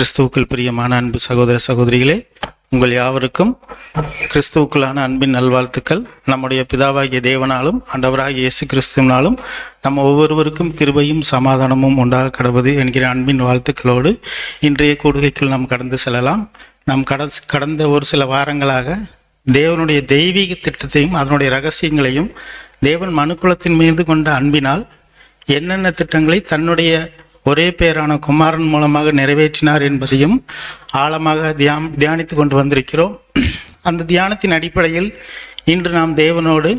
கிறிஸ்துவுக்குள் பிரியமான அன்பு சகோதர சகோதரிகளே, உங்கள் யாவருக்கும் கிறிஸ்துவுக்குள்ளான அன்பின் நல்வாழ்த்துக்கள். நம்முடைய பிதாவாகிய தேவனாலும் ஆண்டவராகிய இயேசு கிறிஸ்துவினாலும் நம்ம ஒவ்வொருவருக்கும் கிருபையும் சமாதானமும் உண்டாக கடவுது என்கிற அன்பின் வாழ்த்துக்களோடு இன்றைய கூடுகைக்குள் நாம் கடந்து செல்லலாம். நாம் கடந்த ஒரு சில வாரங்களாக தேவனுடைய தெய்வீக திட்டத்தையும் அதனுடைய ரகசியங்களையும், தேவன் மனுக்குலத்தின் மீது கொண்ட அன்பினால் என்னென்ன திட்டங்களை தன்னுடைய ஒரே பேரான குமாரன் மூலமாக நிறைவேற்றினார் என்பதையும் ஆழமாக தியானித்து கொண்டு வந்திருக்கிறோம். அந்த தியானத்தின் அடிப்படையில் இன்று நாம் தேவனோடு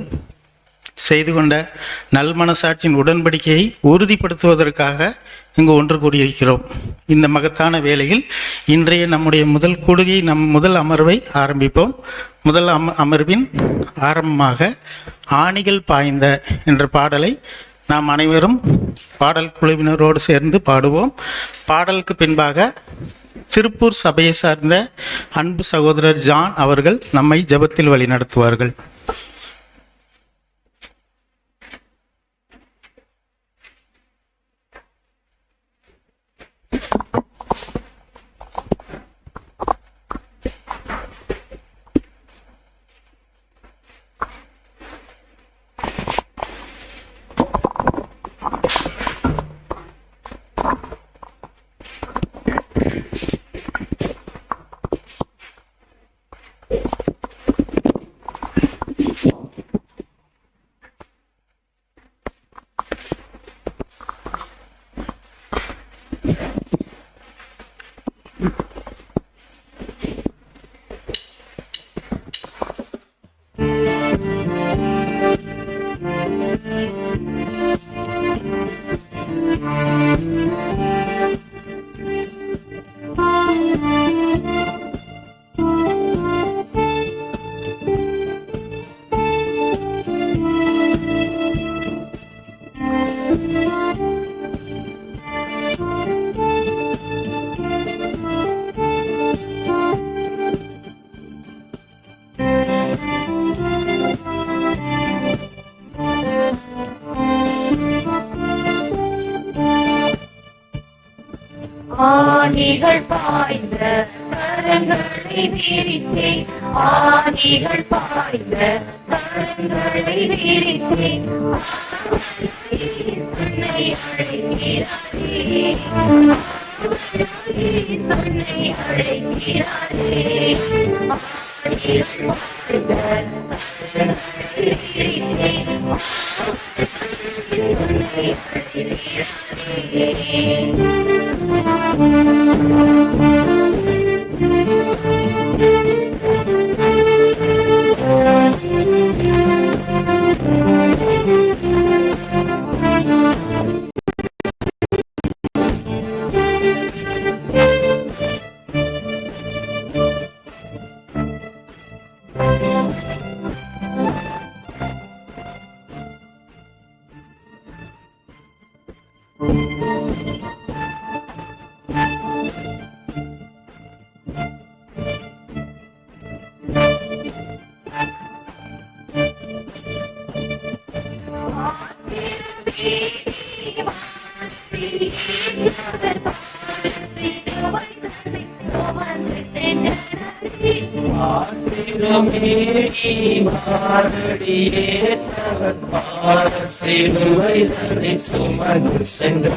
செய்து கொண்ட நல்மனசாட்சியின் உடன்படிக்கையை உறுதிப்படுத்துவதற்காக இங்கு ஒன்று கூடியிருக்கிறோம். இந்த மகத்தான வேளையில் இன்றைய நம்முடைய முதல் கூடுகை முதல் அமர்வை ஆரம்பிப்போம். முதல் அமர்வின் ஆரம்பமாக ஆணிகள் பாய்ந்த என்ற பாடலை நாம் அனைவரும் பாடல் குழுவினரோடு சேர்ந்து பாடுவோம். பாடலுக்கு பின்பாக திருப்பூர் சபையை சார்ந்த அன்பு சகோதரர் ஜான் அவர்கள் நம்மை ஜெபத்தில் வழி நடத்துவார்கள். ஆணிகள் பாய்ந்த கரங்களை விரித்தே, ஆணிகள் பாய்ந்த கரங்களை விரித்தே, தன்னை அழைக்கிறாரே, தன்னை அழைக்கிறாரே. ஆணிகள் பாய்ந்த கரங்களை விரித்தே, தன்னை அழைக்கிறாரே. சுமந்து சென்றே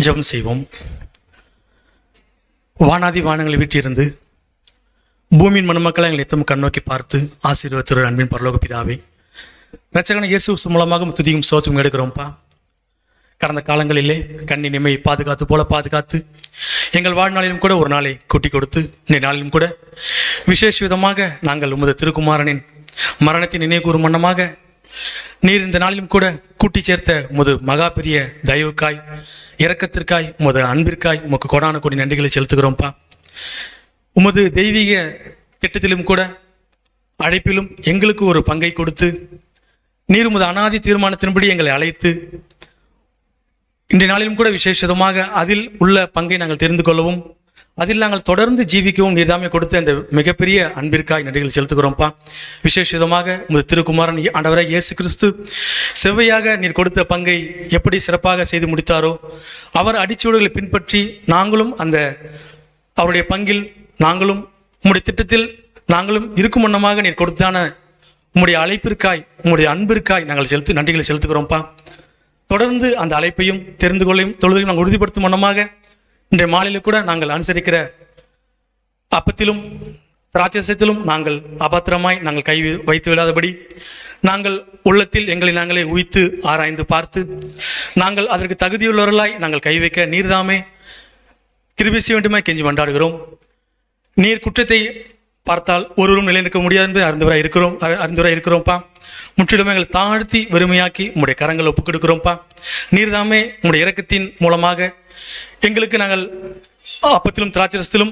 ஜெபம் செய்வோம். வானாதி வானங்களை வீட்டிலிருந்து பூமியின் மணமக்களை எங்களை எத்தம் கண்ணோக்கி பார்த்து ஆசீர்வதித்த அன்பின் பரலோக பிதாவே, இரட்சகனான இயேசு மூலமாக துதியும் சோத்தும் எடுக்கிறோம்ப்பா. கடந்த காலங்களிலே கண்ணி நிமை பாதுகாத்து எங்கள் வாழ்நாளிலும் கூட ஒரு நாளை கூட்டி கொடுத்து இந்த நாளிலும் கூட விசேஷ விதமாக நாங்கள் உமது திருக்குமாரனின் மரணத்தின் நினைவுகூறும் வண்ணமாக நீர் இந்த நாளிலும் கூட கூட்டி சேர்த்த உமது மகா பெரிய தயவுக்காய், இரக்கத்திற்காய், உமது அன்பிற்காய் உமக்கு கொடான கொடி நன்றிகளை செலுத்துகிறோம்ப்பா. உமது தெய்வீக திட்டத்திலும் கூட அழைப்பிலும் எங்களுக்கு ஒரு பங்கை கொடுத்து நீர் உமது அனாதி தீர்மானத்தின்படி எங்களை அழைத்து இன்றைய நாளிலும் கூட விசேஷமாக அதில் உள்ள பங்கை நாங்கள் தெரிந்து கொள்ளவும் அதில் நாங்கள் தொடர்ந்து ஜீவிக்கவும் நீர்தாமே கொடுத்த இந்த மிகப்பெரிய அன்பிற்காய் நன்றிகள் செலுத்துகிறோம்ப்பா. விசேஷமாக உமது திருக்குமாரன் ஆண்டவராகிய இயேசு கிறிஸ்து செவ்வையாக நீர் கொடுத்த பங்கை எப்படி சிறப்பாக செய்து முடித்தாரோ அவர் அடிச்சுவடுகளை பின்பற்றி நாங்களும் அந்த அவருடைய பங்கில் நாங்களும் உம்முடைய திட்டத்தில் நாங்களும் இருக்கும் வண்ணமாக நீர் கொடுத்தான உம்முடைய அழைப்பிற்காய் உம்முடைய அன்பிற்காய் நாங்கள் நன்றிகளை செலுத்துகிறோம்ப்பா. தொடர்ந்து அந்த அழைப்பையும் தெரிந்து கொள்ளையும் தொழுதையும் நாங்கள் உறுதிப்படுத்தும் வண்ணமாக இன்றைய மாலையில் கூட நாங்கள் அனுசரிக்கிற அப்பத்திலும் திராட்சரசத்திலும் நாங்கள் அபத்திரமாய் நாங்கள் கை வைத்து விடாதபடி நாங்கள் உள்ளத்தில் எங்களை நாங்களே உய்த்து ஆராய்ந்து பார்த்து நாங்கள் அதற்கு தகுதியுள்ளவர்களாய் நாங்கள் கை வைக்க நீர்தாமே கிருபை செய்ய வேண்டுமாய் கெஞ்சி மன்றாடுகிறோம். நீர் குற்றத்தை பார்த்தால் ஒருவரும் நிலைநிற்க முடியாது என்று அறிந்துவராய் இருக்கிறோம்ப்பா. முற்றிலுமே எங்களை தாழ்த்தி வெறுமையாக்கி உங்களுடைய கரங்களை ஒப்புக் கொடுக்கிறோம்ப்பா. நீர்தாமே உங்களுடைய இரக்கத்தின் மூலமாக எங்களுக்கு நாங்கள் அப்பத்திலும் திராட்சரசத்திலும்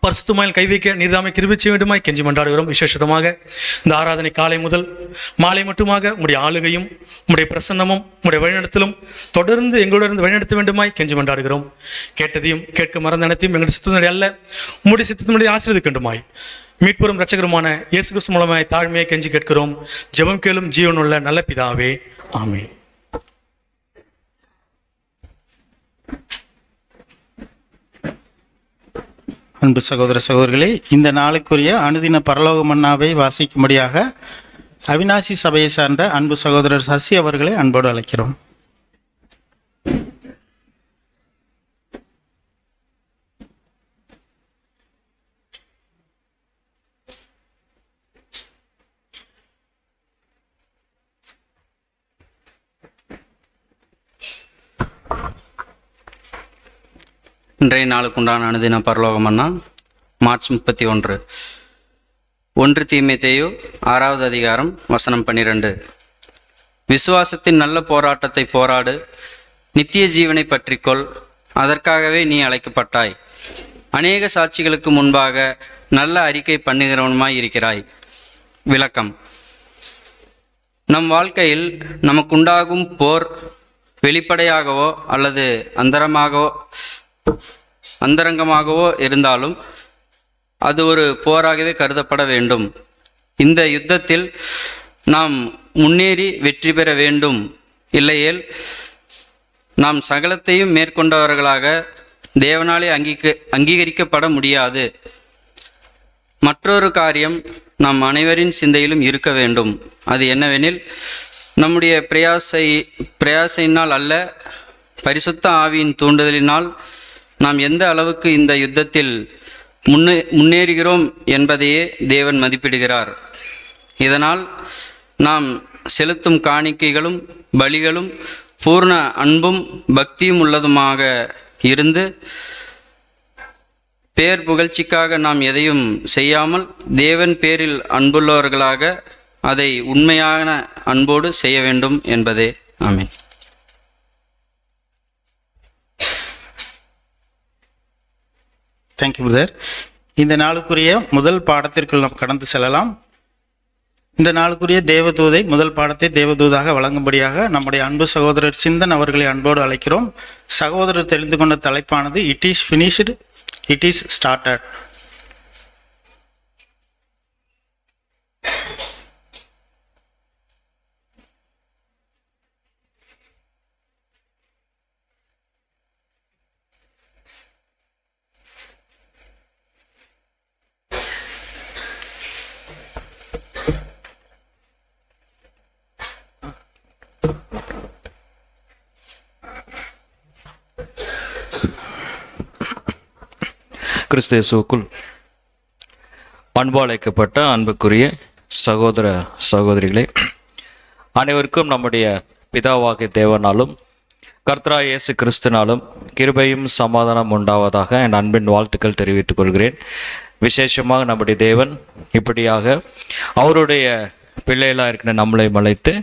பரிசுத்தமாய் கை வைக்க நீர்தாமை கிருபை செய்ய வேண்டுமாய் கெஞ்சி மன்றாடுகிறோம். விசேஷமாக இந்த ஆராதனை காலை முதல் மாலை மட்டுமாக உங்களுடைய ஆளுகையும் உங்களுடைய பிரசன்னமும் உங்களுடைய வழிநடத்தலும் தொடர்ந்து எங்களுடன் வழிநடத்த வேண்டுமாய் கெஞ்சி மன்றாடுகிறோம். கேட்டதையும் கேட்க மறந்த அனைத்தையும் எங்களுடைய சித்தத்தினுடைய அல்ல உங்களுடைய சித்தத்தினுடைய ஆசீர்வதிக்க வேண்டுமாய் மீட்பெரும் இரட்சகருமான இயேசு கிறிஸ்து மூலமாய் தாழ்மையை கெஞ்சி கேட்கிறோம். ஜெபம் கேளும் ஜீவனுள்ள நல்ல பிதாவே, ஆமென். அன்பு சகோதர சகோதரிகளே, இந்த நாளுக்குரிய அனுதின பரலோக மன்னாவை வாசிக்கும்படியாக அவிநாசி சபையை சார்ந்த அன்பு சகோதரர் சசி அவர்களை அன்போடு அழைக்கிறோம். இன்றைய நாளுக்குண்டான அனுதின பரலோகமன்னா மார்ச் 31. 1 தீமோத்தேயு 6வது அதிகாரம் வசனம் 12. விசுவாசத்தின் நல்ல போராட்டத்தை போராடு, நித்திய ஜீவனை பற்றிக்கொள், அதற்காகவே நீ அழைக்கப்பட்டாய். அநேக சாட்சிகளுக்கு முன்பாக நல்ல அறிக்கை பண்ணுகிறவனுமாய் இருக்கிறாய். விளக்கம்: நம் வாழ்க்கையில் நமக்குண்டாகும் போர் வெளிப்படையாகவோ அல்லது அந்தரங்கமாகவோ இருந்தாலும் அது ஒரு போராகவே கருதப்பட வேண்டும். இந்த யுத்தத்தில் நாம் முன்னேறி வெற்றி பெற வேண்டும். இல்லையேல் நாம் சகலத்தையும் மேற்கொண்டவர்களாக தேவனாலே அங்கீகரிக்கப்பட முடியாது. மற்றொரு காரியம் நம் அனைவரின் சிந்தையிலும் இருக்க வேண்டும். அது என்னவெனில், நம்முடைய பிரயாசையினால் அல்ல, பரிசுத்த ஆவியின் தூண்டுதலினால் நாம் எந்த அளவுக்கு இந்த யுத்தத்தில் முன்னேறுகிறோம் என்பதையே தேவன் மதிப்பிடுகிறார். இதனால் நாம் செலுத்தும் காணிக்கைகளும் பலிகளும் பூர்ண அன்பும் பக்தியும் உள்ளதுமாக இருந்து, பேர் புகழ்ச்சிக்காக நாம் எதையும் செய்யாமல் தேவன் பேரில் அன்புள்ளவர்களாக அதை உண்மையான அன்போடு செய்ய வேண்டும் என்பதே. ஆமென். Thank you brother. இந்த நாளுக்குரிய முதல் பாடத்திற்குள் நாம் கடந்து செல்லலாம். இந்த நாளுக்குரிய தேவதூதை முதல் பாடத்தை தேவதூதாக வழங்கும்படியாக நம்முடைய அன்பு சகோதரர் சிந்தன் அவர்களை அன்போடு அழைக்கிறோம். சகோதரர் தெரிந்து கொண்ட தலைப்பானது it is finished, it is started. கிறிஸ்து இயேசுவுக்குள் அன்பு அழைக்கப்பட்ட அன்புக்குரிய சகோதர சகோதரிகளே, அனைவருக்கும் நம்முடைய பிதாவாகிய தேவனாலும் கர்த்தராகிய இயேசு கிறிஸ்துனாலும் கிருபையும் சமாதானம் உண்டாவதாக என் அன்பின் வாழ்த்துக்கள் தெரிவித்துக் கொள்கிறேன். விசேஷமாக நம்முடைய தேவன் இப்படியாக அவருடைய பிள்ளைகளாக இருக்கிற நம்மளை மலைத்து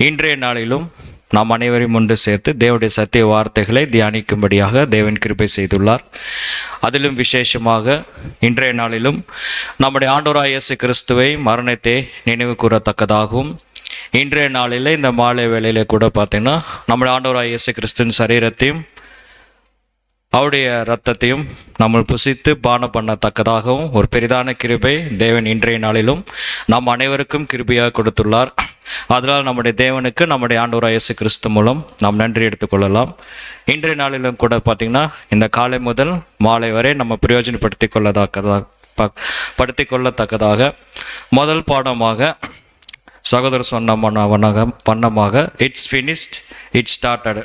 இன்றைய நாளிலும் நாம் அனைவரையும் ஒன்று சேர்த்து தேவனுடைய சத்திய வார்த்தைகளை தியானிக்கும்படியாக தேவன் கிருபை செய்துள்ளார். அதிலும் விசேஷமாக இன்றைய நாளிலும் நம்முடைய ஆண்டவராகிய இயேசு கிறிஸ்துவை மரணத்தை நினைவு கூறத்தக்கதாகவும், இன்றைய நாளில் இந்த மாலை வேளையில கூட பார்த்தீங்கன்னா நம்முடைய ஆண்டவராகிய இயேசு கிறிஸ்துவின் சரீரத்தையும் அவருடைய இரத்தத்தையும் நம்ம புசித்து பானம் பண்ணத்தக்கதாகவும் ஒரு பெரிதான கிருபை தேவன் இன்றைய நாளிலும் நாம் அனைவருக்கும் கிருபையாக கொடுத்துள்ளார். அதனால் நம்முடைய தேவனுக்கு நம்முடைய ஆண்டவராகிய இயேசு கிறிஸ்து மூலம் நாம் நன்றி எடுத்துக்கொள்ளலாம். இன்றைய நாளிலும் கூட பார்த்திங்கன்னா இந்த காலை முதல் மாலை வரை நம்ம படுத்தி கொள்ளத்தக்கதாக முதல் பாடமாக சகோதரர் சொன்ன வண்ணமாக இட்ஸ் ஃபினிஷ்ட், இட்ஸ் ஸ்டார்டட்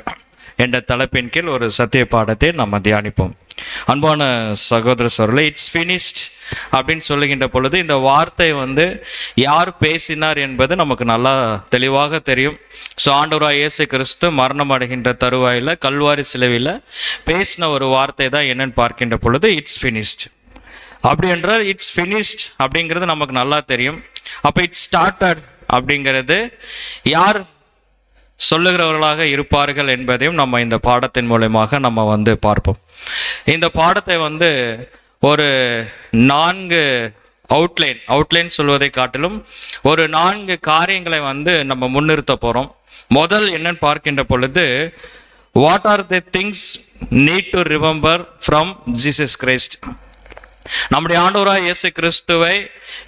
என்ற தலைப்பின் கீழ் ஒரு சத்திய பாடத்தை நம்ம தியானிப்போம். அன்பான சகோதர சகோதரர்களே, இட்ஸ் ஃபினிஷ்ட் அப்படின்னு சொல்லுகின்ற பொழுது இந்த வார்த்தை யார் பேசினார் என்பது நமக்கு நல்லா தெளிவாக தெரியும். ஸோ ஆண்டவராகிய இயேசு கிறிஸ்து மரணம் அடைகின்ற தருவாயில் கல்வாரி சிலுவையில் பேசின ஒரு வார்த்தை தான் என்னன்னு பார்க்கின்ற பொழுது இட்ஸ் ஃபினிஷ்ட். அப்படி என்றால் இட்ஸ் ஃபினிஷ்ட் அப்படிங்கிறது நமக்கு நல்லா தெரியும். அப்போ இட்ஸ் ஸ்டார்டட் அப்படிங்கிறது யார் சொல்லுகிறவர்களாக இருப்பார்கள் என்பதையும் நம்ம இந்த பாடத்தின் மூலமாக நம்ம பார்ப்போம். இந்த பாடத்தை ஒரு 4 அவுட்லைன் சொல்வதை காட்டிலும் ஒரு 4 காரியங்களை நம்ம முன்னிறுத்த போகிறோம். முதல் என்னன்னு பார்க்கின்ற பொழுது, what are the things need to remember from Jesus Christ. நம்முடைய ஆண்டவராகிய இயேசு கிறிஸ்துவை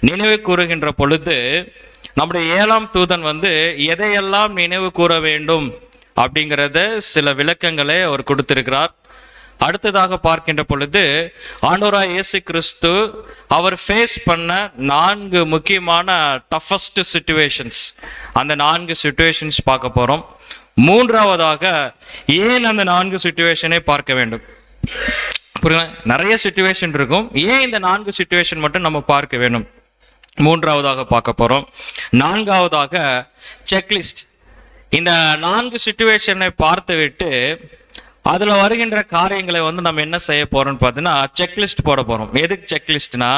நினைவு கூறுகின்ற பொழுது நம்முடைய 7ஆம் தூதன் எதையெல்லாம் நினைவு கூற வேண்டும் அப்படிங்கிறத சில விளக்கங்களை அவர் கொடுத்திருக்கிறார். அடுத்ததாக பார்க்கின்ற பொழுது ஆண்டவராகிய இயேசு கிறிஸ்து அவர் ஃபேஸ் பண்ண 4 முக்கியமான டஃபஸ்ட் சிச்சுவேஷன்ஸ், அந்த 4 சிச்சுவேஷன்ஸ் பார்க்க போகிறோம். மூன்றாவதாக ஏன் அந்த 4 சிச்சுவேஷனை பார்க்க வேண்டும், புரியுங்களா? நிறைய சிச்சுவேஷன் இருக்கும், ஏன் இந்த 4 சிச்சுவேஷன் மட்டும் நம்ம பார்க்க வேணும், மூன்றாவதாக பார்க்க போகிறோம். நான்காவதாக செக்லிஸ்ட். இந்த 4 சிச்சுவேஷனை பார்த்து விட்டு அதில் வருகின்ற காரியங்களை நம்ம என்ன செய்ய போகிறோம்னு பார்த்தீங்கன்னா செக்லிஸ்ட் போட போகிறோம். எதுக்கு செக்லிஸ்ட்னா,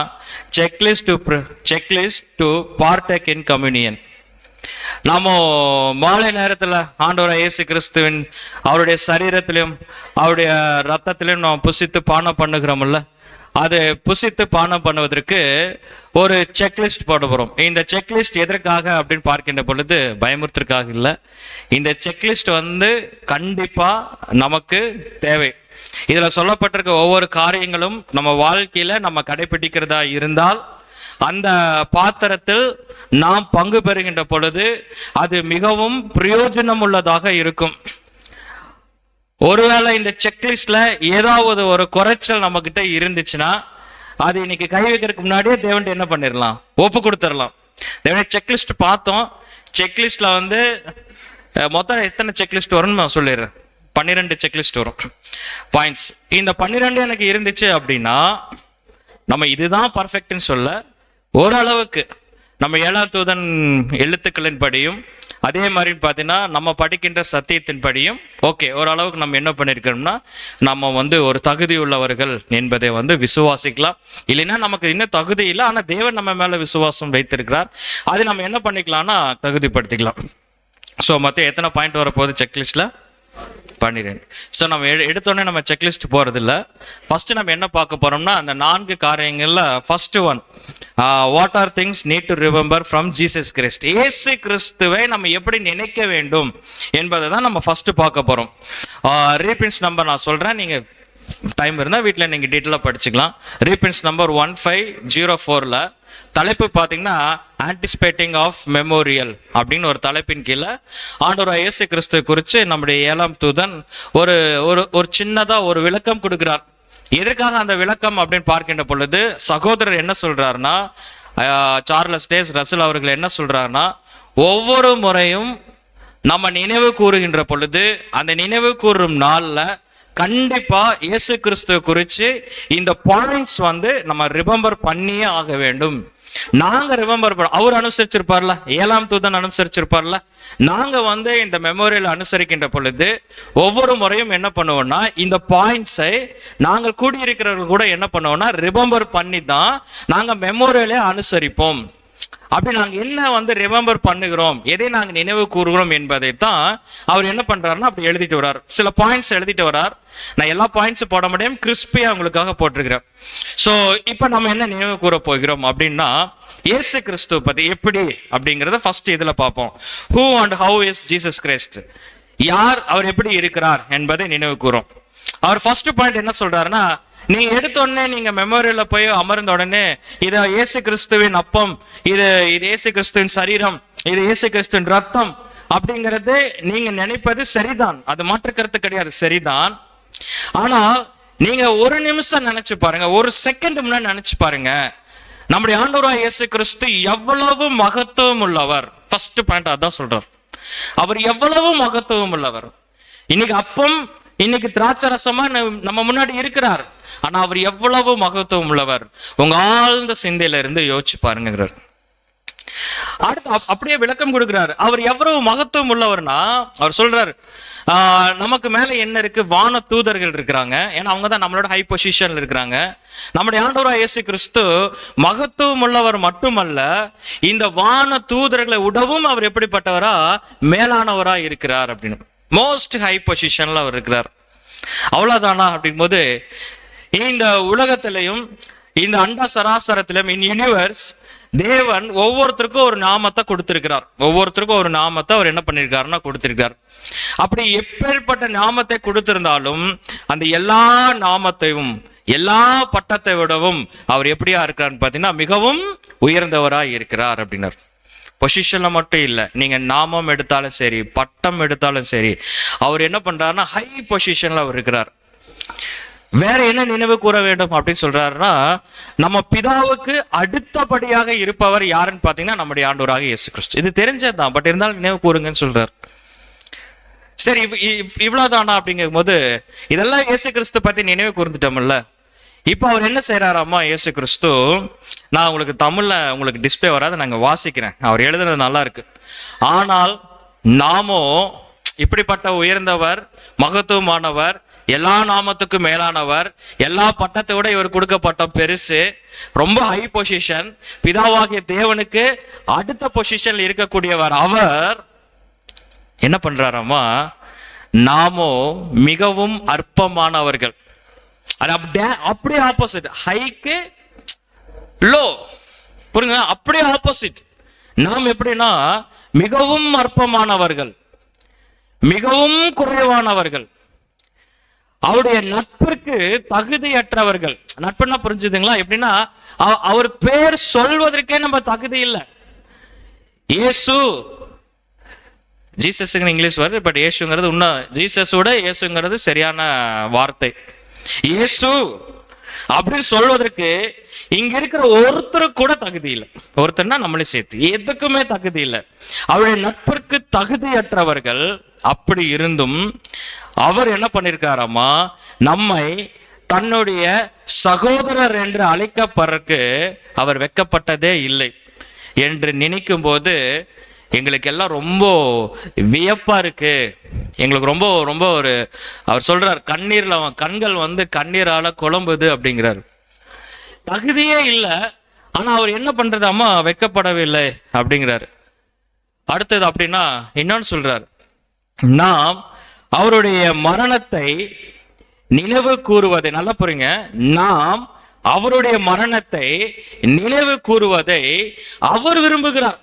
checklist to partake in communion. நம்ம மாலை நேரத்தில் ஆண்டவராகிய இயேசு கிறிஸ்துவின் அவருடைய சரீரத்திலையும் அவருடைய ரத்தத்திலையும் நாம் புசித்து பானம் பண்ணுகிறோம்ல, அது புசித்து பானம் பண்ணுவதற்கு ஒரு செக்லிஸ்ட் போட போகிறோம். இந்த செக்லிஸ்ட் எதற்காக அப்படின்னு பார்க்கின்ற பொழுது பயமுறுத்திற்காக இல்லை. இந்த செக்லிஸ்ட் கண்டிப்பாக நமக்கு தேவை. இதில் சொல்லப்பட்டிருக்க ஒவ்வொரு காரியங்களும் நம்ம வாழ்க்கையில் நம்ம கடைபிடிக்கிறதா இருந்தால் அந்த பாத்திரத்தில் நாம் பங்கு பெறுகின்ற பொழுது அது மிகவும் பிரயோஜனம் உள்ளதாக இருக்கும். ஒருவேளை இந்த செக்லிஸ்ட்ல ஏதாவது ஒரு குறைச்சல் நம்ம கிட்ட இருந்துச்சுன்னா அது இன்னைக்கு கை வைக்கிறதுக்கு முன்னாடியே தேவன் என்ன பண்ணிடலாம், ஒப்பு கொடுத்துடலாம். தேவன் செக்லிஸ்ட் பார்த்தோம். செக்லிஸ்ட்ல மொத்தம் எத்தனை செக்லிஸ்ட் வரும்னு நான் சொல்லிடுறேன். 12 செக்லிஸ்ட் வரும் பாயிண்ட்ஸ். இந்த 12 எனக்கு இருந்துச்சு அப்படின்னா நம்ம இதுதான் பர்ஃபெக்ட்னு சொல்ல, ஓரளவுக்கு நம்ம 7ஆம் தூதன் எழுத்துக்களின் படியும் அதே மாதிரி பார்த்தீங்கன்னா நம்ம படிக்கின்ற சத்தியத்தின் படியும் ஓகே, ஓரளவுக்கு நம்ம என்ன பண்ணியிருக்கிறோம்னா நம்ம ஒரு தகுதி உள்ளவர்கள் என்பதை விசுவாசிக்கலாம். இல்லைன்னா நமக்கு இன்னும் தகுதி இல்லை, ஆனால் தேவன் நம்ம மேலே விசுவாசம் வைத்திருக்கிறார், அது நம்ம என்ன பண்ணிக்கலாம்னா தகுதிப்படுத்திக்கலாம். ஸோ மொத்தம் எத்தனை பாயிண்ட் வரப்போகுது செக்லிஸ்டில்? பண்ணிடுறேன். ஸோ நம்ம எடுத்தோடனே நம்ம செக்லிஸ்ட் போகிறதில்ல. ஃபஸ்ட்டு நம்ம என்ன பார்க்க போகிறோம்னா அந்த 4 காரியங்களில் first one, what are things need to remember from Jesus Christ. இயேசு கிறிஸ்துவை நம்ம எப்படி நினைக்க வேண்டும் என்பதை தான் நம்ம ஃபஸ்ட்டு பார்க்க போகிறோம். ரீபின்ஸ் நம்பர் நான் சொல்கிறேன், நீங்கள் டைம் இருந்தால் வீட்டில் நீங்கள் டீட்டெயிலாக படிச்சுக்கலாம். ரீபின்ஸ் நம்பர் 1504 தலைப்பு பார்த்தீங்கன்னா ஆன்டிசிபேட்டிங் ஆஃப் மெமோரியல் அப்படின்னு ஒரு தலைப்பின் கீழே ஆண்டவர் இயேசு கிறிஸ்துவை குறித்து நம்முடைய 7ஆம் தூதன் ஒரு ஒரு சின்னதாக ஒரு விளக்கம் கொடுக்குறார். எதற்காக அந்த விளக்கம் அப்படின்னு பார்க்கின்ற பொழுது சகோதரர் என்ன சொல்றாருன்னா, சார்லஸ் டேஸ் ரசல் அவர்கள் என்ன சொல்றாருன்னா, ஒவ்வொரு முறையும் நம்ம நினைவு கூறுகின்ற பொழுது அந்த நினைவு கூறும் நாளில் கண்டிப்பா இயேசு கிறிஸ்துவ குறித்து இந்த பாயிண்ட்ஸ் நம்ம ரிமெம்பர் பண்ணியே ஆக வேண்டும். நாங்க ரிமெம்பர் பண்ண, அவர் அனுசரிச்சிருப்பார்ல, 7ஆம் தூதன் அனுசரிச்சிருப்பார்ல, நாங்க இந்த மெமோரியல் அனுசரிக்கின்ற பொழுது ஒவ்வொரு முறையும் என்ன பண்ணுவோம்னா இந்த பாயிண்ட்ஸை நாங்கள் கூடியிருக்கிறவர்கள் கூட என்ன பண்ணுவோம்னா ரிமெம்பர் பண்ணி தான் நாங்க மெமோரியலை அனுசரிப்போம். அப்படி நாங்கள் என்ன ரிமெம்பர் பண்ணுகிறோம், எதை நாங்கள் நினைவு கூறுகிறோம் என்பதை தான் அவர் என்ன பண்றாருன்னா அப்படி எழுதிட்டு வர்றார். சில பாயிண்ட்ஸ் எழுதிட்டு வர்றார். நான் எல்லா பாயிண்ட்ஸும் போட முடியும், கிறிஸ்பியா உங்களுக்காக போட்டிருக்கிறேன். ஸோ இப்போ நம்ம என்ன நினைவு கூற போகிறோம் அப்படின்னா இயேசு கிறிஸ்துவ பத்தி எப்படி அப்படிங்கிறத ஃபர்ஸ்ட் இதுல பார்ப்போம். Who and how is Jesus Christ, யார், அவர் எப்படி இருக்கிறார் என்பதை நினைவு கூறும். அவர் ஃபர்ஸ்ட் பாயிண்ட் என்ன சொல்றாருன்னா, நீங்க எடுத்த உடனே நீங்க மெமோரியல்ல போய் அமர்ந்த உடனே இது இயேசு கிறிஸ்துவின் அப்பம், இது இயேசு கிறிஸ்துவின் சரீரம், இது இயேசு கிறிஸ்துவின் ரத்தம் அப்படிங்கிறது நீங்க நினைப்பது சரிதான், அது மாற்றுக்கிறது கிடையாது, சரிதான். ஆனால் நீங்க ஒரு நிமிஷம் நினைச்சு பாருங்க, ஒரு செகண்ட் முன்னாடி நினைச்சு பாருங்க, நம்முடைய ஆண்டவராகிய இயேசு கிறிஸ்து எவ்வளவு மகத்துவம் உள்ளவர். ஃபர்ஸ்ட் பாயிண்ட் அதான் சொல்றார், அவர் எவ்வளவு மகத்துவம் உள்ளவர். இன்னைக்கு அப்பம், இன்னைக்கு திராட்சரசமா நம்ம முன்னாடி இருக்கிறார், ஆனா அவர் எவ்வளவு மகத்துவம் உள்ளவர் உங்க ஆழ்ந்த சிந்தையில இருந்து யோசிச்சு பாருங்கிறார். அடுத்து அப்படியே விளக்கம் கொடுக்கிறார், அவர் எவ்வளவு மகத்துவம் உள்ளவர்னா அவர் சொல்றார், நமக்கு மேல என்ன இருக்கு, வான தூதர்கள் இருக்கிறாங்க, ஏன்னா அவங்க தான் நம்மளோட ஹை பொசிஷன்ல இருக்கிறாங்க. நம்முடைய ஆண்டவராகிய இயேசு கிறிஸ்து மகத்துவம் உள்ளவர் மட்டுமல்ல, இந்த வான தூதர்களை விடவும் அவர் எப்படிப்பட்டவரா மேலானவரா இருக்கிறார் அப்படின்னு, மோஸ்ட் ஹை பொசிஷன்ல அவர் இருக்கிறார். அவ்வளவுதானா அப்படிங்கும் போது இந்த உலகத்திலையும் இந்த அண்ட சராசரத்திலும் இன் யூனிவர்ஸ் தேவன் ஒவ்வொருத்தருக்கும் ஒரு நாமத்தை கொடுத்திருக்கிறார். ஒவ்வொருத்தருக்கும் ஒரு நாமத்தை அவர் என்ன பண்ணியிருக்காருன்னா கொடுத்திருக்கார். அப்படி எப்பேற்பட்ட நாமத்தை கொடுத்திருந்தாலும் அந்த எல்லா நாமத்தையும் எல்லா பட்டத்தை விடவும் அவர் எப்படியா இருக்கிறார்னு பார்த்தீங்கன்னா மிகவும் உயர்ந்தவராய் இருக்கிறார் அப்படின்னார். பொசிஷன்ல மட்டும் இல்லை, நீங்க நாமம் எடுத்தாலும் சரி, பட்டம் எடுத்தாலும் சரி, அவர் என்ன பண்றாருன்னா ஹை பொசிஷன்ல அவர் இருக்கிறார். வேற என்ன நினைவு கூற வேண்டும் அப்படின்னு சொல்றாருன்னா, நம்ம பிதாவுக்கு அடுத்தபடியாக இருப்பவர் யாருன்னு பாத்தீங்கன்னா நம்முடைய ஆண்டவராகிய இயேசு கிறிஸ்து. இது தெரிஞ்சதுதான், பட் இருந்தாலும் நினைவு கூறுங்கன்னு சொல்றாரு. சரி, இவ்வளவுதானா அப்படிங்கும் போது இதெல்லாம் இயேசு கிறிஸ்து பத்தி நினைவு கூர்ந்துட்டோம்ல. இப்போ அவர் என்ன செய்யறாராமா இயேசு கிறிஸ்து, நான் உங்களுக்கு தமிழ்ல உங்களுக்கு டிஸ்பிளே வராது, நாங்க வாசிக்கிறேன், அவர் எழுதுனது நல்லா இருக்கு. ஆனால் நாமோ இப்படிப்பட்ட உயர்ந்தவர், மகத்துவமானவர், எல்லா நாமத்துக்கும் மேலானவர், எல்லா பட்டத்தை விட இவர் கொடுக்கப்பட்ட பெருசு, ரொம்ப ஹை பொசிஷன், பிதாவாகிய தேவனுக்கு அடுத்த பொசிஷன்ல இருக்கக்கூடியவர். அவர் என்ன பண்றாராமா, நாமோ மிகவும் அற்பமானவர்கள். அப்படியே ஆப்போசிட், ஹைக்கு லோ, புரியுங்க, அப்படியே ஆப்போசிட். நாம் எப்படின்னா மிகவும் அற்பமானவர்கள், மிகவும் குறைவானவர்கள், அவருடைய நட்பிற்கு தகுதியற்றவர்கள். நட்புன்னா புரிஞ்சுதுங்களா? எப்படின்னா அவர் பேர் சொல்வதற்கே நம்ம தகுதி இல்லை. இயேசு, ஜீசஸ்ங்க இங்கிலீஷ் வருது, பட் இயேசுங்கிறது இன்னும் ஜீசஸோட இயேசுங்கிறது சரியான வார்த்தை. இயேசு அப்படின்னு சொல்வதற்கு இங்க இருக்கிற ஒருத்தருக்கு கூட தகுதி இல்லை. ஒருத்தர்னா நம்மளே சேர்த்து எதுக்குமே தகுதி இல்லை. அவருடைய நட்பிற்கு தகுதியற்றவர்கள். அப்படி இருந்தும் அவர் என்ன பண்ணிருக்காராமா, நம்மை தன்னுடைய சகோதரர் என்று அழைக்கப்படுறதுக்கு அவர் வெட்கப்பட்டதே இல்லை என்று நினைக்கும் போது எங்களுக்கு எல்லாம் ரொம்ப வியப்பா இருக்கு. எங்களுக்கு ரொம்ப ரொம்ப ஒரு, அவர் சொல்றார், கண்ணீர்ல கண்கள் கண்ணீரால குழம்புது அப்படிங்கிறார். தகுதியே இல்லை, ஆனா அவர் என்ன பண்றதாமா வெட்கப்படவில்லை அப்படிங்கிறாரு. அடுத்தது அப்படின்னா என்னன்னு சொல்றாரு, நாம் அவருடைய மரணத்தை நினைவு கூறுவதை, நல்லா புரியுங்க, நாம் அவருடைய மரணத்தை நினைவு கூறுவதை அவர் விரும்புகிறார்.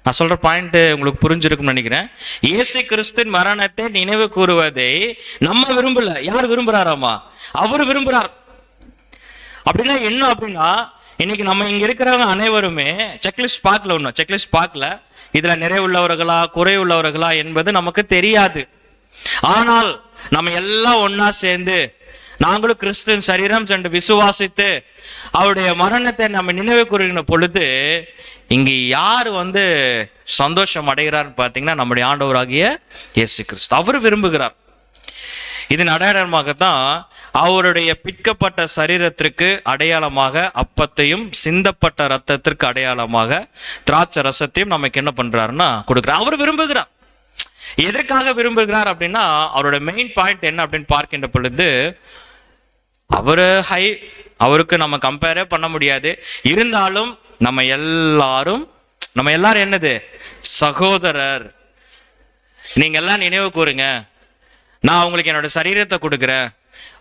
நான் சொல்ற பாயிண்ட் உங்களுக்கு புரிஞ்சிருக்கும்னு நினைக்கிறேன். இயேசு கிறிஸ்துவின் மரணத்தை நினைவு கூறுவதை நம்ம விரும்பல, யார் விரும்புறாராமா? அவர் விரும்புறார். அப்படின்னா என்ன அப்படின்னா, இன்னைக்கு நம்ம இங்க இருக்கிறவங்க அனைவருமே செக்லிஸ்ட் பார்க்கல, ஒன்றும் செக்லிஸ்ட் பார்க்கல, இதுல நிறைய உள்ளவர்களா குறை உள்ளவர்களா என்பது நமக்கு தெரியாது. ஆனால் நம்ம எல்லாம் ஒன்னா சேர்ந்து நாங்களும் கிறிஸ்துவின் சரீரம் சென்று விசுவாசித்து அவருடைய மரணத்தை நம்ம நினைவு கூறுகிற பொழுது இங்கு யார் சந்தோஷம் அடைகிறார்னு பார்த்தீங்கன்னா நம்முடைய ஆண்டவராகிய இயேசு கிறிஸ்து. அவர் விரும்புகிறார். இதன் அடையாளமாகத்தான் அவருடைய பிற்கப்பட்ட சரீரத்திற்கு அடையாளமாக அப்பத்தையும் சிந்தப்பட்ட ரத்தத்திற்கு அடையாளமாக திராட்சை ரசத்தையும் நமக்கு என்ன பண்றாருன்னா கொடுக்குறார். அவர் விரும்புகிறார். எதற்காக விரும்புகிறார் அப்படின்னா, அவரோட மெயின் பாயிண்ட் என்ன அப்படின்னு பார்க்கின்ற பொழுது, அவருக்கு நம்ம கம்பேரே பண்ண முடியாது. இருந்தாலும் நம்ம எல்லாரும் என்னது, சகோதரர். நீங்க எல்லாம் நினைவு கூறுங்க, நான் உங்களுக்கு என்னோட சரீரத்தை கொடுக்குறேன்,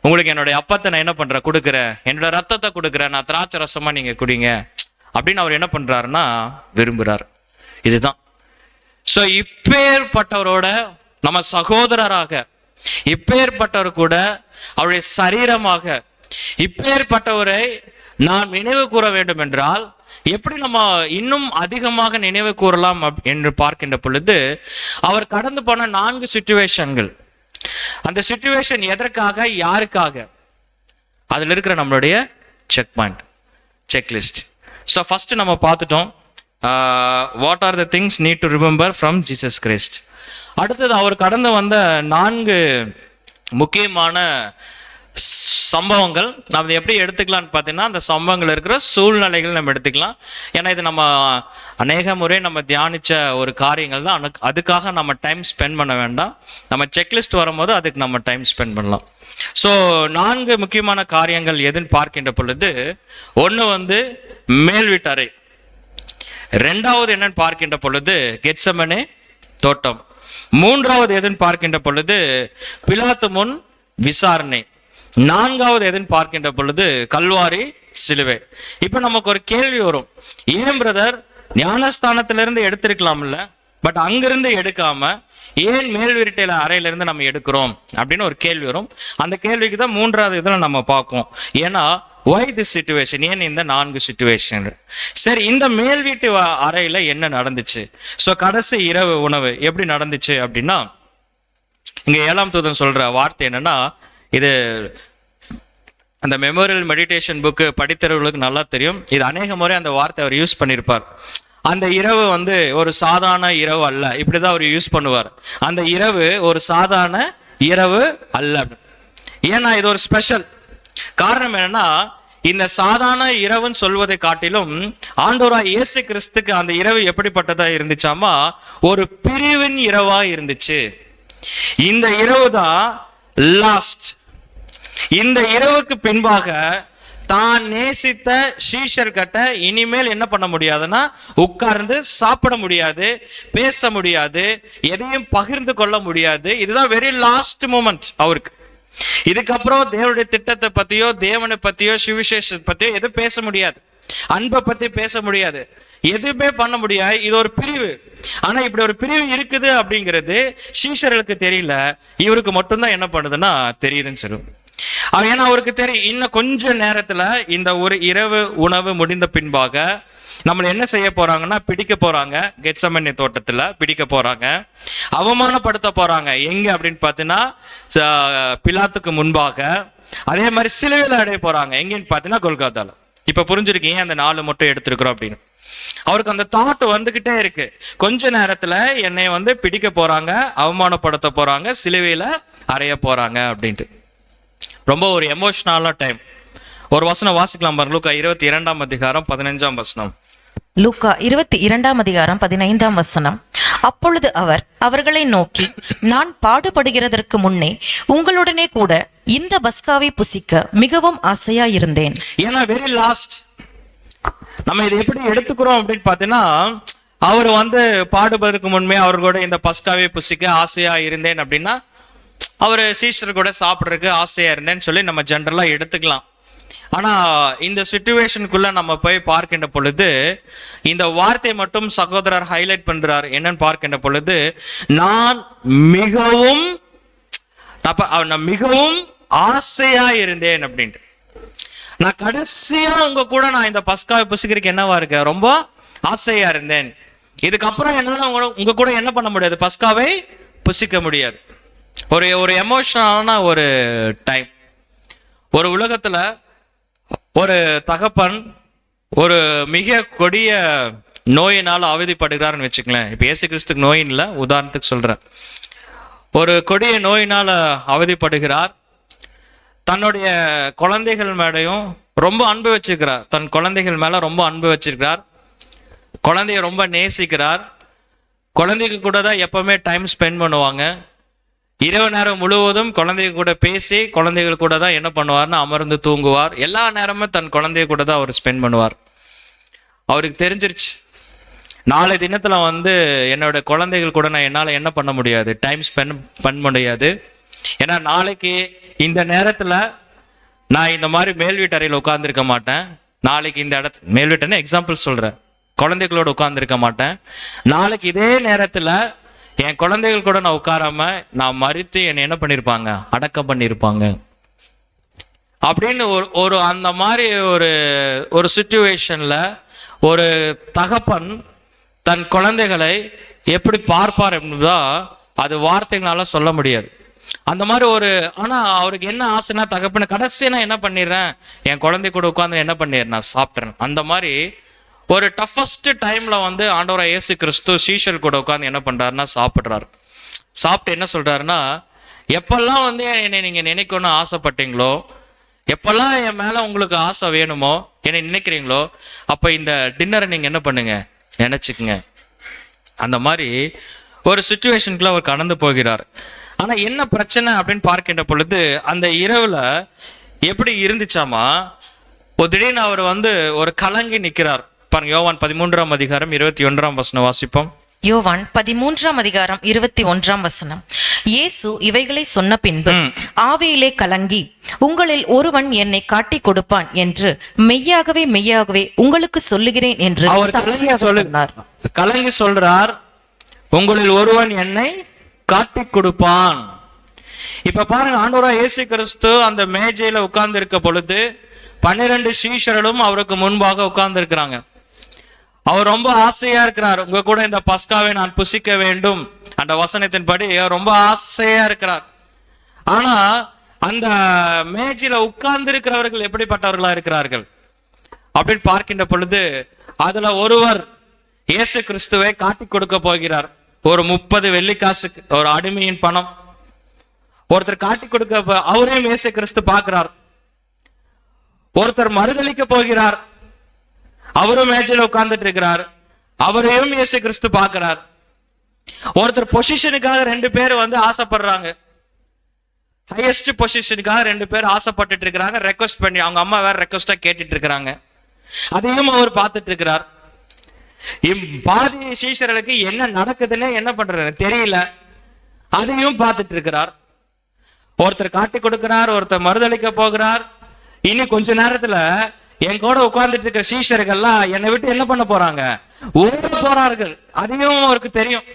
உங்களுக்கு என்னுடைய அப்பத்தை நான் என்ன பண்றேன் கொடுக்குறேன், என்னோட ரத்தத்தை கொடுக்குறேன், நான் திராட்சை ரசமா நீங்க குடிங்க அப்படின்னு அவர் என்ன பண்றாருன்னா விரும்புறார். இதுதான். ஸோ இப்பேற்பட்டவரோட நம்ம சகோதரராக, இப்பேற்பட்டவர் கூட அவருடைய சரீரமாக, இப்பேற்பட்டவரை நான் நினைவு கூற வேண்டும் என்றால் எப்படி நம்ம இன்னும் அதிகமாக நினைவு கூறலாம் என்று பார்க்கின்ற பொழுது, அவர் கடந்து போன 4 சிச்சுவேஷன்கள், அந்த சிச்சுவேஷன் எதற்காக, யாருக்காக, அதில் இருக்கிற நம்மளுடைய check point, checklist. So first நம்ம பார்த்துட்டோம், what are the things need to remember from Jesus Christ. அடுத்தது அவர் கடந்து வந்த 4 முக்கியமான சம்பவங்கள் நம்ம எப்படி எடுத்துக்கலாம்னு பார்த்தீங்கன்னா, அந்த சம்பவங்கள் இருக்கிற சூழ்நிலைகள் நம்ம எடுத்துக்கலாம். ஏன்னா இது நம்ம அநேக முறை நம்ம தியானித்த ஒரு காரியங்கள் தான். அதுக்காக நம்ம டைம் ஸ்பெண்ட் பண்ண வேண்டாம். நம்ம செக்லிஸ்ட் வரும்போது அதுக்கு நம்ம டைம் ஸ்பெண்ட் பண்ணலாம். ஸோ 4 முக்கியமான காரியங்கள் எதுன்னு பார்க்கின்ற பொழுது, ஒன்று மேல் வீட்டறை, ரெண்டாவது என்னன்னு பார்க்கின்ற பொழுது கெத்செமனே தோட்டம், மூன்றாவது எதுன்னு பார்க்கின்ற பொழுது பிலாத்து முன் விசாரணை, நான்காவது எதுன்னு பார்க்கின்ற பொழுது கல்வாரி சிலுவை. இப்ப நமக்கு ஒரு கேள்வி வரும், ஏன் பிரதர் ஞானஸ்தானத்திலிருந்து எடுத்திருக்கலாம்ல, பட் அங்கிருந்து எடுக்காம ஏன் மேல் வீட்டையில அறையிலிருந்து நம்ம எடுக்கிறோம் அப்படின்னு ஒரு கேள்வி வரும். அந்த கேள்விக்கு தான் 3வது இதில் நம்ம பார்ப்போம். ஏன்னா why this situation, ஏன் இந்த 4 சிச்சுவேஷன். சரி, இந்த மேல் வீட்டு அறையில என்ன நடந்துச்சு? ஸோ கடைசி இரவு உணவு எப்படி நடந்துச்சு அப்படின்னா, இங்க 7ஆம் தூதன் சொல்ற வார்த்தை என்னன்னா, இது அந்த மெமோரியல் மெடிடேஷன் புக்கு படித்தவர்களுக்கு நல்லா தெரியும். இது அநேக முறை அந்த வார்த்தை அவர் யூஸ் பண்ணியிருப்பார். அந்த இரவு ஒரு சாதாரண இரவு அல்ல, இப்படிதான் அவர் யூஸ் பண்ணுவார். அந்த இரவு ஒரு சாதாரண இரவு அல்ல. ஏன்னா இது ஒரு ஸ்பெஷல் காரணம். என்னன்னா, இந்த சாதாரண இரவுன்னு சொல்வதை காட்டிலும் ஆண்டவராய் இயேசு கிறிஸ்துக்கு அந்த இரவு எப்படிப்பட்டதா இருந்துச்சாமா, ஒரு பிரிவின் இரவா இருந்துச்சு. இந்த இரவு தான் லாஸ்ட். இந்த இரவுக்கு பின்பாக தான் நேசித்த சீஷர்கிட்ட இனிமேல் என்ன பண்ண முடியாதுன்னா, உட்கார்ந்து சாப்பிட முடியாது, பேச முடியாது, எதையும் பகிர்ந்து கொள்ள முடியாது. இதுதான் வெரி லாஸ்ட் மூமெண்ட் அவருக்கு. இதுக்கப்புறம் தேவனுடைய திட்டத்தை பத்தியோ, தேவனை பத்தியோ, சுவிசேஷத்தை பத்தியோ எதுவும் பேச முடியாது, அன்பை பத்தி பேச முடியாது, எதுவுமே பண்ண முடியாது. இது ஒரு பிரிவு. ஆனா இப்படி ஒரு பிரிவு இருக்குது அப்படிங்கிறது சீஷர்களுக்கு தெரியல, இவருக்கு மட்டும்தான் என்ன பண்ணுதுன்னா தெரியுதுன்னு சொல்லும். ஏன்னா அவருக்கு தெரியும், இன்னும் கொஞ்ச நேரத்துல இந்த ஒரு இரவு உணவு முடிந்த பின்பாக நம்மளை என்ன செய்ய போறாங்கன்னா, பிடிக்க போறாங்க. கெத்செமனே தோட்டத்துல பிடிக்க போறாங்க, அவமானப்படுத்த போறாங்க. எங்க அப்படின்னு பார்த்தீங்கன்னா பிலாத்துக்கு முன்பாக. அதே மாதிரி சிலுவையில் அடைய போறாங்க. எங்கன்னு பார்த்தீங்கன்னா கொல்கத்தால. இப்ப புரிஞ்சிருக்கீங்க அந்த 4 மட்டும் எடுத்திருக்கிறோம் அப்படின்னு. அவருக்கு அந்த தாட் வந்துகிட்டே இருக்கு, கொஞ்ச நேரத்துல என்னை பிடிக்க போறாங்க, அவமானப்படுத்த போறாங்க, சிலுவையில அறைய போறாங்க அப்படின்ட்டு. ரொம்ப ஒரு எமோஷனலான டைம். ஒரு வசனம் வாசிக்கலாம் பாருங்க, லூக்கா 22ஆம் அதிகாரம் 15ஆம் வசனம். லூக்கா 22ஆம் அதிகாரம் 15ஆம் வசனம். அப்பொழுது அவர் அவர்களை நோக்கி, நான் பாடுபடுகிறதற்கு முன்னே உங்களுடனே கூட இந்த பஸ்காவை புசிக்க மிகவும் ஆசையா இருந்தேன். ஏன்னா வெரி லாஸ்ட் நம்ம இதை எப்படி எடுத்துக்கிறோம் அப்படின்னு பார்த்தீங்கன்னா, அவர் வந்து பாடுபதற்கு முன்பே அவர் கூட இந்த பஸ்காவை புசிக்க ஆசையா இருந்தேன் அப்படின்னா அவர் சீஷர் கூட சாப்பிட்றதுக்கு ஆசையா இருந்தேன்னு சொல்லி நம்ம ஜென்ரலா எடுத்துக்கலாம். ஆனா இந்த சிச்சுவேஷனுக்குள்ள நம்ம போய் பார்க்கின்ற பொழுது இந்த வார்த்தை மட்டும் சகோதரர் ஹைலைட் பண்றார். என்னன்னு பார்க்கின்ற பொழுது, நான் மிகவும் ஆசையா இருந்தேன் அப்படின்ட்டு. நான் கடைசியா உங்க கூட நான் இந்த பஸ்காவை புசிக்கிறதுக்கு என்னவா இருக்கேன், ரொம்ப ஆசையா இருந்தேன். இதுக்கப்புறம் என்னால உங்க கூட என்ன பண்ண முடியாது, பஸ்காவை புசிக்க முடியாது. ஒரு எமோஷனலான ஒரு டைம். ஒரு உலகத்துல ஒரு தகப்பன் ஒரு மிக கொடிய நோயினால் அவதிப்படுகிறார்னு வச்சுக்கலேன். இப்போ இயேசு கிறிஸ்துக்கு நோயின் இல்லை, உதாரணத்துக்கு சொல்றேன். ஒரு கொடிய நோயினால் அவதிப்படுகிறார். தன்னுடைய குழந்தைகள் மேலேயும் ரொம்ப அன்பு வச்சிருக்கிறார். தன் குழந்தைகள் மேல ரொம்ப அன்பு வச்சிருக்கிறார். குழந்தைய ரொம்ப நேசிக்கிறார். குழந்தைக்கு கூட தான் எப்பவுமே டைம் ஸ்பெண்ட் பண்ணுவாங்க. இரவு நேரம் முழுவதும் குழந்தைங்க கூட பேசி குழந்தைகள் கூட தான் என்ன பண்ணுவார்னா அமர்ந்து தூங்குவார். எல்லா நேரமும் தன் குழந்தைய கூட தான் அவர் ஸ்பெண்ட் பண்ணுவார். அவருக்கு தெரிஞ்சிருச்சு, நாளை தினத்துல வந்து என்னோட குழந்தைகள் கூட நான் என்னால் என்ன பண்ண முடியாது, டைம் ஸ்பெண்ட் பண்ண முடியாது. ஏன்னா நாளைக்கு இந்த நேரத்துல நான் இந்த மாதிரி மேல் வீட்டறையில் உட்கார்ந்துருக்க மாட்டேன். நாளைக்கு இந்த இடத்துல மேல் வீட்டை எக்ஸாம்பிள் சொல்றேன், குழந்தைகளோட உட்கார்ந்துருக்க மாட்டேன். நாளைக்கு இதே நேரத்துல என் குழந்தைகள் கூட நான் உட்காராம நான் மறித்து என்னை என்ன பண்ணியிருப்பாங்க, அடக்கம் பண்ணியிருப்பாங்க அப்படின்னு ஒரு அந்த மாதிரி ஒரு சிச்சுவேஷன்ல ஒரு தகப்பன் தன் குழந்தைகளை எப்படி பார்ப்பார் என்பதா அது வார்த்தைகளால சொல்ல முடியாது. அந்த மாதிரி ஆனா அவருக்கு என்ன ஆசைன்னா, தகப்பன கடைசியா நான் என்ன பண்ணிடுறேன், என் குழந்தை கூட உட்காந்து என்ன பண்ணிடுறேன், நான் சாப்பிட்றேன். அந்த மாதிரி ஒரு டஃபஸ்ட் டைம்ல வந்து ஆண்டவராக இயேசு கிறிஸ்து சீஷர் கூட உட்காந்து என்ன பண்றாருன்னா சாப்பிட்றாரு. சாப்பிட்டு என்ன சொல்றாருன்னா, எப்பெல்லாம் வந்து என்னை நீங்க நினைக்கணும்னு ஆசைப்பட்டீங்களோ, எப்பெல்லாம் என் மேல உங்களுக்கு ஆசை வேணுமோ, என்னை நினைக்கிறீங்களோ, அப்ப இந்த டின்னரை நீங்க என்ன பண்ணுங்க, நினைச்சுக்குங்க. அந்த மாதிரி ஒரு சிச்சுவேஷனுக்குள்ள அவர் கடந்து போகிறார். ஆனா என்ன பிரச்சனை அப்படின்னு பார்க்கின்ற பொழுது, அந்த இரவுல எப்படி இருந்துச்சாமா, ஒரு திடீர்னு அவர் வந்து ஒரு கலங்கி நிற்கிறார். பாருங்க, யோவான் 13ஆம் அதிகாரம் 21ஆம் வசனம் வாசிப்போம். யோவான் 13ஆம் அதிகாரம் 21ஆம் வசனம். இயேசு இவைகளை சொன்ன பின்பு ஆவியிலே கலங்கி, உங்களில் ஒருவன் என்னை காட்டிக் கொடுப்பான் என்று மெய்யாகவே மெய்யாகவே உங்களுக்கு சொல்லுகிறேன் என்று அவர் கலங்கி சொல்றார், உங்களில் ஒருவன் என்னை காட்டிக் கொடுப்பான். இப்ப பாருங்க, ஆண்டவராக இயேசு கிறிஸ்து அந்த மேஜையில உட்கார்ந்து இருக்க பொழுது 12 சீஷர்களும் அவருக்கு முன்பாக உட்கார்ந்து இருக்கிறாங்க. அவர் ரொம்ப ஆசையா இருக்கிறார், உங்க கூட இந்த பஸ்காவை நான் புசிக்க வேண்டும் அந்த வசனத்தின்படி ரொம்ப ஆசையா இருக்கிறார். ஆனா அந்த மேஜையில உட்கார்ந்து இருக்கிறவர்கள் எப்படிப்பட்டவர்களா இருக்கிறார்கள் அப்படின்னு பார்க்கின்ற பொழுது, அதுல ஒருவர் இயேசு கிறிஸ்துவை காட்டிக் கொடுக்க போகிறார். ஒரு 30 வெள்ளிக்காசுக்கு, ஒரு அடிமையின் பணம். ஒருத்தர் காட்டிக் கொடுக்க, அவரையும் இயேசு கிறிஸ்து பார்க்கிறார். ஒருத்தர் மறுதலிக்க போகிறார், அவரும் மேஜையில உட்கார்ந்துட்டு இருக்கிறார், அவரையும் இயேசு கிறிஸ்து பார்க்கிறார். ஒருத்தர் பொசிஷனுக்காக 2 பேர் வந்து ஆசைப்படுறாங்க, ஹையஸ்ட் பொசிஷனுக்காக 2 பேர் ஆசைப்பட்டுட்டு இருக்கிறாங்க, ரெக்வஸ்ட் பண்ணி, அவங்க அம்மா வேற ரெக்வஸ்டா கேட்டுட்டு இருக்கிறாங்க, அதையும் அவர் பார்த்துட்டு இருக்கிறார். பாதி சீஷர்களுக்கு என்ன நடக்குதுன்னு என்ன பண்றது தெரியல, அதையும் பார்த்துட்டு இருக்கிறார். ஒருத்தர் காட்டி கொடுக்கிறார், ஒருத்தர் மறுதளிக்க போகிறார். இனி கொஞ்ச நேரத்துல என் கூட உட்கார்ந்துட்டு இருக்கிற சீஷர்கள்லாம் என்னை விட்டு என்ன பண்ண போறாங்க, ஓட போறார்கள், அதையும் அவருக்கு தெரியும்.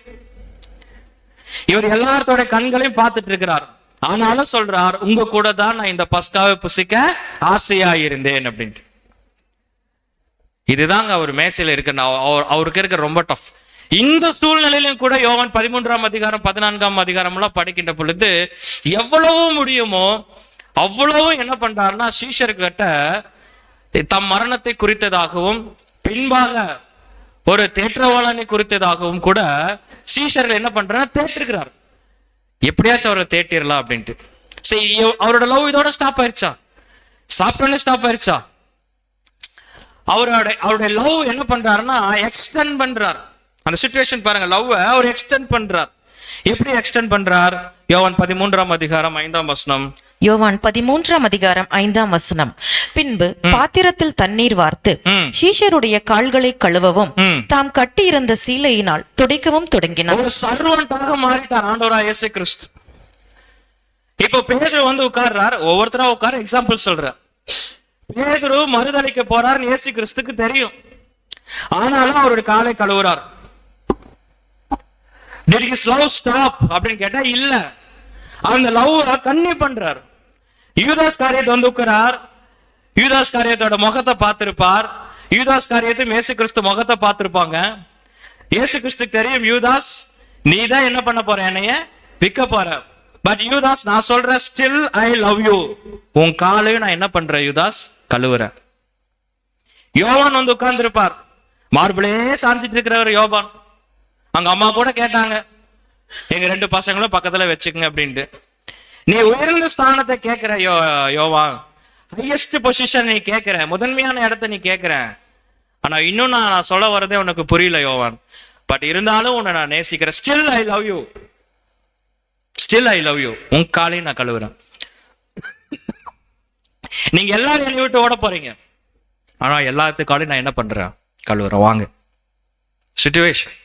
இவர் எல்லாத்தோட கண்களையும் பார்த்துட்டு இருக்கிறார். ஆனாலும் சொல்றார், உங்க கூட தான் நான் இந்த பஸ்காவை புசிக்க ஆசையா இருந்தேன் அப்படின்ட்டு. இதுதாங்க அவர் மேசையில இருக்க அவருக்கு இருக்க ரொம்ப டஃப். இந்த சூழ்நிலையிலும் கூட யோவான் 13ஆம் அதிகாரம் 14ஆம் அதிகாரம் எல்லாம் படிக்கின்ற பொழுது எவ்வளவு முடியுமோ அவ்வளவு என்ன பண்றாருன்னா, சீஷர்கிட்ட தம் மரணத்தை குறித்ததாகவும் பின்பாக ஒரு தேற்றவாளனை குறித்ததாகவும் கூட சீஷர்கள் என்ன பண்றாரு, தேற்றிருக்கிறார். எப்படியாச்சும் அவரை தேட்டிடலாம் அப்படின்ட்டு. சரி, அவரோட லவ் இதோட ஸ்டாப் ஆயிடுச்சா, சாப்பிட்டோன்னே ஸ்டாப் ஆயிடுச்சா? அவருடைய லவ் என்ன பண்றாருன்னா எக்ஸ்டெண்ட் பண்றார். அந்த சிச்சுவேஷன் பாருங்க, லவ் அவர் எக்ஸ்டெண்ட் பண்றார். எப்படி எக்ஸ்டெண்ட் பண்றார்? யோவான் 13ஆம் அதிகாரம் 5ஆம் வசனம். யோவான் 13ஆம் அதிகாரம் 5ஆம் வசனம். பின்பு பாத்திரத்தில் தண்ணீர் வார்த்து சீஷருடைய கால்களை கழுவவும் தாம் கட்டியிருந்த சீலையினால் துடைக்கவும் தொடங்கினார். ஒரு சர்வன்டாக மாறிட்டார் ஆண்டவராகிய இயேசு கிறிஸ்து. இப்போ பேதுரு வந்து உட்கார்றார், ஒவ்வொருத்தரா உட்கார எக்ஸாம்பிள் சொல்றார். பேதுரு மறுதலிக்க போறார் இயேசு கிறிஸ்துக்கு தெரியும். ஆனாலும் அவருடைய காலை கழுவுறார். Did his love stop அப்படின்னு கேட்டா இல்ல, அந்த லவ் கன்னியூ பண்றார். யூதாஸ் காரியத்தை வந்து உட்கார். யூதாஸ் காரியத்தோட முகத்தை பார்த்திருப்பார். யூதாஸ் காரியத்தை இயேசு கிறிஸ்து முகத்தை பார்த்திருப்பாங்க. இயேசு கிறிஸ்துக்கு தெரியும், யூதாஸ் நீ தான் என்ன பண்ண போற, என்னைய விற்க போற. பட் யூதாஸ் நான் சொல்றேன், ஸ்டில் ஐ லவ் யூ, உன் காலையும் நான் என்ன பண்றேன் யூதாஸ், கழுவுறேன். யோவான் வந்து உட்கார்ந்து இருப்பார், மார்பிளே சாஞ்சிட்டு இருக்கிறவர் யோவான். அங்க அம்மா கூட கேட்டாங்க, எங்க 2 பசங்களும் பக்கத்துல வச்சுக்கங்க அப்படின்ட்டு. நீ உயர்ந்த ஸ்தானத்தை கேட்கிற யோவான், ஹையஸ்ட் பொசிஷன் நீ கேட்கிற, முதன்மையான இடத்தை நீ கேட்கிற. ஆனா இன்னும் நான் சொல்ல வரதே உனக்கு புரியல யோவான். பட் இருந்தாலும் உன்னை நான் நேசிக்கிறேன். Still I love you, still I love you, உன் காலையும் நான் கழுவுறேன். நீங்க எல்லாரும் என்னை விட்டு ஓட போறீங்க, ஆனா எல்லாத்துக்கும் காலையும் நான் என்ன பண்றேன், கழுவுறேன். வாங்க. சிச்சுவேஷன்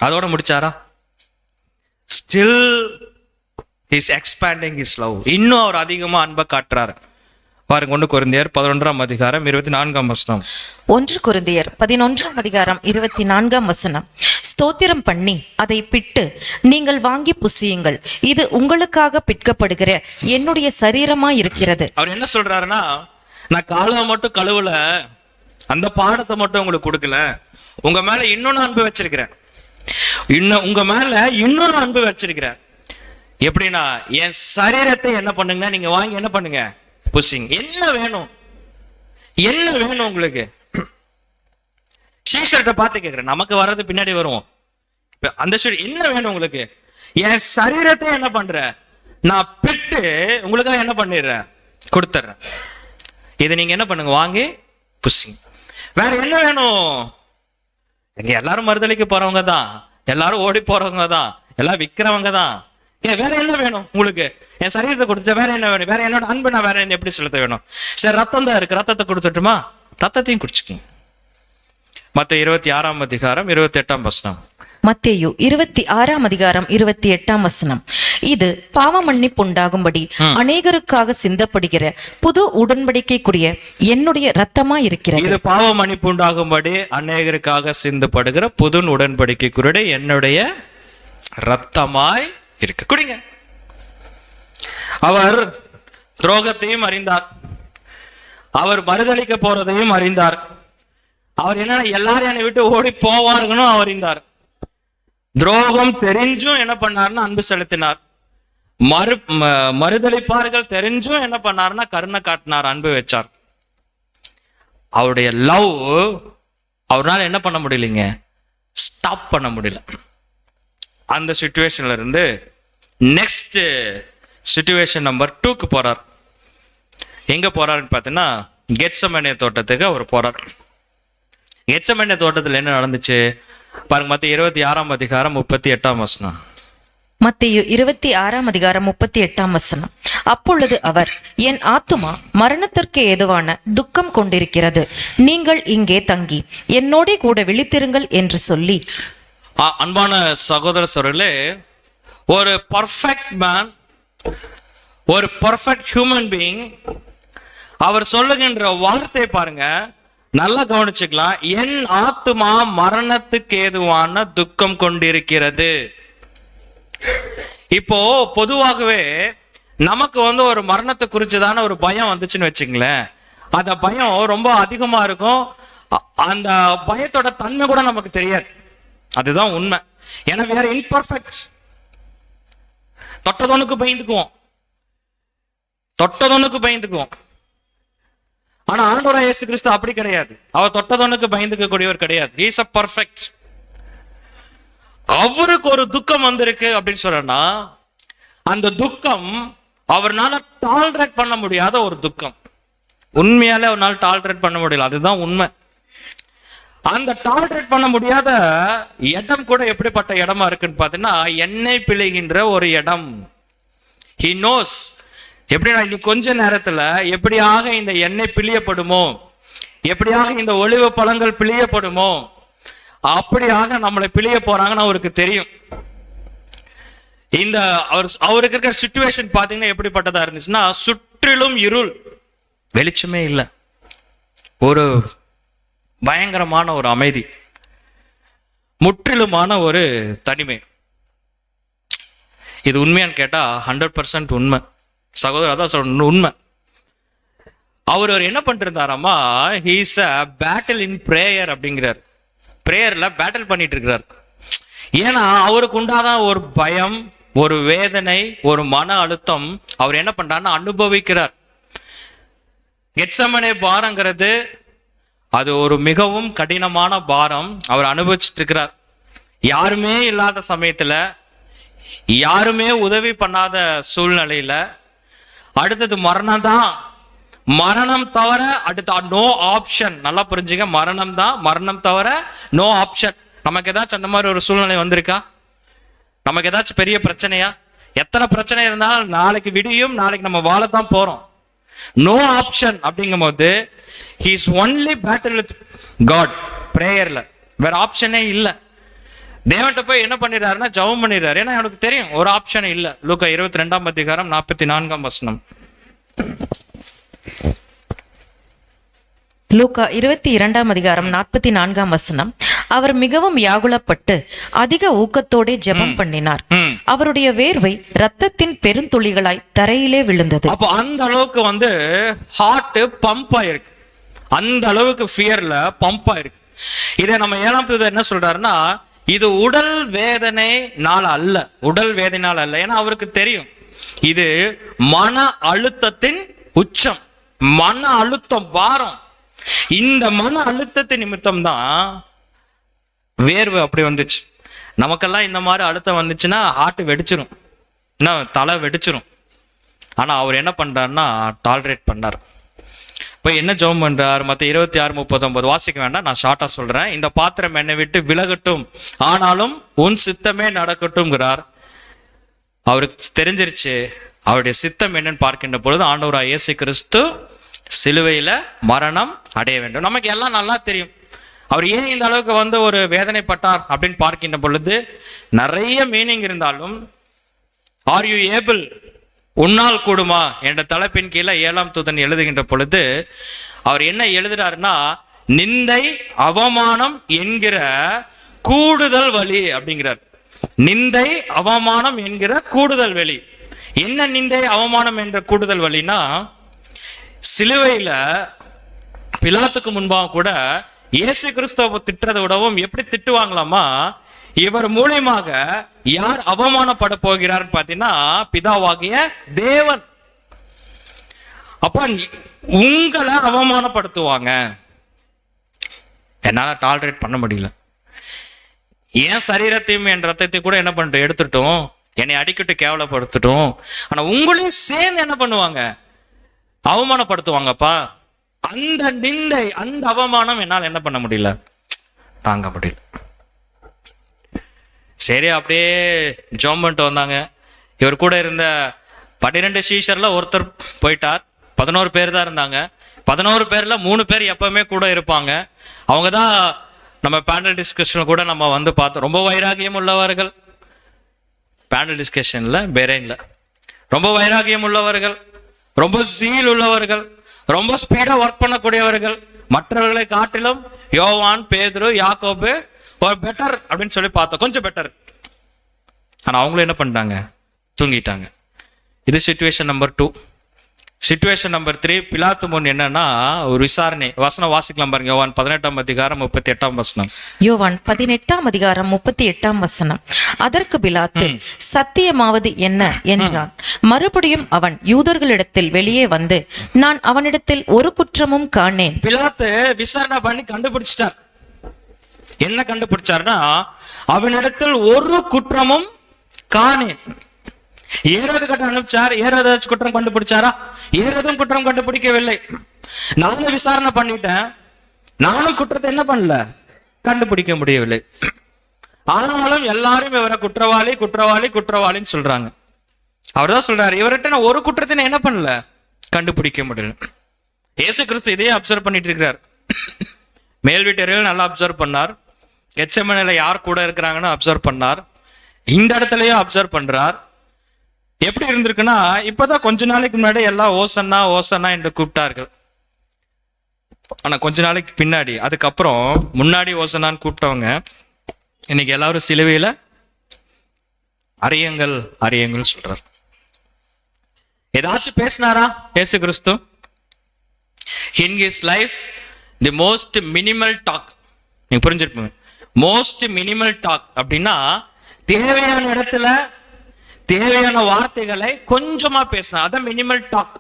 அதோட முடிச்சாரா? Still is expanding his love. இன்னும் அவர் அதிகமா அன்பை காட்டுறாரு. பாருங்க, 1 கொரிந்தியர் 11ஆம் அதிகாரம் 24ஆம் வசனம். 1 கொரிந்தியர் 11ஆம் அதிகாரம் 24ஆம் வசனம். ஸ்தோத்திரம் பண்ணி அதை பிட்டு நீங்கள் வாங்கி புசியுங்கள், இது உங்களுக்காக பிற்கப்படுகிற என்னுடைய சரீரமா இருக்கிறது. அவர் என்ன சொல்றாருன்னா, நான் காலை மட்டும் கழுவல, அந்த பாடத்தை மட்டும் உங்களுக்கு கொடுக்கல, உங்க மேல இன்னொன்னு அன்பு வச்சிருக்கிறேன், உங்க மேல இன்னொரு அன்பு வச்சிருக்கிறேன். எப்படின்னா, என் சரீரத்தை என்ன பண்ணுங்க, நீங்க வாங்கி என்ன பண்ணுங்க, புசிங்க. என்ன வேணும், என்ன வேணும் உங்களுக்கு? சீஷர்ட்ட பார்த்து கேட்கிறேன், நமக்கு வர்றது பின்னாடி வருவோம். அந்த என்ன வேணும் உங்களுக்கு? என் சரீரத்தை என்ன பண்ற, நான் பிட்டு உங்களுக்காக என்ன பண்ணிடுறேன், கொடுத்துட்றேன். இதை நீங்க என்ன பண்ணுங்க, வாங்கி புசிங்க. வேற என்ன வேணும்? எங்க எல்லாரும் மறுதலிக்க போறவங்க தான், எல்லாரும் ஓடி போறவங்க தான், எல்லாம் விற்கிறவங்க தான். வேற என்ன வேணும் உங்களுக்கு? என் சரீரத்தை கொடுத்துட்டு வேற என்ன வேணும்? வேற என்னோட அன்பு நான் வேற என்ன எப்படி செலுத்த வேணும்? சரி, ரத்தம் தான் இருக்கு, ரத்தத்தை கொடுத்துட்டுமா? ரத்தத்தையும் குடிச்சுக்கோங்க. மத்தேயு 26ஆம் அதிகாரம் 28ஆம் வசனம். மத்தேயு 26ஆம் அதிகாரம் 28ஆம் வசனம். இது பாவ மன்னிப்பு உண்டாகும்படி அநேகருக்காக சிந்தப்படுகிற புது உடன்படிக்கைக்குரிய என்னுடைய இரத்தமாய் இருக்கிறது. இது பாவ மன்னிப்பு உண்டாகும்படி அநேகருக்காக சிந்தப்படுகிற புது உடன்படிக்கைக்குரிய என்னுடைய இரத்தமாய் இருக்கு, குடிங்க. அவர் துரோகத்தையும் அறிந்தார், அவர் மறுதலிக்க போறதையும் அறிந்தார், அவர் என்ன எல்லாரும் என்னை விட்டு ஓடி போவார்கள்னு அறிந்தார். துரோகம் தெரிஞ்சும் என்ன பண்ணாருன்னா அன்பு செலுத்தினார். மறுதலிப்பார்கள் தெரிஞ்சும் என்ன பண்ணாருன்னா கருணை காட்டினார், அன்பு வச்சார். அவருடைய லவ் அவரால் என்ன பண்ண முடியலைங்க, ஸ்டாப் பண்ண முடியல. அந்த சிச்சுவேஷன்ல இருந்து நெக்ஸ்ட் சிச்சுவேஷன் நம்பர் 2க்கு போறார். எங்க போறாருன்னு பார்த்தீங்கன்னா, கெத்செமனே தோட்டத்துக்கு அவர் போறார். கெத்செமனே தோட்டத்தில் என்ன நடந்துச்சு பாருங்க. மத்தேயு 26ஆம் அதிகாரம் 38ஆம் வசனம். மத்தேயு 26ஆம் அதிகாரம் 38ஆம் வசனம். அப்பொழுது அவர், என் ஆத்துமா மரணத்திற்கு ஏதுவான துக்கம் கொண்டிருக்கிறது, நீங்கள் இங்கே தங்கி என்னோட கூட விழித்திருங்கள் என்று சொல்லி. அன்பான சகோதர சகோதரிகளே, ஒரு பர்ஃபெக்ட் மேன், ஒரு பர்ஃபெக்ட் ஹியூமன் பீயிங், அவர் சொல்லுகின்ற வார்த்தை பாருங்க, நல்லா கவனிச்சுக்கலாம். என் ஆத்துமா மரணத்துக்கு ஏதுவான துக்கம் கொண்டிருக்கிறது. இப்போ பொதுவாகவே நமக்கு ஒரு மரணத்தை குறிச்சுதான ஒரு பயம் வந்துச்சுன்னு வச்சுங்களேன், அந்த பயம் ரொம்ப அதிகமா இருக்கும். அந்த பயத்தோட தன்மை கூட நமக்கு தெரியாது. அதுதான் உண்மை. ஏன்னா வேற இன்பர்ஃபெக்ட், தொட்டதொன்னுக்கு பயந்துக்குவோம், தொட்டதொன்னுக்கு பயந்துக்குவோம். ஆனா ஆண்டவராகிய இயேசு கிறிஸ்து அப்படி கிடையாது. அவர் தொட்டதொன்னுக்கு பயந்துக்க கூடியவர் கிடையாது. He is a perfect. அவருக்கு ஒரு துக்கம் வந்திருக்கு அப்படின்னு சொன்னா, அந்த துக்கம் அவர்னால டாலரேட் பண்ண முடியாத ஒரு துக்கம். உண்மையாலே அவரால் டாலரேட் பண்ண முடியல, அதுதான் உண்மை. அந்த டாலரேட் பண்ண முடியாத இடம் கூட எப்படிப்பட்ட இடமா இருக்குன்னு பார்த்தீங்கன்னா, எண்ணெய் பிழைகின்ற ஒரு இடம். He knows எப்படின்னா இன்னைக்கு கொஞ்ச நேரத்துல எப்படியாக இந்த எண்ணெய் பிழியப்படுமோ, எப்படியாக இந்த ஒலிவ பழங்கள் பிழியப்படுமோ, அப்படியாக நம்மளை பிழிய போறாங்கன்னு அவருக்கு தெரியும். இந்த அவருக்கு இருக்கிற சிச்சுவேஷன் பாத்தீங்கன்னா எப்படிப்பட்டதா இருந்துச்சுன்னா, சுற்றிலும் இருள், வெளிச்சமே இல்லை, ஒரு பயங்கரமான ஒரு அமைதி, முற்றிலுமான ஒரு தனிமை. இது உண்மையான்னு கேட்டா 100% உண்மை சகோதரர், அதான் சொல்ற உண்மை. அவர் என்ன பண்ணிருந்தாராமா, he's a battle in prayer அப்படிங்கிறார். பிரேயர்ல பேட்டில் பண்ணிட்டு இருக்கிறார். ஏன்னா அவருக்கு உண்டாதான் ஒரு பயம், ஒரு வேதனை, ஒரு மன அழுத்தம் அவர் என்ன பண்றாருன்னா அனுபவிக்கிறார். கெத்செமனே பாரங்கிறது அது ஒரு மிகவும் கடினமான பாரம் அவர் அனுபவிச்சுட்டு இருக்கிறார். யாருமே இல்லாத சமயத்துல, யாருமே உதவி பண்ணாத சூழ்நிலையில, அடுத்தது மரணம் தான், மரணம் தவிர அடுத்த நோ ஆப்ஷன். நல்லா புரிஞ்சுங்க, மரணம் தான், மரணம் தவிர நோ ஆப்ஷன். நமக்கு ஏதாச்சும் அந்த மாதிரி ஒரு சூழ்நிலை வந்திருக்கா? நமக்கு ஏதாச்சும் பெரிய பிரச்சனையா? எத்தனை பிரச்சனை இருந்தாலும் நாளைக்கு விடியும், நாளைக்கு நம்ம வாழத்தான் போறோம். நோ ஆப்ஷன் அப்படிங்கும் போது he is only battle with God, பிரேயர்ல வேற ஆப்ஷனே இல்லை. தேவன்கிட்ட போய் என்ன பண்ணிடுறாருன்னா ஜெபம் பண்ணிடுறாரு. ஏன்னா எனக்கு தெரியும் ஒரு ஆப்ஷன் இல்லை. லூக்கா 22:44. லூக்கா 22:44. அவர் மிகவும் வியாகுலப்பட்டு அதிக ஊக்கத்தோட ஜெபம் பண்ணினார். அவருடைய வேர்வை ரத்தத்தின் பெருந்துளிகளாய் தரையிலே விழுந்தது. அப்போ அந்த அளவுக்கு ஹார்ட் பம்ப் ஆயிருக்கு, அந்த அளவுக்கு ஃபியர்ல பம்ப் ஆயிருக்கு. இதை நம்ம 7ஆம் தூதர் என்ன சொல்றாருன்னா, இது உடல் வேதனைனால அல்ல, உடல் வேதனைனால அல்ல. ஏன்னா அவருக்கு தெரியும் இது மன அழுத்தத்தின் உச்சம், மன அழுத்தம், பாரம். இந்த மன அழுத்தத்தின் நிமித்தம் தான் வேர்வை அப்படி வந்துச்சு. நமக்கெல்லாம் இந்த மாதிரி அழுத்தம் வந்துச்சுன்னா ஹார்ட் வெடிச்சிரும், தலை வெடிச்சிரும். ஆனா அவர் என்ன பண்றாருன்னா டாலரேட் பண்ணார். இப்போ என்ன ஜெபம் பண்றார்? மத்த 26:39 வாசிக்க வேண்டாம், நான் ஷார்ட்டா சொல்றேன். இந்த பாத்திரம் என்னை விட்டு விலகட்டும், ஆனாலும் உன் சித்தமே நடக்கட்டும்ங்கிறார். அவருக்கு தெரிஞ்சிருச்சு அவருடைய சித்தம் என்னன்னு பார்க்கின்ற பொழுது ஆண்டவராகிய இயேசு கிறிஸ்து சிலுவையில மரணம் அடைய வேண்டும். நமக்கு எல்லாம் நல்லா தெரியும் அவர் ஏன் இந்த அளவுக்கு ஒரு வேதனைப்பட்டார் அப்படின்னு பார்க்கின்ற பொழுது நிறைய மீனிங் இருந்தாலும், ஆர் யூ ஏபிள், உன்னால் கூடுமா என்ற தலைப்பின் கீழே 7ஆம் தூதன் எழுதுகின்ற பொழுது அவர் என்ன எழுதுறாருன்னா, நிந்தை அவமானம் என்கிற கூடுதல் வலி அப்படிங்கிறார். நிந்தை அவமானம் என்கிற கூடுதல் வலி. என்ன நிந்தை அவமானம் என்ற கூடுதல் வலினா, சிலுவையில பிலாத்துக்கு முன்பாக கூட இயேசு கிறிஸ்துவை திட்டுறதை விடவும் எப்படி திட்டுவாங்களாமா, இவர் மூலியமாக யார் அவமானப்பட போகிறார் பார்த்தீங்கன்னா பிதாவாகிய தேவன். அப்ப உங்களை அவமானப்படுத்துவாங்க, என்னால டாலரேட் பண்ண முடியல. என் சரீரத்தையும் என் ரத்தத்தையும் கூட என்ன பண்ணிட்டு எடுத்துட்டோம், என்னை அடிக்கட்டு கேவலப்படுத்தட்டும், ஆனா உங்களையும் சேர்ந்து என்ன பண்ணுவாங்க, அவமானப்படுத்துவாங்கப்பா. அந்த நிந்தை, அந்த அவமானம் என்னால் என்ன பண்ண முடியல, தாங்க முடியல. சரி, அப்படியே ஜெபம் பண்ணிட்டு வந்தாங்க. இவர் கூட இருந்த 12 சீஷர்ல ஒருத்தர் போயிட்டார். 11 பேர் தான் இருந்தாங்க. 11 பேர்ல 3 பேர் எப்பவுமே கூட இருப்பாங்க. அவங்க தான் நம்ம பேனல் டிஸ்கஷன் கூட நம்ம பார்த்தோம். ரொம்ப வைராகியம் உள்ளவர்கள், பேனல் டிஸ்கஷன்ல பெரைன்ல ரொம்ப வைராகியம் உள்ளவர்கள், ரொம்ப சீல் உள்ளவர்கள், ரொம்ப ஸ்பீடா ஒர்க் பண்ணக்கூடியவர்கள். மற்றவர்களை காட்டிலும் யோவான், பேதுரு, யாக்கோபு ஒரு பெட்டர் அப்படின்னு சொல்லி பார்த்தோம், கொஞ்சம் பெட்டர். ஆனா அவங்களும் என்ன பண்ணிட்டாங்க, தூங்கிட்டாங்க. இது சிச்சுவேஷன் நம்பர் 2. சிச்சுவேஷன் நம்பர் 3, பிலாத்து முன் என்னன்னா ஒரு விசாரணை. வசனம் வாசிக்கலாம் பாருங்க, யோவான் 18:38. யோவான் 18:38. அதற்கு பிலாத்து, சத்தியமாவது என்ன என்றான். மறுபடியும் அவன் யூதர்களிடத்தில் வெளியே வந்து, நான் அவனிடத்தில் ஒரு குற்றமும் காணேன். பிலாத்து விசாரணை பண்ணி கண்டுபிடிச்சிட்டார். என்ன கண்டுபிடிச்சார்னா, அவனிடத்தில் ஒரு குற்றமும் காணேன். ஏரோது கிட்ட அனுப்பிச்சார். ஏரோது குற்றம் கண்டுபிடிச்சாரா? ஏரோதும் குற்றம் கண்டுபிடிக்கவில்லை. நானும் விசாரணை பண்ணிட்டேன், நானும் குற்றத்தை என்ன பண்ணல, கண்டுபிடிக்க முடியவில்லை. ஆனாலும் எல்லாரும் இவரை குற்றவாளி குற்றவாளி குற்றவாளின்னு சொல்றாங்க. அவர் தான் சொல்றாரு, இவர்கிட்ட நான் ஒரு குற்றத்தை நான் என்ன பண்ணல, கண்டுபிடிக்க முடியல. இயேசு கிறிஸ்து இதையே அப்சர்வ் பண்ணிட்டு இருக்கிறார். மேல் வீட்டறையில் நல்லா அப்சர்வ் பண்ணார், கெத்செமனேல யார் கூட இருக்கிறாங்கன்னு அப்சர்வ் பண்ணார், இந்த இடத்துலயும் அப்சர்வ் பண்றார். எப்படி இருந்திருக்குன்னா, இப்பதான் கொஞ்ச நாளைக்கு முன்னாடி எல்லாம் ஓசன்னா ஓசன்னா என்று கூப்பிட்டார்கள். ஆனா கொஞ்ச நாளைக்கு பின்னாடி, அதுக்கப்புறம் முன்னாடி ஓசனான்னு கூப்பிட்டவங்க இன்னைக்கு எல்லாரும் சிலுவையில அறியுங்கள் அறியுங்கள் சொல்றார். ஏதாச்சும் பேசினாரா இயேசு கிறிஸ்து? In his life, the most minimal talk. நீங்க புரிஞ்சிருப்பீங்க. மோஸ்ட் மினிமல் டாக் அப்படின்னா தேவையான இடத்துல தேவையான வார்த்தைகளை கொஞ்சமா பேசினா, அதான் மினிமல் டாக்.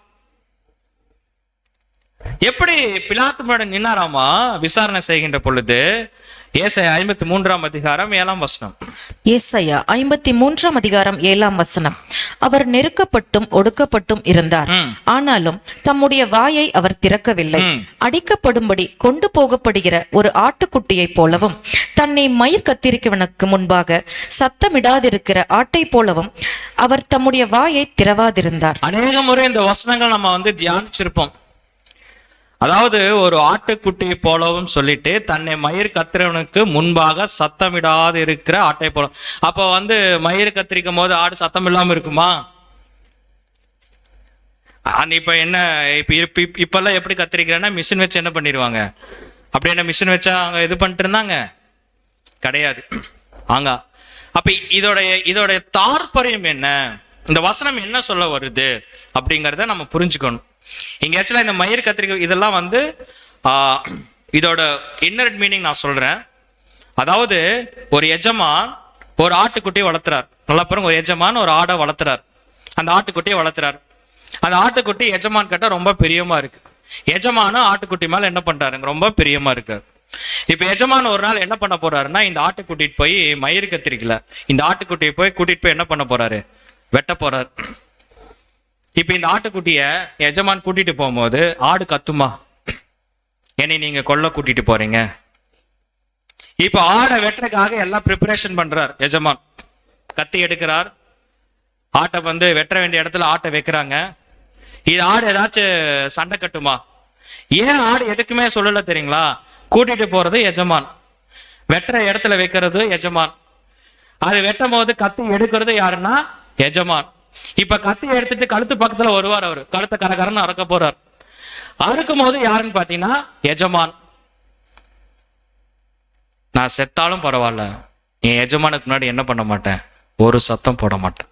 எப்படி பிலாத்து முன்னாடி நின்னாராமா விசாரணை செய்கின்ற பொழுது? ஏசாயா 53ஆம் அதிகாரம் 7ஆம் வசனம். ஏசாயா 53ஆம் அதிகாரம் 7ஆம் வசனம். அவர் நெருக்கப்பட்டும் ஒடுக்கப்பட்டும் இருந்தார், ஆனாலும் தம்முடைய வாயை அவர் திறக்கவில்லை. அடிக்கப்படும்படி கொண்டு போகப்படுகிற ஒரு ஆட்டுக்குட்டியைப் போலவும், தன்னை மயிர் கத்திரிக்கவனுக்கு முன்பாக சத்தமிடாதிருக்கிற ஆட்டை போலவும் அவர் தம்முடைய வாயை திறவாதிருந்தார். அநேக முறை இந்த வசனங்கள் நம்ம தியானிச்சிருப்போம். அதாவது ஒரு ஆட்டுக்குட்டியை போலவும் சொல்லிட்டு, தன்னை மயிர் கத்திரவனுக்கு முன்பாக சத்தமிடாது இருக்கிற ஆட்டை போல. அப்போ மயிர் கத்திரிக்கும் போது ஆடு சத்தம் இல்லாம இருக்குமா? இப்ப என்ன, இப்பெல்லாம் எப்படி கத்திரிக்கிறேன்னா மிஷின் வச்சு என்ன பண்ணிடுவாங்க. அப்படி என்ன மிஷின் வச்சா அங்க இது பண்ணிட்டு இருந்தாங்க? கிடையாது. ஆங்க அப்ப இதோடைய தாற்பயம் என்ன, இந்த வசனம் என்ன சொல்ல வருது அப்படிங்கிறத நம்ம புரிஞ்சுக்கணும். இங்க ஆக்சுவலா இந்த மயிர் கத்திரிக்கை இதெல்லாம் இதோட இன்னர் மீனிங் நான் சொல்றேன். அதாவது ஒரு எஜமான் ஒரு ஆட்டுக்குட்டியை வளர்த்துறார். நல்லா பாருங்க, ஒரு எஜமான் ஒரு ஆடை வளர்த்துறார். அந்த ஆட்டுக்குட்டியை வளர்த்துறார். அந்த ஆட்டுக்குட்டி எஜமான் கிட்ட ரொம்ப பிரியமா இருக்கு. எஜமானும் ஆட்டுக்குட்டி மேல என்ன பண்றாருங்க, ரொம்ப பிரியமா இருக்காரு. இப்ப எஜமான் ஒரு நாள் என்ன பண்ண போறாருன்னா, இந்த ஆட்டுக்குட்டிட்டு போய் மயிர் கத்திரிக்கல, இந்த ஆட்டுக்குட்டியை போய் கூட்டிட்டு போய் என்ன பண்ண போறாரு, வெட்ட போறாரு. இப்ப இந்த ஆட்டுக்குட்டிய எஜமான் கூட்டிட்டு போகும்போது ஆடு கத்துமா, என்னை நீங்க கொல்ல கூட்டிட்டு போறீங்க. இப்ப ஆடை வெட்டுறதுக்காக எல்லாம் ப்ரிப்பரேஷன் பண்றார் எஜமான். கத்தி எடுக்கிறார், ஆட்டை வெட்ட வேண்டிய இடத்துல ஆட்டை வைக்கிறாங்க. இது ஆடு ஏதாச்சும் சண்டை கட்டுமா? ஏன் ஆடு எதுக்குமே சொல்லல தெரியுங்களா? கூட்டிட்டு போறது எஜமான், வெட்டுற இடத்துல வைக்கிறது எஜமான், அது வெட்டும் போது கத்தி எடுக்கிறது யாருன்னா எஜமான். இப்ப கத்தி எடுத்துட்டு கழுத்து பக்கத்துல வருவார், அவரு கழுத்தை கரகரன்னு அறுக்க போறார். அறுக்கும் போது யாருன்னு பாத்தீங்கன்னா எஜமான். நான் செத்தாலும் பரவாயில்ல, என் எஜமானுக்கு முன்னாடி என்ன பண்ண மாட்டேன், ஒரு சத்தம் போட மாட்டேன்.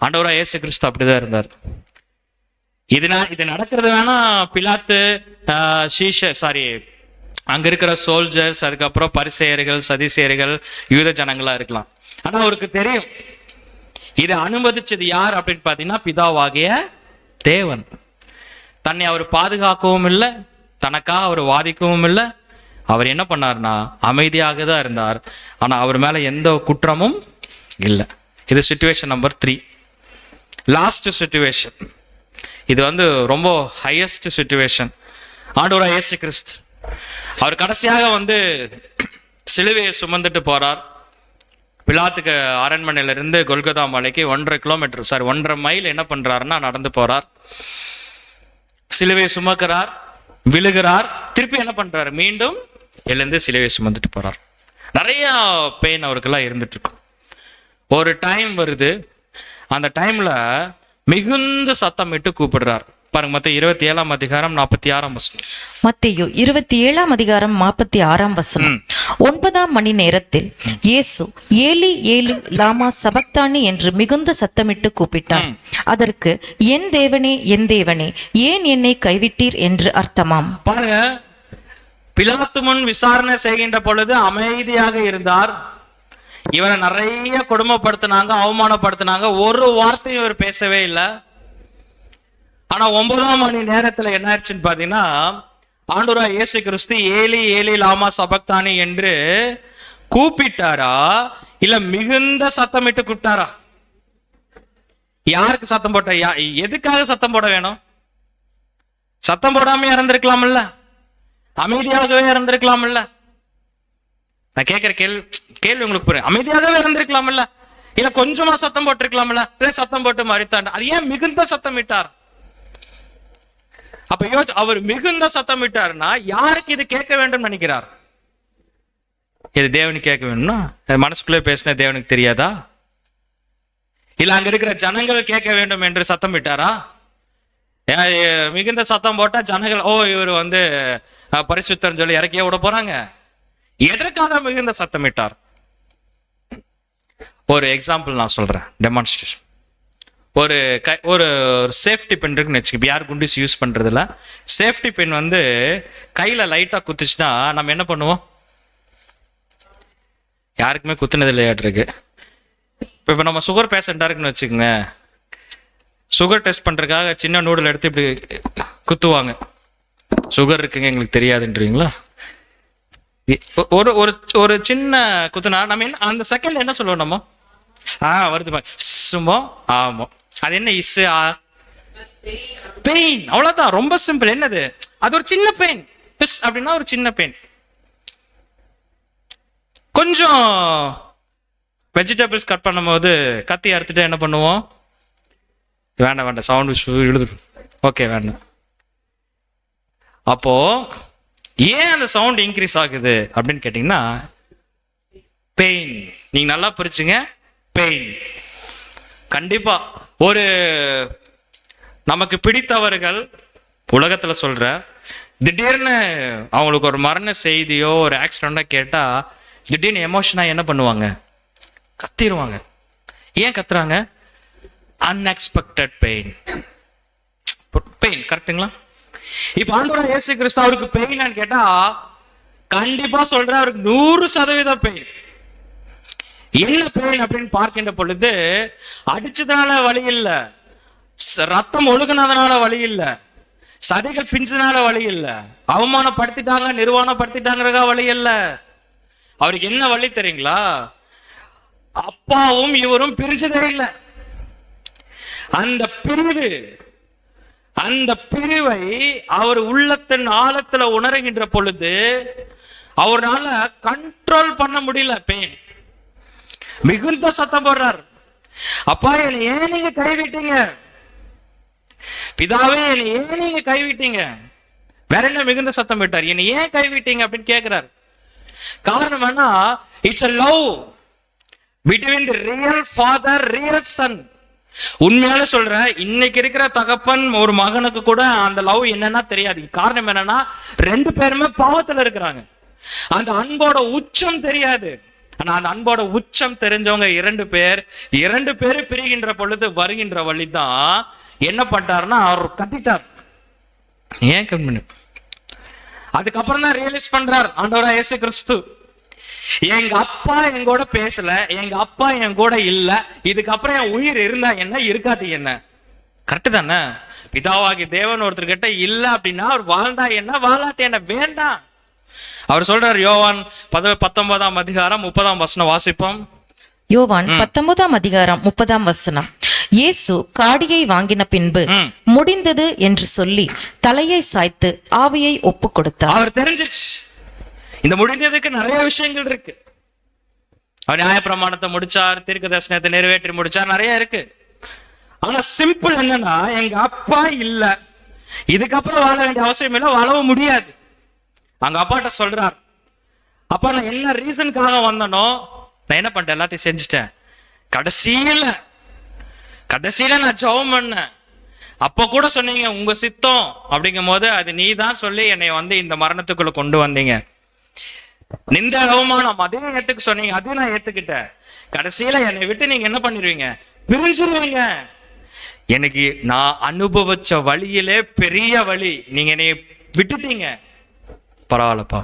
ஆண்டவராகிய இயேசு கிறிஸ்து அப்படிதான் இருந்தார். இது நடக்கிறது வேணா பிலாத்து அங்க இருக்கிற சோல்ஜர்ஸ், அதுக்கப்புறம் பரிசேயர்கள் சதிசேயர்கள் யூத ஜனங்களா இருக்கலாம். ஆனா அவருக்கு தெரியும் இதை அனுமதிச்சது யார் அப்படின்னு பாத்தீங்கன்னா பிதாவாகிய தேவன். தன்னை அவர் பாதுகாக்கவும் இல்லை, தனக்காக அவர் வாதிக்கவும் இல்லை. அவர் என்ன பண்ணார்னா அமைதியாக தான் இருந்தார். ஆனா அவர் மேல எந்த குற்றமும் இல்லை. இது சிச்சுவேஷன் நம்பர் 3. Last situation. இது ரொம்ப ஹையஸ்ட் சிச்சுவேஷன். ஆண்டவராகிய இயேசு கிறிஸ்து அவர் கடைசியாக சிலுவையை சுமந்துட்டு போறார். பிலாத்துக்கு அரண்மனையிலிருந்து கொல்கதா மலைக்கு 1.5 மைல் என்ன பண்றாருன்னா நடந்து போறார். சிலுவையை சுமக்கிறார், விழுகிறார், திருப்பி என்ன பண்றாரு, மீண்டும் எழுந்து சிலுவையை சுமந்துட்டு போறார். நிறைய பெயின் அவருக்கெல்லாம் இருந்துட்டு இருக்கும். ஒரு டைம் வருது, அந்த டைம்ல மிகுந்த சத்தமிட்டு கூப்பிடுறார். பாருங்க, மத்தேயு 27ஆம் அதிகாரம் 46ஆம் வசனம். மத்தேயு 27ஆம் அதிகாரம் 46ஆம் வசனம். 9ஆம் மணி நேரத்தில் இயேசு ஏலி ஏலி லாமா சபக்தானி என்று மிகுந்த சத்தமிட்டு கூப்பிட்டார். அதற்கு என் தேவனே என் தேவனே ஏன் என்னை கைவிட்டீர் என்று அர்த்தமாம். பாருங்க, பிலாத்து முன் விசாரணை செய்கின்ற பொழுது அமைதியாக இருந்தார். இவரை நிறைய கொடுமைப்படுத்தினாங்க, அவமானப்படுத்தினாங்க, ஒரு வார்த்தையும் இவர் பேசவே இல்லை. ஆனா 9ஆம் மணி நேரத்துல என்ன ஆயிடுச்சுன்னு பாத்தீங்கன்னா, ஆண்டவராகிய இயேசு கிறிஸ்து ஏலி ஏலி லாமா சபக்தானி என்று கூப்பிட்டாரா, இல்ல மிகுந்த சத்தமிட்டு கூப்பிட்டாரா? யாருக்கு சத்தம் போட்ட? எதுக்காக சத்தம் போட வேணும்? சத்தம் போடாம இறந்திருக்கலாம்ல, அமைதியாகவே இறந்திருக்கலாம்ல. நான் கேட்கிற கேள்வி உங்களுக்கு புரியும். அமைதியாகவே இறந்திருக்கலாம்ல. இல்ல கொஞ்சமா சத்தம் போட்டிருக்கலாம்ல, இல்ல சத்தம் போட்டு மறித்தார். அது ஏன் மிகுந்த சத்தமிட்டார்? அப்ப அவர் மிகுந்த சத்தமிட்டார்னா யாருக்கு இது கேட்க வேண்டும் நினைக்கிறார்? இது தேவனுக்கு கேட்க வேணும்னா மனசுக்குள்ளே பேசின தேவனுக்கு தெரியாதா? இல்ல அங்க இருக்கிற ஜனங்கள் கேட்க வேண்டும் என்று சத்தம் விட்டாரா? மிகுந்த சத்தம் போட்டா ஜனங்கள் இவர் பரிசுத்தர்னு சொல்லி இறக்கியே விட போறாங்க. எதற்காக மிகுந்த சத்தமிட்டார்? ஒரு எக்ஸாம்பிள் நான் சொல்றேன், டெமான்ஸ்ட்ரேஷன். ஒரு சேஃப்டி பென் இருக்குன்னு வச்சுக்க. யார் குண்டிஸ் யூஸ் பண்றதுல சேஃப்டி பென் கையில லைட்டா குத்துச்சுன்னா நம்ம என்ன பண்ணுவோம்? யாருக்குமே குத்துனது இல்லையாட்டிருக்கு. இப்போ நம்ம சுகர் பேஷண்டா இருக்குன்னு வச்சுக்கோங்க, சுகர் டெஸ்ட் பண்றதுக்காக சின்ன நூடுல் எடுத்து இப்படி குத்துவாங்க. சுகர் இருக்குங்க எங்களுக்கு தெரியாதுன்றீங்களா? ஒரு ஒரு ஒரு சின்ன குத்துனா நம்ம என்ன அந்த செகண்ட் என்ன சொல்லுவோம்? நம்ம வருது சும்மா ஆமா, அது என்ன இஸ் பெயின், அவ்வளவுதான். ரொம்ப சிம்பிள். என்னது? அது ஒரு சின்ன பெயின். அப்படின்னா ஒரு சின்ன பெயின். கொஞ்சம் வெஜிடபிள்ஸ் கட் பண்ணும் போது கத்தி அறுத்துட்டு என்ன பண்ணுவோம்? வேண்டாம் சவுண்ட் இழுது, ஓகே வேண்டாம். அப்போ ஏன் அந்த சவுண்ட் இன்க்ரீஸ் ஆகுது அப்படின்னு கேட்டீங்கன்னா பெயின். நீங்க நல்லா புரிச்சுங்க, பெயின். கண்டிப்பா ஒரு நமக்கு பிடித்தவர்கள் உலகத்துல சொல்ற திடீர்னு அவங்களுக்கு ஒரு மரண செய்தியோ ஒரு ஆக்சிடென்டோ கேட்டா திடீர்னு எமோஷனா என்ன பண்ணுவாங்க? கத்திடுவாங்க. ஏன் கத்துறாங்க? Unexpected pain. பெயின், கரெக்டுங்களா? இப்ப ஆண்டவராகிய இயேசு கிறிஸ்து அவருக்கு பெயின் கேட்டா கண்டிப்பா சொல்ற அவருக்கு 100% பெயின். என்ன பெயின் அப்படின்னு பார்க்கின்ற பொழுது அடிச்சதுனால வலி இல்ல, ரத்தம் ஒழுகுனதுனால வலி இல்ல, சதைகள் பிஞ்சதுனால வலி இல்ல, அவமானப்படுத்திட்டாங்க நிர்வாணப்படுத்திட்டாங்க வலி இல்ல. அவருக்கு என்ன வழி தெரியுங்களா? அப்பாவும் இவரும் பிரிஞ்சதே இல்லை. அந்த பிரிவை அவர் உள்ளத்தின் ஆழத்துல உணர்கின்ற பொழுது அவரால் கண்ட்ரோல் பண்ண முடியல. பெயின். மிகுந்த சத்தம் போடுறார், அப்பா என்னை ஏன் நீங்க கைவிட்டீங்க? பிதாவே என்னை ஏன் நீங்க கைவிட்டீங்க? வேற என்ன மிகுந்த சத்தம் விட்டார்? என்னை ஏன் கைவிட்டீங்க அப்படின்னு கேட்கிறார். காரணம் என்ன? It's a love between the real father, real son. உண்மையால சொல்றேன், இன்னைக்கு இருக்கிற தகப்பன் ஒரு மகனுக்கு கூட அந்த லவ் என்னன்னா தெரியாது. காரணம் என்னன்னா ரெண்டு பேருமே பாவத்துல இருக்கிறாங்க. அந்த அன்போட உச்சம் தெரியாது. ஆனா அந்த அன்போட உச்சம் தெரிஞ்சவங்க இரண்டு பேரு பிரிகின்ற பொழுது வருகின்ற வழிதான் என்ன பண்றாருன்னா அவர் கத்திட்டார். ஏன் கம்மி? அதுக்கப்புறம் தான் ரியலைஸ் பண்றார் ஆண்டவராகிய இயேசு கிறிஸ்து, எங்க அப்பா எங்கூட பேசல, எங்க அப்பா என் கூட இல்ல, இதுக்கப்புறம் என் உயிர் இருந்தா என்ன இருக்காது என்ன? கரெக்டு தானே? பிதாவாகி தேவன் ஒருத்தர்கிட்ட இல்ல அப்படின்னா அவர் வாழ்ந்தா என்ன வாழாட்டி என்ன? வேண்டாம். அவர் சொல்றார் யோவான் 19ஆம் அதிகாரம் 30ஆம் வசனம் வாசிப்போம். யோவான் 19ஆம் அதிகாரம் 30ஆம் வசனம். இயேசு காடியை வாங்கின பின்பு முடிந்தது என்று சொல்லி தலையை சாய்த்து ஆவியை ஒப்பு கொடுத்தார். அவர் தெரிஞ்சிச்சு இந்த முடிந்ததுக்கு நிறைய விஷயங்கள் இருக்கு. அவர் நியாயப்பிரமாணத்தை முடிச்சார், தீர்க்க தரிசனத்தை நிறைவேற்றி முடிச்சார், நிறைய இருக்கு. ஆனா சிம்பிள் என்னன்னா எங்க அப்பா இல்ல, இதுக்கப்புறம் வாழ வேண்டிய அவசியம் இல்லை, வாழவும் முடியாது. அங்க அப்பாட்ட சொல்றார், அப்பா நான் என்ன ரீசனுக்காக வந்தனோ நான் என்ன பண்ணிட்டேன், எல்லாத்தையும் செஞ்சுட்டேன். கடைசியில நான் ஜெபம் பண்ணேன். அப்ப கூட சொன்னீங்க உங்க சித்தம் அப்படிங்கும் போது அது நீ தான் சொல்லி என்னை இந்த மரணத்துக்குள்ள கொண்டு வந்தீங்க. நிந்த அவமானம் அதையும் ஏத்துக்க சொன்னீங்க, அதையும் நான் ஏத்துக்கிட்டேன். கடைசியில என்னை விட்டு நீங்க என்ன பண்ணிடுவீங்க? பிரிஞ்சிருவீங்க. எனக்கு நான் அனுபவிச்ச வழியிலே பெரிய வழி, நீங்க என்னை விட்டுட்டீங்க. பரவாயில்லப்பா,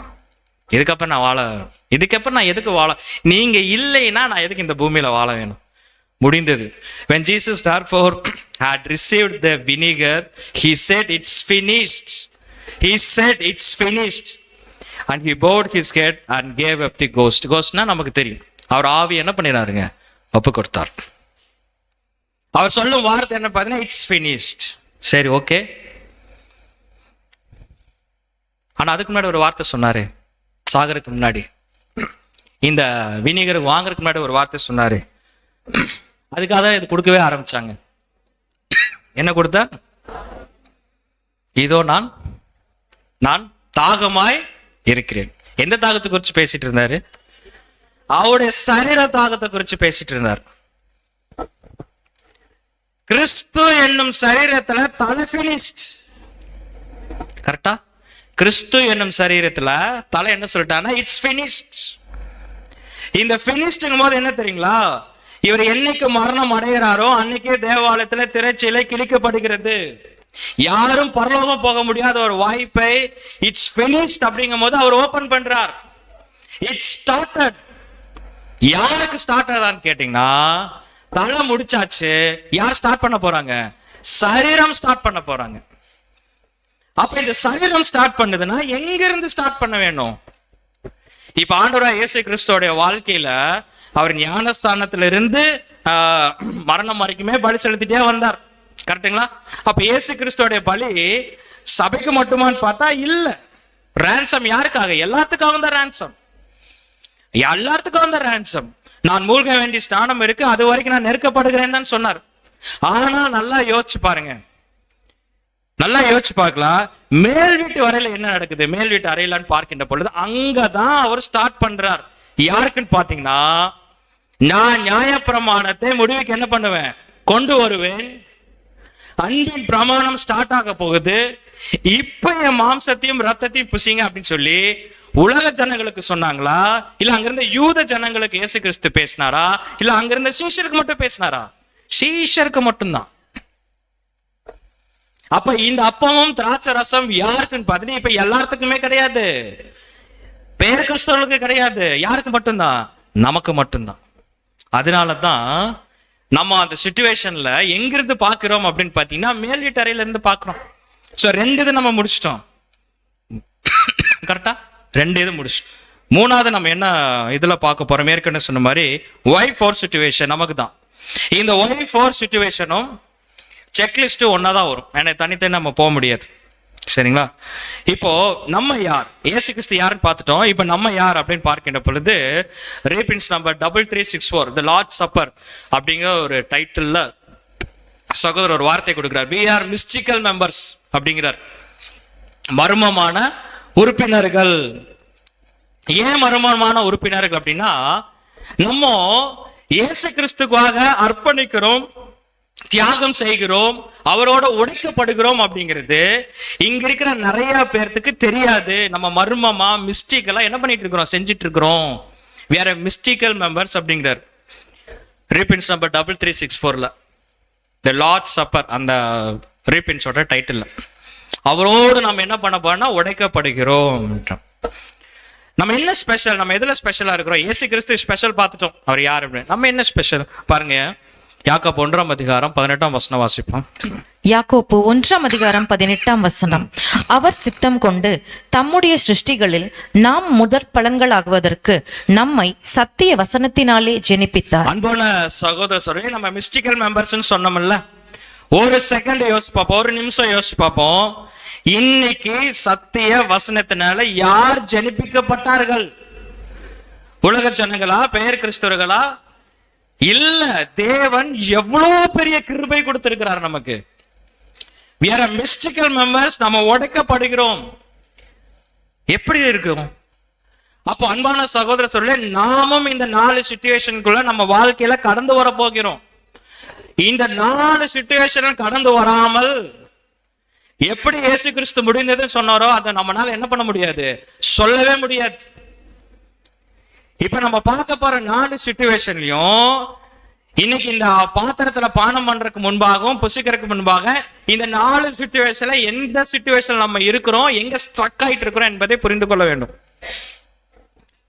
இதுக்கப்புறம் நான் எதுக்கு வாழ? நீங்க இல்லைன்னா நான் எதுக்கு இந்த பூமியில வாழ வேணும்? முடிந்தது. When Jesus therefore had received the vinegar, he said it's finished. He said it's finished. And he bowed his head and gave up the ghost. Ghostனா நமக்கு தெரியும். அவர் ஆவி என்ன பண்ணினாருங்க? ஒப்பு கொடுத்தார். அவர் சொல்லும் வார்த்தை என்ன பார்த்தீங்கன்னா இட்ஸ் finished. சரி, ஓகே. ஆனா அதுக்கு முன்னாடி ஒரு வார்த்தை சொன்னாரு. சாகருக்கு முன்னாடி, இந்த வினிகர் வாங்குறதுக்கு முன்னாடி ஒரு வார்த்தை சொன்னாரு. அதுக்காக தான் இது கொடுக்கவே ஆரம்பிச்சாங்க. என்ன கொடுத்தா? இதோ நான் தாகமாய் இருக்கிறேன். எந்த தாகத்தை குறித்து பேசிட்டு இருந்தாரு? அவருடைய சரீர தாகத்தை குறித்து பேசிட்டு இருந்தார். கிறிஸ்து என்னும் சரீரத்துல தலை பினிஷ்ட். கரெக்டா? கிறிஸ்து என்னும் சரீரத்துல தலை என்ன சொல்லிட்டான்னா இட்ஸ் பினிஷ்ட். இந்த பினிஷ்டுங்கும் போது என்ன தெரியுங்களா? இவர் என்னைக்கு மரணம் அடைகிறாரோ அன்னைக்கே தேவாலயத்துல திரைச்சீலை கிழிக்கப்படுகிறது. யாரும் பரலோகம் போக முடியாத ஒரு வாய்ப்பை இட்ஸ் பினிஷ்ட் அப்படிங்கும் போது அவர் ஓபன் பண்றார். It's started. யாருக்கு ஸ்டார்ட் ஆகுதான்னு கேட்டீங்கன்னா, தலை முடிச்சாச்சு. யார் ஸ்டார்ட் பண்ண போறாங்க? சரீரம் ஸ்டார்ட் பண்ண போறாங்க. அப்ப இந்த சரீரம் ஸ்டார்ட் பண்ணுதுன்னா எங்க இருந்து ஸ்டார்ட் பண்ண வேணும்? இப்ப ஆண்டவராய் இயேசு கிறிஸ்துவோடைய வாழ்க்கையில அவர் ஞானஸ்தானத்துல இருந்து மரணம் வரைக்குமே பலி செலுத்திட்டே வந்தார். கரெக்டுங்களா? அப்ப இயேசு கிறிஸ்துவோடைய பலி சபைக்கு மட்டுமான்னு பார்த்தா இல்ல. ரேன்சம் யாருக்காக? எல்லாத்துக்காக தான் ரேன்சம். எல்லாத்துக்கும் தான் ரேன்சம். நான் மூழ்க வேண்டிய ஸ்தானம் இருக்கு, அது வரைக்கும் நான் நெருக்கப்படுகிறேன் தான் சொன்னார். ஆனா நல்லா யோசிச்சு பாருங்க, நல்லா யோசிச்சு பார்க்கலாம். மேல் வீட்டு வரையில என்ன நடக்குது? மேல் வீட்டு அறையிலான்னு பார்க்கின்ற பொழுது அங்கதான் அவர் ஸ்டார்ட் பண்றார். யாருக்குன்னு பாத்தீங்கன்னா, நான் நியாயப்பிரமாணத்தை முடிவுக்கு என்ன பண்ணுவேன்? கொண்டு வருவேன். அன்பின் பிரமாணம் ஸ்டார்ட் ஆக போகுது. இப்ப என் மாம்சத்தையும் ரத்தத்தையும் புசிங்க அப்படின்னு சொல்லி உலக ஜனங்களுக்கு சொன்னாங்களா? இல்ல அங்கிருந்த யூத ஜனங்களுக்கு இயேசு கிறிஸ்து பேசினாரா? இல்ல அங்கிருந்த சீஷருக்கு மட்டும் பேசினாரா? சீஷருக்கு மட்டும்தான். அப்ப இந்த அப்பமும் திராட்சை ரசம் யாருக்குன்னு பாத்தீங்கன்னா இப்ப எல்லாத்துக்குமே கிடையாது. பேர் கிறிஸ்தவர்களுக்கு கிடையாது. யாருக்கு மட்டும்தான்? நமக்கு மட்டும்தான். அதனாலதான் நம்ம அந்த சிச்சுவேஷன்ல எங்கிருந்து பாக்குறோம் அப்படின்னு பாத்தீங்கன்னா மேல் வீட்டு அறையில இருந்து பாக்குறோம். சோ 2 இது நம்ம முடிச்சிட்டோம். கரெக்டா? 2 இது முடிச்சு 3வது நம்ம என்ன இதுல பார்க்க போறோம்? ஏற்கனவே சொன்ன மாதிரி Y4 சிச்சுவேஷன் நமக்கு தான். இந்த Y4 சிச்சுவேஷனும் செக்லிஸ்ட் ஒன்னாதான் வரும். ஏன்னா தனித்தனி நம்ம போக முடியாது. சரிங்களா? இப்போ நம்ம யார்? இயேசு கிறிஸ்து யாருன்னு பார்த்துட்டோம். இப்போ நம்ம யார் அப்படின்னு பார்க்கின்ற பொழுது ரீபின்ஸ் நம்பர் 3364 தி லார்ட் சப்பர் அப்படிங்கிற ஒரு டைட்டில்ல சகோதரர் ஒரு வார்த்தை கொடுக்கிறார். we are mystical members அப்படிங்கிறார். மர்மமான உறுப்பினர்கள். ஏன் மர்மமான உறுப்பினர்கள் அப்படின்னா, நம்ம இயேசு கிறிஸ்துக்காக அர்ப்பணிக்கிறோம், தியாகம் செய்கிறோம், அவரோட உடைக்கப்படுகிறோம் அப்படிங்கிறது இங்க இருக்கிற நிறைய பேர்த்துக்கு தெரியாது. நம்ம மர்மமா மிஸ்டிக்கலா என்ன பண்ணிட்டு இருக்கிறோம்? செஞ்சிட்டு இருக்கிறோம். we are mystical members அப்படிங்கிறார். ரீபின்ஸ் நம்பர் 3364ல தி லார்ட் சப்பர் அந்த ரீபின்ஸோட டைட்டில். அவரோடு நம்ம என்ன பண்ண போறோம்னா உடைக்கப்படுகிறோம். நம்ம என்ன ஸ்பெஷல்? நம்ம எதுல ஸ்பெஷலா இருக்கிறோம்? இயேசு கிறிஸ்து ஸ்பெஷல் பார்த்துட்டோம். அவர் யார் அப்படின்னு. நம்ம என்ன ஸ்பெஷல் பாருங்க. யாக்கோப்பு 1:18 வாசிப்போம். யாக்கோப்பு 1:18 அவர் சித்தம் கொண்டு தம்முடைய சிருஷ்டிகளில் நாம் முதற் பலன்களாகுவதற்கு நம்மை சத்திய வசனத்தினாலே ஜெனிப்பித்தார். அன்பான சகோதர சகோதரி, நம்ம மிஸ்டிக்கல் மெம்பர்ஸ் சொன்னோம்ல, ஒரு செகண்ட் யோசிச்சு பார்ப்போம், ஒரு நிமிஷம் யோசிச்சு பார்ப்போம். இன்னைக்கு சத்திய வசனத்தினால யார் ஜெனிப்பிக்கப்பட்டார்கள்? உலக ஜனங்களா? பெயர் கிறிஸ்தவர்களா? இல்ல. தேவன் எவ்வளவு பெரிய கிருபை கொடுத்திருக்கிறார் நமக்கு. we are a mystical members. நம்ம உடைக்கப்படுகிறோம். எப்படி இருக்கும்? அப்போ அன்பான சகோதர சொல்ல, நாமும் இந்த 4 சிச்சுவேஷனுக்குள்ள நம்ம வாழ்க்கையில கடந்து வர போகிறோம். இந்த 4 சிச்சுவேஷன் கடந்து வராமல் எப்படி இயேசு கிறிஸ்து முடிந்ததுன்னு சொன்னாரோ அதை நம்மளால என்ன பண்ண முடியாது? சொல்லவே முடியாது. இப்ப நம்ம பார்க்க போற 4 சிச்சுவேஷன்லயும் இன்னைக்கு இந்த பாத்திரத்துல பானம் பண்றதுக்கு முன்பாகவும் புசிக்கிறதுக்கு முன்பாக இந்த 4 சிச்சுவேஷன்ல எந்த சிச்சுவேஷன் நம்ம இருக்கிறோம், எங்க ஸ்ட்ரக் ஆயிட்டு இருக்கிறோம் என்பதை புரிந்து கொள்ள வேண்டும்.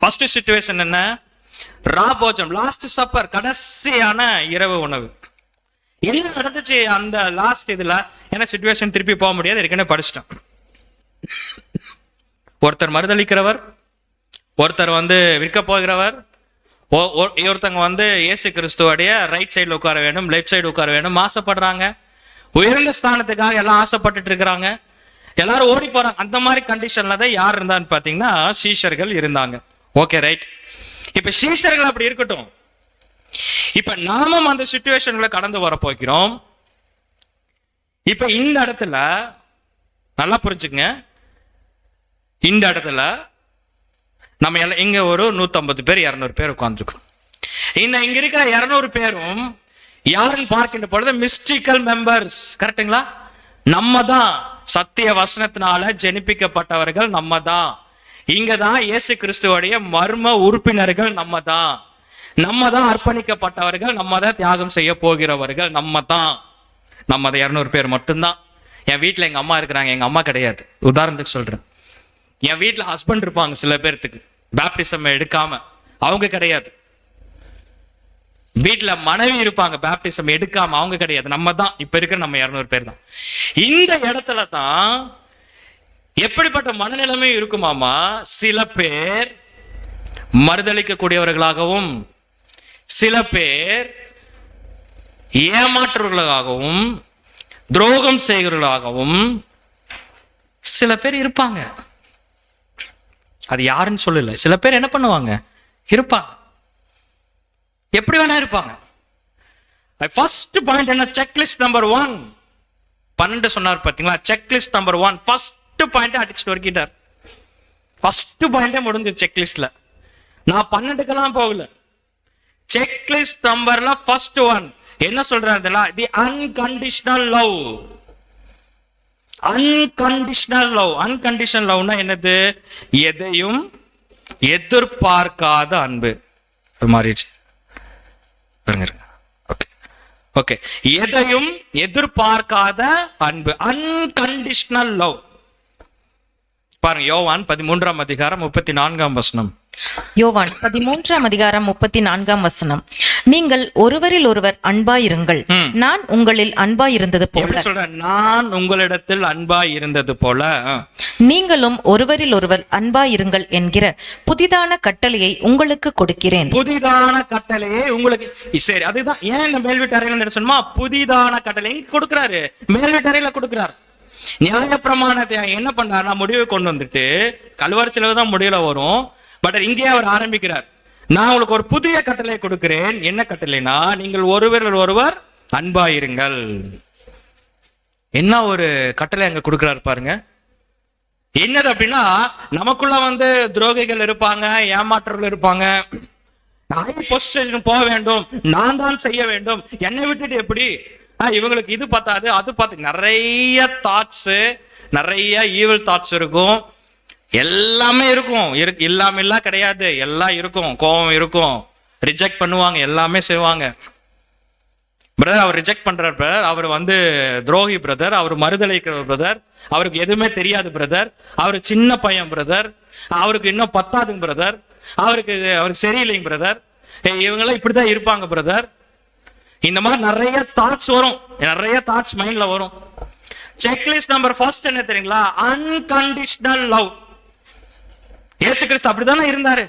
ஃபர்ஸ்ட் சிச்சுவேஷன் என்ன? ராபோஜம், லாஸ்ட் சப்பர், கடைசியான இரவு உணவு. என்ன நடந்துச்சு அந்த லாஸ்ட் இதுல? ஏன்னா சிச்சுவேஷன் திருப்பி போக முடியாது, ஏற்கனவே படிச்சிட்டோம். ஒருத்தர் மறுதளிக்கிறவர், ஒருத்தர் விற்க போகிறவர், ஒருத்தங்க இயேசு கிறிஸ்துவோடைய ரைட் சைடில் உட்கார வேண்டும், லெஃப்ட் சைடு உட்கார வேண்டும் ஆசைப்படுறாங்க. உயர்ந்த ஸ்தானத்துக்காக எல்லாம் ஆசைப்பட்டுட்டு இருக்கிறாங்க. எல்லாரும் ஓடி போறாங்க. அந்த மாதிரி கண்டிஷன்ல தான் யார் இருந்தான்னு பாத்தீங்கன்னா சீஷர்கள் இருந்தாங்க. Okay right. இப்ப சீஷர்கள் அப்படி இருக்கட்டும். இப்ப நாமும் அந்த சிச்சுவேஷன்ல கடந்து வர போகிறோம். இப்ப இந்த இடத்துல நல்லா புரிஞ்சுங்க, இந்த இடத்துல நம்ம எல்லாம் இங்க ஒரு 150 பேர் 200 பேர் உட்கார்ந்துருக்கோம். இங்க இருக்கிற 200 பேரும் யாருன்னு பார்க்கின்ற பொழுது மிஸ்டிக்கல் மெம்பர்ஸ். கரெக்டுங்களா? நம்ம தான் சத்திய வசனத்தினால ஜெனிப்பிக்கப்பட்டவர்கள், நம்ம தான். இங்க தான் இயேசு கிறிஸ்துவோடைய மர்ம உறுப்பினர்கள், நம்ம தான். நம்ம தான் அர்ப்பணிக்கப்பட்டவர்கள், நம்ம தான் தியாகம் செய்ய போகிறவர்கள், நம்ம தான். நம்ம 200 பேர் மட்டும்தான். என் வீட்டில் எங்க அம்மா இருக்கிறாங்க, எங்க அம்மா கிடையாது. உதாரணத்துக்கு சொல்றேன், என் வீட்டில் ஹஸ்பண்ட் இருப்பாங்க சில பேர்த்துக்கு பேப்டிசம் எடுக்காம, அவங்க கிடையாது. வீட்டுல மனைவி இருப்பாங்க பேப்டிசம் எடுக்காம, அவங்க கிடையாது. நம்ம தான், இப்ப இருக்கிற நம்ம 200 பேர் தான். இந்த இடத்துல தான் எப்படிப்பட்ட மனநிலைமை இருக்குமாமா, சில பேர் மறுதளிக்க கூடியவர்களாகவும், சில பேர் ஏமாற்றுவர்களாகவும், துரோகம் செய்கிறவர்களாகவும் சில பேர் இருப்பாங்க. அது யாருன்னு சொல்லல, சில பேர் என்ன பண்ணுவாங்க, இருப்பாங்க. எப்படி வேணா இருப்பாங்க. ஃபர்ஸ்ட் பாயிண்ட் என்ன? Checklist number 1. 12 சொன்னார் பாத்தீங்களா? செக்லிஸ்ட் நம்பர் 1 ஃபர்ஸ்ட் பாயிண்ட் அடிச்சுட்டு வருகிறார். ஃபர்ஸ்ட் பாயிண்டே முடிஞ்சு செக்லிஸ்ட்ல. நான் 12க்கெல்லாம் போகல. செக்லிஸ்ட் நம்பர்ல ஃபர்ஸ்ட் 1 என்ன சொல்றாருல? The unconditional love. Unconditional love. Unconditional லவ்னா என்னது? எதையும் எதிர்பார்க்காத அன்பு. மாறிடுச்சு. ஓகே, எதையும் எதிர்பார்க்காத அன்பு, அன்கண்டிஷனல் லவ். பாருங்க, யோவான் 13ஆம் அதிகாரம் 34ஆம் வசனம். யோவான் 13ஆம் அதிகாரம் 34ஆம் வசனம். நீங்கள் ஒருவரில் ஒருவர் அன்பாயிருங்கள், நான் உங்களில் அன்பாயிருந்தது போல. சொல்றேன், நான் உங்களிடத்தில் அன்பாய் இருந்தது போல நீங்களும் ஒருவரில் ஒருவர் அன்பாயிருங்கள் என்கிற புதிதான கட்டளையை உங்களுக்கு கொடுக்கிறேன். புதிதான கட்டளையை உங்களுக்கு. சரி, அதுதான் ஏன் இந்த மேல்வீட்டு அறையில சொன்னா புதிதான கட்டளை எங்க கொடுக்கிறாரு? மேல்வீட்டு அறையில கொடுக்கிறார். நியாய பிரமாணத்தை என்ன பண்றாருன்னா முடிவை கொண்டு வந்துட்டு, கல்வாரி சிலுவை தான் முடிவுல வரும். பட் இங்கே அவர் ஆரம்பிக்கிறார், நான் உங்களுக்கு ஒரு புதிய கட்டளை கொடுக்கிறேன். என்ன கட்டளைனா, நீங்கள் ஒருவர் ஒருவர் அன்பாயிருங்கள். என்ன ஒரு கட்டளை அங்க கொடுக்கிறார் பாருங்க. என்னது அப்படின்னா, நமக்குள்ள துரோகிகள் இருப்பாங்க, ஏமாற்றர்கள் இருப்பாங்க. நான் பொசிஷன் போக வேண்டும், நான் தான் செய்ய வேண்டும், என்னை விட்டுட்டு எப்படி, இவங்களுக்கு இது பார்த்தாது அது பார்த்து, நிறைய தாட்ஸ், நிறைய ஈவில் தாட்ஸ் இருக்கும். எல்லாமே இருக்கும், இல்லாம கிடையாது, எல்லாம் இருக்கும். கோபம் இருக்கும், ரிஜெக்ட் பண்ணுவாங்க, எல்லாமே செய்வாங்க. பிரதர் அவர் ரிஜெக்ட் பண்றார் பிரதர், அவர் துரோகி பிரதர், அவர் மறுதளிக்கிற பிரதர், அவருக்கு எதுவுமே தெரியாது பிரதர், அவர் சின்ன பையன் பிரதர், அவருக்கு இன்னும் பத்தாதுங்க பிரதர், அவர் சரியில்லைங்க பிரதர், இவங்கெல்லாம் இப்படிதான் இருப்பாங்க பிரதர். இந்த மாதிரி நிறைய தாட்ஸ் வரும், நிறைய தாட்ஸ் மைண்ட்ல வரும். செக்லிஸ்ட் நம்பர் ஃபர்ஸ்ட் என்ன தெரியுங்களா? Unconditional love. இயேசு கிறிஸ்து அப்படிதானே இருந்தாரு,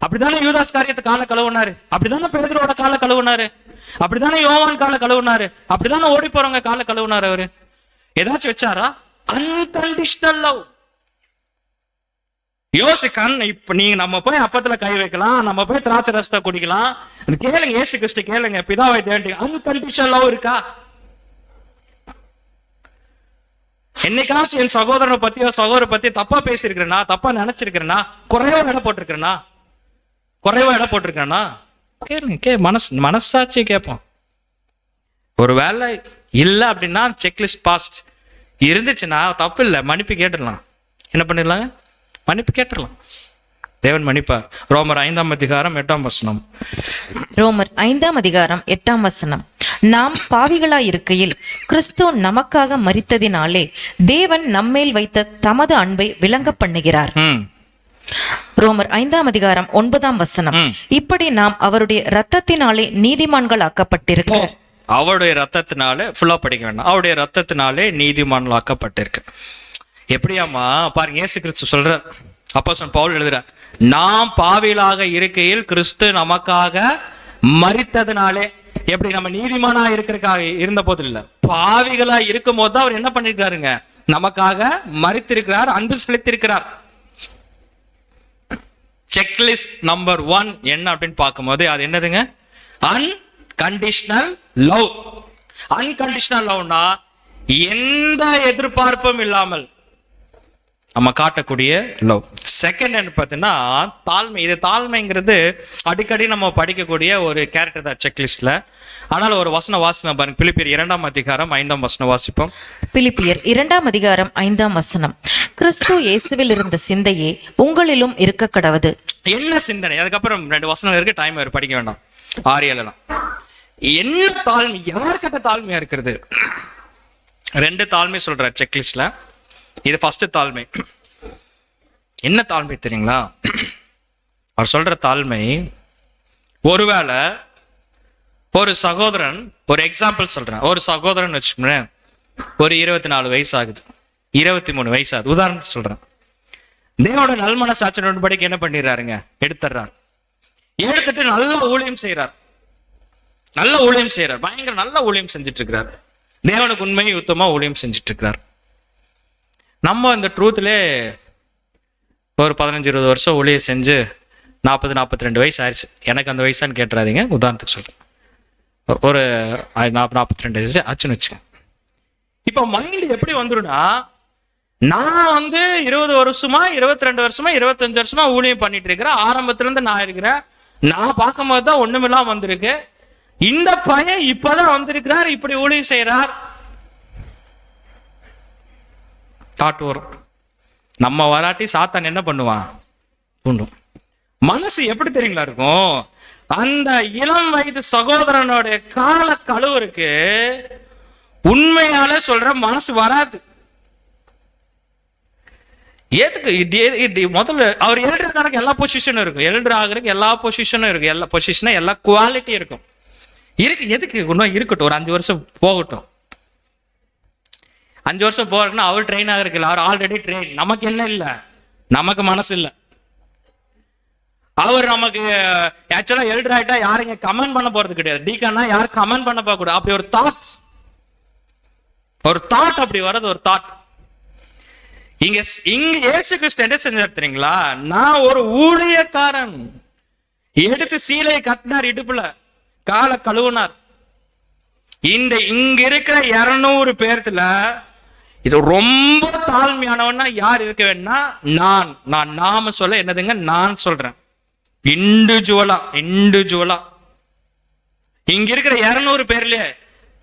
அப்படிதானே யூதாஸ் காரியத்தை கால கழுவுனாரு, அப்படிதானே பேதுருவோட கால கழுவுனாரு, அப்படிதானே யோவான் கால கழுவுனாரு, அப்படிதானே ஓடி போறவங்க கால கழுவுனாரு. அவரு ஏதாச்சும் வச்சாரா? Unconditional love. யோசிக்கான். இப்ப நீங்க நம்ம போய் அப்பத்துல கை வைக்கலாம், நம்ம போய் திராட்சை ரசத்தை குடிக்கலாம். கேளுங்க, இயேசு கிறிஸ்து கேளுங்க, பிதாவை தேடி. அன்கண்டிஷனல் லவ் இருக்கா? என்னைக்காச்சும் என் சகோதரனை பத்தியோ சகோதர பத்தி தப்பா பேசியிருக்கிறேனா, தப்பா நினைச்சிருக்கிறேனா, குறைவா இடம் போட்டிருக்கிறேனா, கேளுங்க, மனசாட்சி கேட்போம். ஒரு வேலை இல்லை அப்படின்னா செக்லிஸ்ட் பாஸ்ட். இருந்துச்சுன்னா தப்பு இல்லை, மன்னிப்பு கேட்டுடலாம். என்ன பண்ணிடலாங்க? மன்னிப்பு கேட்டுடலாம், தேவன் மன்னிப்பார். ரோமர் 5ஆம் அதிகாரம் 8ஆம் வசனம். ரோமர் 5ஆம் அதிகாரம் 8ஆம் வசனம். நாம் பாவிகளாய் இருக்கையில் கிறிஸ்து நமக்காக மரித்ததினாலே தேவன் நம்மேல் வைத்த தமது அன்பை விளங்க பண்ணுகிறார். ரோமர் 5ஆம் அதிகாரம் 9ஆம் வசனம். இப்படி நாம் அவருடைய இரத்தத்தினாலே நீதிமான்கள் ஆக்கப்பட்டிருக்க. அவருடைய ரத்தத்தினாலே, ஃபுல்லா படிக்க வேண்டாம், அவருடைய ரத்தத்தினாலே நீதிமான்கள் ஆக்கப்பட்டிருக்கு. எப்படியாமா பாருங்க, இயேசு கிறிஸ்து சொல்றார், அப்போஸ்தலன் பவுல் எழுதுறார், நாம் பாவிகளாக இருக்கையில் கிறிஸ்து நமக்காக மரித்ததினாலே. எப்படி நம்ம நீதிமானா இருக்கிறதுக்காக இருந்த போது இல்ல, பாவிகளா இருக்கும் போது அவர் என்ன பண்ணிருக்காருங்க? நமக்காக மரித்திருக்கிறார், அன்பு செலுத்திருக்கிறார். செக்லிஸ்ட் நம்பர் 1 என்ன அப்படின்னு பார்க்கும்போது அது என்னதுங்க? Unconditional love. அன்கண்டிஷனல் லவ்னா எந்த எதிர்பார்ப்பும் இல்லாமல் நம்ம காட்டக்கூடிய லவ். செகண்ட் என்ன பார்த்தீங்கன்னா தாழ்மை. இது தாழ்மைங்கிறது அடிக்கடி நம்ம படிக்கக்கூடிய ஒரு கேரக்டர் தான் செக்லிஸ்ட்ல. ஆனால் ஒரு வசனம் வாசனம் பாருங்க, பிலிப்பியர் 2ஆம் அதிகாரம் 5ஆம் வசனம் வாசிப்போம். பிலிப்பியர் 2ஆம் அதிகாரம் 5ஆம் வசனம். கிறிஸ்து இயேசுவில் இருந்த சிந்தையே உங்களிலும் இருக்க கடவது. என்ன சிந்தனை? அதுக்கப்புறம் 2 வசனம் இருக்கு, டைம் வேறு படிக்க வேண்டாம். 6-7 என்ன தாழ்மை, யார்கிட்ட தாழ்மையா இருக்கிறது? 2 தாழ்மை சொல்ற செக்லிஸ்ட்ல. இது ஃபர்ஸ்ட் தாழ்மை. என்ன தாழ்மை தெரியுங்களா? அவர் சொல்ற தாழ்மை, ஒருவேளை ஒரு சகோதரன், ஒரு எக்ஸாம்பிள் சொல்றேன், ஒரு சகோதரன் வச்சுக்கோங்களேன், ஒரு 24 வயசு ஆகுது, 23 வயசு ஆகுது, உதாரணத்துக்கு சொல்றேன். தேவனோட நல்மனசாட்சியின்படிக்கு என்ன பண்ணிடுறாருங்க, எடுத்துடுறார். எடுத்துட்டு நல்ல ஊழியம் செய்யறார், நல்ல ஊழியம் செய்யறார், பயங்கர நல்ல ஊழியம் செஞ்சுட்டு இருக்கிறார், தேவனுக்கு உண்மை யுத்தமா ஊழியம் செஞ்சுட்டு இருக்கிறார். நம்ம இந்த ட்ரூத்லே ஒரு 15-20 வருஷம் ஊழியம் செஞ்சு 40-42 வயசு ஆயிடுச்சு. எனக்கு அந்த வயசான்னு கேட்டுறாதீங்க, உதாரணத்துக்கு சொல்றேன். ஒரு 42 வயசு ஆச்சுன்னு வச்சுங்க. இப்போ மைண்ட் எப்படி வந்துடும்னா, நான் 20 வருஷமா 22 வருஷமா 25 வருஷமா ஊழியம் பண்ணிட்டு இருக்கிறேன், ஆரம்பத்துல இருந்து நான் இருக்கிறேன், நான் பார்க்கும்போது தான் ஒண்ணுமில்லாம வந்திருக்கு, இந்த பையன் இப்பதான் வந்திருக்கிறார், இப்படி ஊழியம் செய்யறார், தாட் வரும். நம்ம வராட்டி சாத்தான் என்ன பண்ணுவான், தூண்டும். மனசு எப்படி தெரியுங்களா இருக்கும்? அந்த இளம் வயது சகோதரனுடைய கால கழுவருக்கு உண்மையால சொல்ற மனசு வராது. எதுக்கு? முதல்ல அவர் எல்டர் ஆகிறதுக்கு எல்லா பொசிஷனும் இருக்கும், எல்டர் ஆகிறதுக்கு எல்லா பொசிஷனும் இருக்கு, எல்லா பொசிஷனும் எல்லா குவாலிட்டி இருக்கும். எதுக்கு இன்னும் இருக்கட்டும், ஒரு 5 வருஷம் போகட்டும். 5 வருஷம் போறதுன்னா அவர் ட்ரெயின் ஆகிருக்கல, அவர் ஆல்ரெடி ட்ரெயின். நமக்கு என்ன இல்லை, நமக்கு மனசு இல்லை. அவர் நமக்கு ஆக்சுவலா எல்டர் ஆயிட்டா யாருங்க கமெண்ட் பண்ண போறது கிடையாது, டீக்கன்னா யாரும் கமெண்ட் பண்ண போக கூடாது. அப்படி ஒரு தாட் அப்படி வர்றது ஒரு தாட். இங்க இயேசு கிறிஸ்து என்ன செஞ்சார் தெரியுங்களா? நான் ஒரு ஊழியக்காரன், எடுத்து சீலையை கட்டினார், இடுப்புல கால கழுவுனார். இங்க இருக்கிற 200 பேர்த்துல இது ரொம்ப தாழ்மையானவன்னா யார் இருக்க வேணும்னா நான் நாம சொல்ல என்னதுங்க, நான் சொல்றேன் இண்டிவிஜுவலா. இங்க இருக்கிற 200 பேர்லயே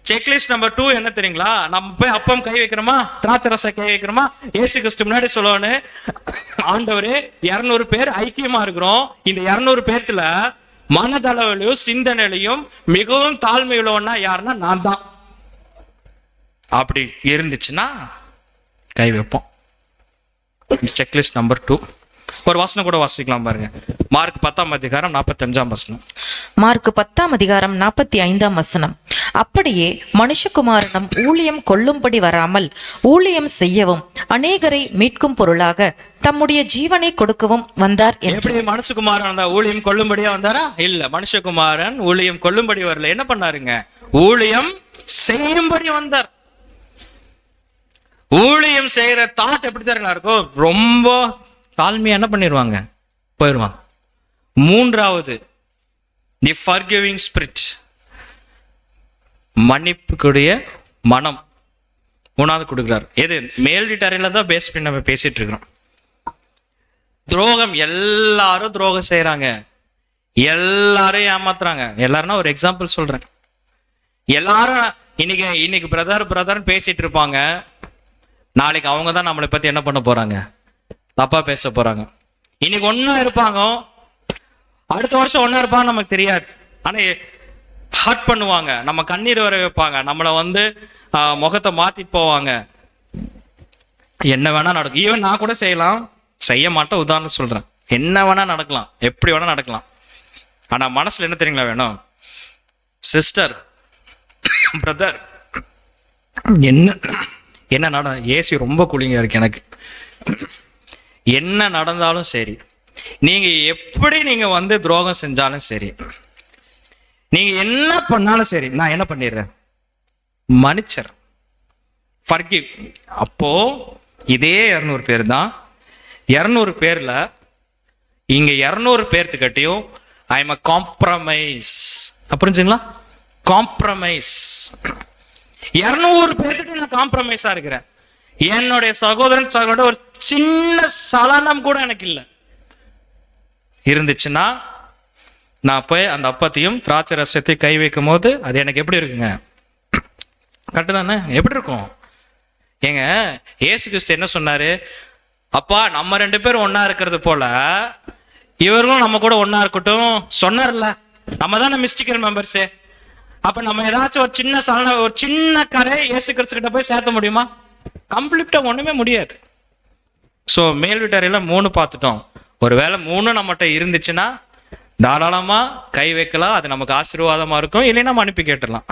செக்லிஸ்ட் நம்பர் 2 என்ன தெரியுங்களா? நம்ம போய் அப்பம் கை வைக்கிறோமா, திராட்சை ரசம் கை வைக்கிறோமா, ஏசு கிறிஸ்து முன்னாடி சொல்லணும், ஆண்டவரே 200 பேர் ஐக்கியமா இருக்கிறோம், இந்த 200 பேர்த்துல மனதளவிலையும் சிந்தனையிலையும் மிகவும் தாழ்மையுள்ளவனா யாருன்னா நான் தான். அப்படி இருந்துச்சுன்னா கை வைப்போம். Checklist number 2. ஒரு வசனம் கூட வாசிக்கலாம் பாருங்க, மார்க் 10ஆம் அதிகாரம் 45ஆம் வசனம். மார்க் 10ஆம் அதிகாரம் 45ஆம் வசனம். அப்படியே மனுஷகுமாரனும் ஊழியம் கொள்ளும்படி வராமல் ஊழியம் செய்யவும் அநேகரை மீட்கும் பொருளாக தம்முடைய ஜீவனை கொடுக்கவும் வந்தார். எப்படி மனுஷகுமாரன் ஊழியம் கொள்ளும்படியா வந்தாரா? இல்ல, மனுஷகுமாரன் ஊழியம் கொள்ளும்படி வரல. என்ன பண்ணாருங்க? ஊழியம் செய்யும்படி வந்தார். ஊழியம் செய்யற தாட் எப்படி தெரியுங்களா இருக்கும்? ரொம்ப தாழ்மையா என்ன பண்ணிடுவாங்க, போயிடுவாங்க. 3வது தி ஃபர்கிவிங் ஸ்பிரிட், மன்னிப்புக்குரிய மனம் 3வது கொடுக்குறாரு. எது மேல்டிட்டரியில தான் பேஸ் பண்ணி நம்ம பேசிட்டு இருக்கிறோம். துரோகம், எல்லாரும் துரோகம் செய்யறாங்க, எல்லாரும் ஏமாத்துறாங்க. எல்லாருன்னா ஒரு எக்ஸாம்பிள் சொல்றேன். எல்லாரும் இன்னைக்கு பிரதர் பேசிட்டு இருப்பாங்க, நாளைக்கு அவங்க தான் நம்மளை பத்தி என்ன பண்ண போறாங்க, தப்பா பேச போறாங்க. இன்னைக்கு ஒன்னா இருப்பாங்க, அடுத்த வருஷம் ஒன்னா இருப்பாங்க, நமக்கு தெரியாது. ஆனா ஹர்ட் பண்ணுவாங்க, நம்ம கண்ணீர் வர வைப்பாங்க, நம்மளை முகத்தை மாத்திட்டு போவாங்க. என்ன வேணா நடக்கும். ஈவன் நான் கூட செய்ய மாட்டேன், உதாரணம் சொல்றேன். என்ன வேணா நடக்கலாம், எப்படி வேணா நடக்கலாம். ஆனா மனசுல என்ன தெரியுங்களா வேணும்? சிஸ்டர், பிரதர், என்ன ஏசி ரொம்ப கூலிங்கா இருக்கு எனக்கு. என்ன நடந்தாலும் சரி, நீங்க எப்படி நீங்க துரோகம் செஞ்சாலும் சரி, நீங்க என்ன பண்ணாலும் சரி, நான் என்ன பண்ணிடுறேன், மன்னிச்சர், ஃபர்கிவ். அப்போ இதே 200 பேர் தான். 200 பேர்ல இங்க 200 பேர்த்துக்கிட்டையும் ஐ எம் அ காம்ப்ரமைஸ் புரிஞ்சுங்களா? காம்ப்ரமைஸ். 200 பேர்த்துட்டு நான் காம்ப்ரமைஸா இருக்கிறேன். என்னுடைய சகோதரன் சகோதரன் ஒரு சின்ன சலனம் கூட எனக்கு இல்லை. இருந்துச்சுன்னா நான் போய் அந்த அப்பத்தையும் திராட்சை ரசத்தையும் கை வைக்கும் போது அது எனக்கு எப்படி இருக்குங்க? கரெக்டு தானே? எப்படி இருக்கும்? ஏங்க, ஏசு கிறிஸ்து என்ன சொன்னாரு? அப்பா, நம்ம 2 பேரும் ஒன்னா இருக்கிறது போல இவர்களும் நம்ம கூட ஒன்னா இருக்கட்டும் சொன்னார்ல. நம்ம தானே மிஸ்டிக்கல் மெம்பர்ஸே. அப்ப நம்ம ஏதாச்சும் ஒரு சின்ன சலன, ஒரு சின்ன கரை ஏசு கிறிஸ்து கிட்ட போய் சேர்த்த முடியுமா? கம்ப்ளீட்டா ஒண்ணுமே முடியாது. ஸோ மேல் வீட்டறையில 3 பார்த்துட்டோம். ஒருவேளை 3 நம்மகிட்ட இருந்துச்சுன்னா தாராளமா கை வைக்கலாம். அது நமக்கு ஆசீர்வாதமா இருக்கும். இல்லைன்னா மன்னிப்பு கேட்டுடலாம்.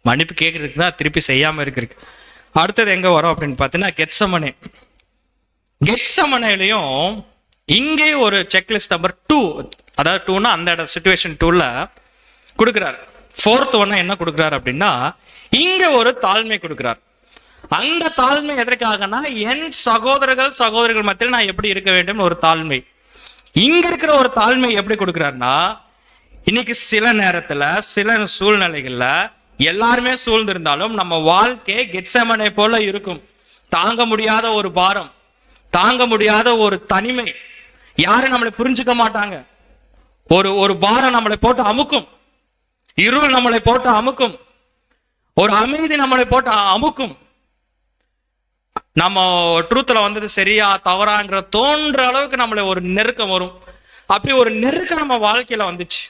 மன்னிப்பு கேட்கறதுக்கு தான், திருப்பி செய்யாம இருக்கிறதுக்கு. அடுத்தது எங்க வரும் அப்படின்னு பார்த்தீங்கன்னா கெத்சமனே. கெத்சமனேலையும் இங்கே ஒரு செக்லிஸ்ட் நம்பர் 2, அதாவது 2னா அந்த சிச்சுவேஷன் 2ல கொடுக்குறாரு. 4th ஒன்று என்ன கொடுக்குறாரு அப்படின்னா இங்க ஒரு தாழ்மை கொடுக்குறார். அந்த தாழ்மை எதற்காகனா என் சகோதரர்கள் மத்தியில் நான் எப்படி இருக்க வேண்டும் ஒரு தாழ்மை. இங்க இருக்கிற ஒரு தாழ்மை எப்படி கொடுக்குறாருன்னா, இன்னைக்கு சில நேரத்துல சில சூழ்நிலைகள்ல எல்லாருமே சூழ்ந்திருந்தாலும் நம்ம வாழ்க்கை கெத்செமனே போல இருக்கும். தாங்க முடியாத ஒரு பாரம், தாங்க முடியாத ஒரு தனிமை, யாரும் நம்மளை புரிஞ்சுக்க மாட்டாங்க. ஒரு பாரம் நம்மளை போட்டு அமுக்கும், இருள் நம்மளை போட்டு அமுக்கும், ஒரு அமைதி நம்மளை போட்டு அமுக்கும். நம்ம ட்ரூத்ல வந்தது சரியா தவறாங்கிற தோன்ற அளவுக்கு நம்மள ஒரு நெருக்கம் வரும். அப்படி ஒரு நெருக்கம் நம்ம வாழ்க்கையில வந்துச்சு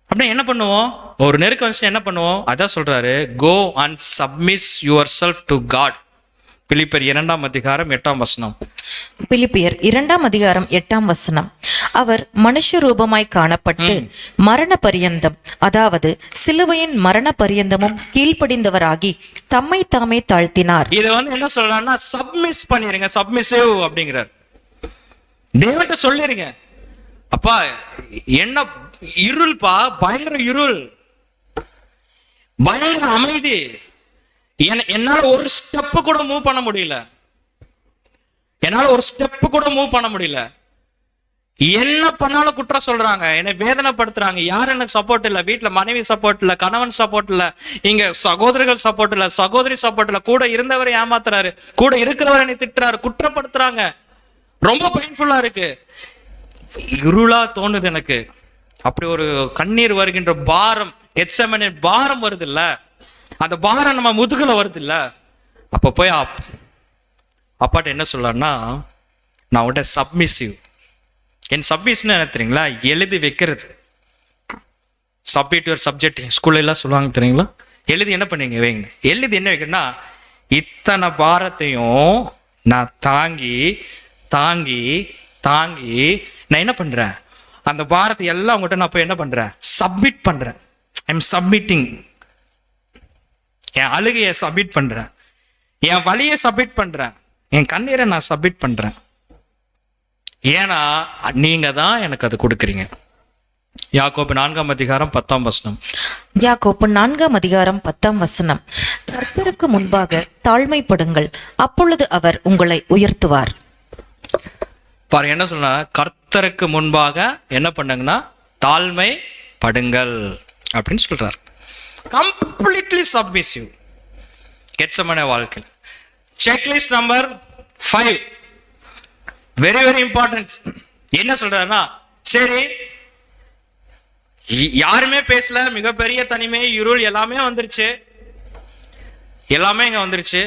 அப்படின்னா என்ன பண்ணுவோம்? ஒரு நெருக்கம் வந்துச்சு என்ன பண்ணுவோம்? அதான் சொல்றாரு, go and submit yourself to God. பிலிப்பியர் 2ஆம் அதிகாரம் 8ஆம் வசனம். பிலிப்பியர் 2ஆம் அதிகாரம் 8ஆம் வசனம். அவர் மனுஷ ரூபமாய் காணப்பட்டு மரண பரியந்தம், அதாவது சிலுவையின் மரண பரியந்தமும் கீழ்ப்படிந்தவராகி தம்மை தாமே தாழ்த்தினார். இதை என்ன சொல்றாருன்னா சப்மிஸ் பண்ணிருங்க, சப்மிசிவ் அப்படிங்கிறார். தேவன்கிட்ட சொல்லிருங்க, அப்பா என்ன இருள்பா, பயங்கர இருள், பயங்கர அமைதி, என்னால ஒரு ஸ்டெப் கூட மூவ் பண்ண முடியல, என்ன பண்ணாலும் குற்றம் சொல்றாங்க, என்னை வேதனைப்படுத்துறாங்க, யாரும் எனக்கு சப்போர்ட் இல்ல, வீட்டுல மனைவி சப்போர்ட் இல்ல, கணவன் சப்போர்ட் இல்ல, இங்க சகோதரர்கள் சப்போர்ட் இல்ல, சகோதரி சப்போர்ட் இல்ல, கூட இருந்தவரை ஏமாத்துறாரு, கூட இருக்கிறவரை என்னை திட்டுறாரு, குற்றப்படுத்துறாங்க, ரொம்ப பெயின்ஃபுல்லா இருக்கு, இருளா தோணுது எனக்கு. அப்படி ஒரு கண்ணீர் வருகின்ற பாரம், கெத்செமனே பாரம் வருது இல்ல, அந்த பாரம் நம்ம முதுகுல வருது இல்ல, அப்ப போய் அப்பாட்ட என்ன சொல்லலாம்னா, நான் உன்கிட்ட சப்மிசிவ். என் சப்மிஷன் என்ன தெரியுங்களா? எழுதி வைக்கிறது. சப்மிட் யுவர் சப்ஜெக்ட் ஸ்கூல்ல எல்லாம் சொல்லுவாங்க தெரியுங்களா? எழுதி என்ன பண்ணீங்க வைங்க. எழுதி என்ன வைக்கிறேன்னா, இத்தனை பாரத்தையும் நான் தாங்கி தாங்கி தாங்கி நான் என்ன பண்றேன், அந்த பாரத்தை எல்லாம் உங்கள்கிட்ட நான் போய் என்ன பண்றேன், சப்மிட் பண்றேன். I am submitting. என் அழுகையை சப்மிட் பண்றேன், என் வலியை சப்மிட் பண்றேன், என் கண்ணீரை நான் சப்மிட் பண்றேன். ஏன்னா நீங்க தான் எனக்கு அது கொடுக்குறீங்க. யாக்கோபு 4ஆம் அதிகாரம் 10ஆம் வசனம். யாக்கோபு 4ஆம் அதிகாரம் 10ஆம் வசனம். கர்த்தருக்கு முன்பாக தாழ்மைப்படுங்கள், அப்பொழுது அவர் உங்களை உயர்த்துவார். பாருங்க என்ன சொல்ற, கர்த்தருக்கு முன்பாக என்ன பண்ணுங்கன்னா தாழ்மைப்படுங்கள் அப்படின்னு சொல்றாரு. Completely submissive. கெத்செமனே வாழ்க்கை. Checklist number 5 very very important. என்ன சொல்றாருன்னா, சரி யாருமே பேசல, மிகப்பெரிய தனிமை, இருள் எல்லாமே வந்துருச்சு, எல்லாமே இங்க வந்துருச்சு,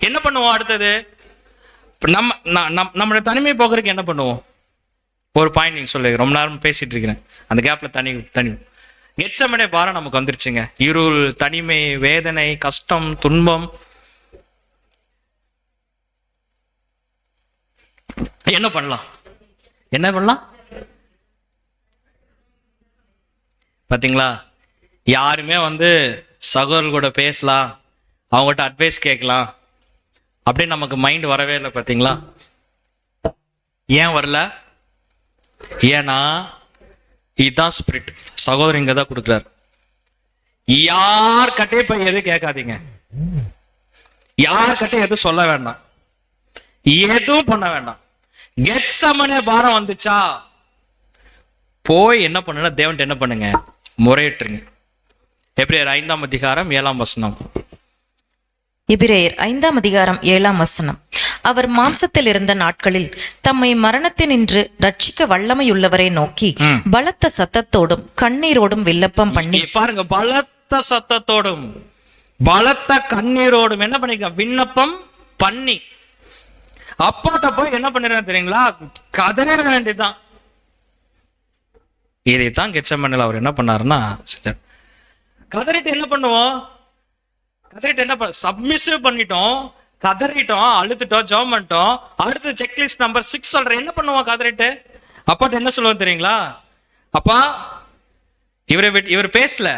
என்ன பண்ணுவோம் அடுத்தது? நம்மளோட தனிமை போக்குறதுக்கு என்ன பண்ணுவோம்? ஒரு பாயிண்ட் நீங்க சொல்லு, ரொம்ப நேரம் பேசிட்டு இருக்கிறேன், அந்த கேப்ல தனி கெத்செமனே பாரம் நமக்கு வந்துருச்சுங்க. இருள், தனிமை, வேதனை, கஷ்டம், துன்பம். என்ன பண்ணலாம் பாத்தீங்களா? யாருமே சகோதரர்கள் கூட பேசலாம், அவங்ககிட்ட அட்வைஸ் கேட்கலாம் அப்படின்னு நமக்கு மைண்ட் வரவே இல்லை. பாத்தீங்களா? ஏன் வரல? ஏன்னா இதுதான் ஸ்பிரிட். சகோதரர் இங்க தான் கொடுக்குறாரு. யார்கிட்டே போய் எதுவும் கேட்காதீங்க, யார்கிட்ட எதுவும் சொல்ல வேண்டாம், எதுவும் பண்ண வேண்டாம். கெத்செமனே பாரம் வந்துச்சா போய் என்ன பண்ணுன்னா தேவன்ட்ட என்ன பண்ணுங்க, முறையிட்டுருங்க. எபிரேயர் 5ஆம் அதிகாரம் 7ஆம் வசனம். எபிரேயர் 5ஆம் அதிகாரம் 7ஆம் வசனம். அவர் மாம்சத்தில் இருந்த நாட்களில் தம்மை மரணத்தினின்று ரட்சிக்க வல்லமையுள்ளவரை நோக்கி பலத்த சத்தத்தோடும் கண்ணீரோடும் விண்ணப்பம் பண்ணி, பாருங்க, பலத்த சத்தத்தோடும் பலத்த கண்ணீரோடும் என்ன பண்ணிக்க, விண்ணப்பம் பண்ணி அப்பாட்ட போய் என்ன பண்ணிடுறேன் தெரியுங்களா, கதறிட வேண்டியதுதான். இதைத்தான் கெத்செமனேல அவர் என்ன பண்ணாருன்னா செஞ்சார். கதறிட்டு என்ன பண்ணுவோம், கதறிட்டு என்ன பண்ண, சப்மிசிவ் பண்ணிட்டோம், கதறிட்டோம், அழுத்துட்டோம், ஜெபம் பண்ணிட்டோம். அடுத்து செக்லிஸ்ட் நம்பர் 6 சொல்றேன். என்ன பண்ணுவோம் கதறிட்டு? அப்பாட்ட என்ன சொல்லுவோம் தெரியுங்களா, அப்பா இவர் பேசல,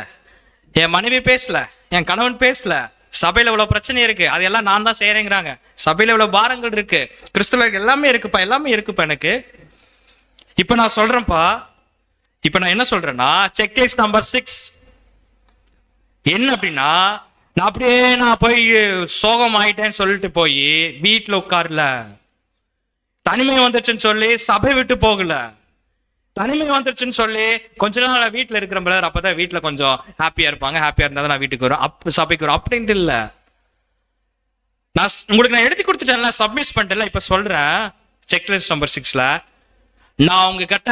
என் மனைவி பேசல, என் கணவன் பேசல, சபையில இவ்வளவு பிரச்சனை இருக்கு, அதெல்லாம் நான் தான் செய்யறேங்கிறாங்க, சபையில இவ்வளவு பாரங்கள் இருக்கு, கிறிஸ்துவர்கள் எல்லாமே இருக்குப்பா, எல்லாமே இருக்குப்பா எனக்கு. இப்ப நான் சொல்றேன்ப்பா, இப்ப நான் என்ன சொல்றேன்னா செக்லிஸ்ட் நம்பர் 6 என்ன அப்படின்னா, நான் போய் சோகம் ஆயிட்டேன்னு சொல்லிட்டு போய் வீட்டுல உட்கார்ல, தனிமை வந்துச்சுன்னு சொல்லி சபை விட்டு போகல, தனிமை வந்துருச்சுன்னு சொல்லி கொஞ்ச நாள் வீட்டுல இருக்கிற பிரதர், அப்பதான் வீட்டுல கொஞ்சம் ஹாப்பியா இருப்பாங்க, ஹாப்பியா இருந்தா தான் நான் வீட்டுக்கு வரும், சபைக்கு வரும் அப்படின்ட்டு இல்ல. நான் எழுதி கொடுத்துட்டேன்ல, சப்மிட் பண்ணிட்டேன்ல. இப்ப சொல்றேன் செக்லிஸ்ட் நம்பர் 6ல நான் உங்க கிட்ட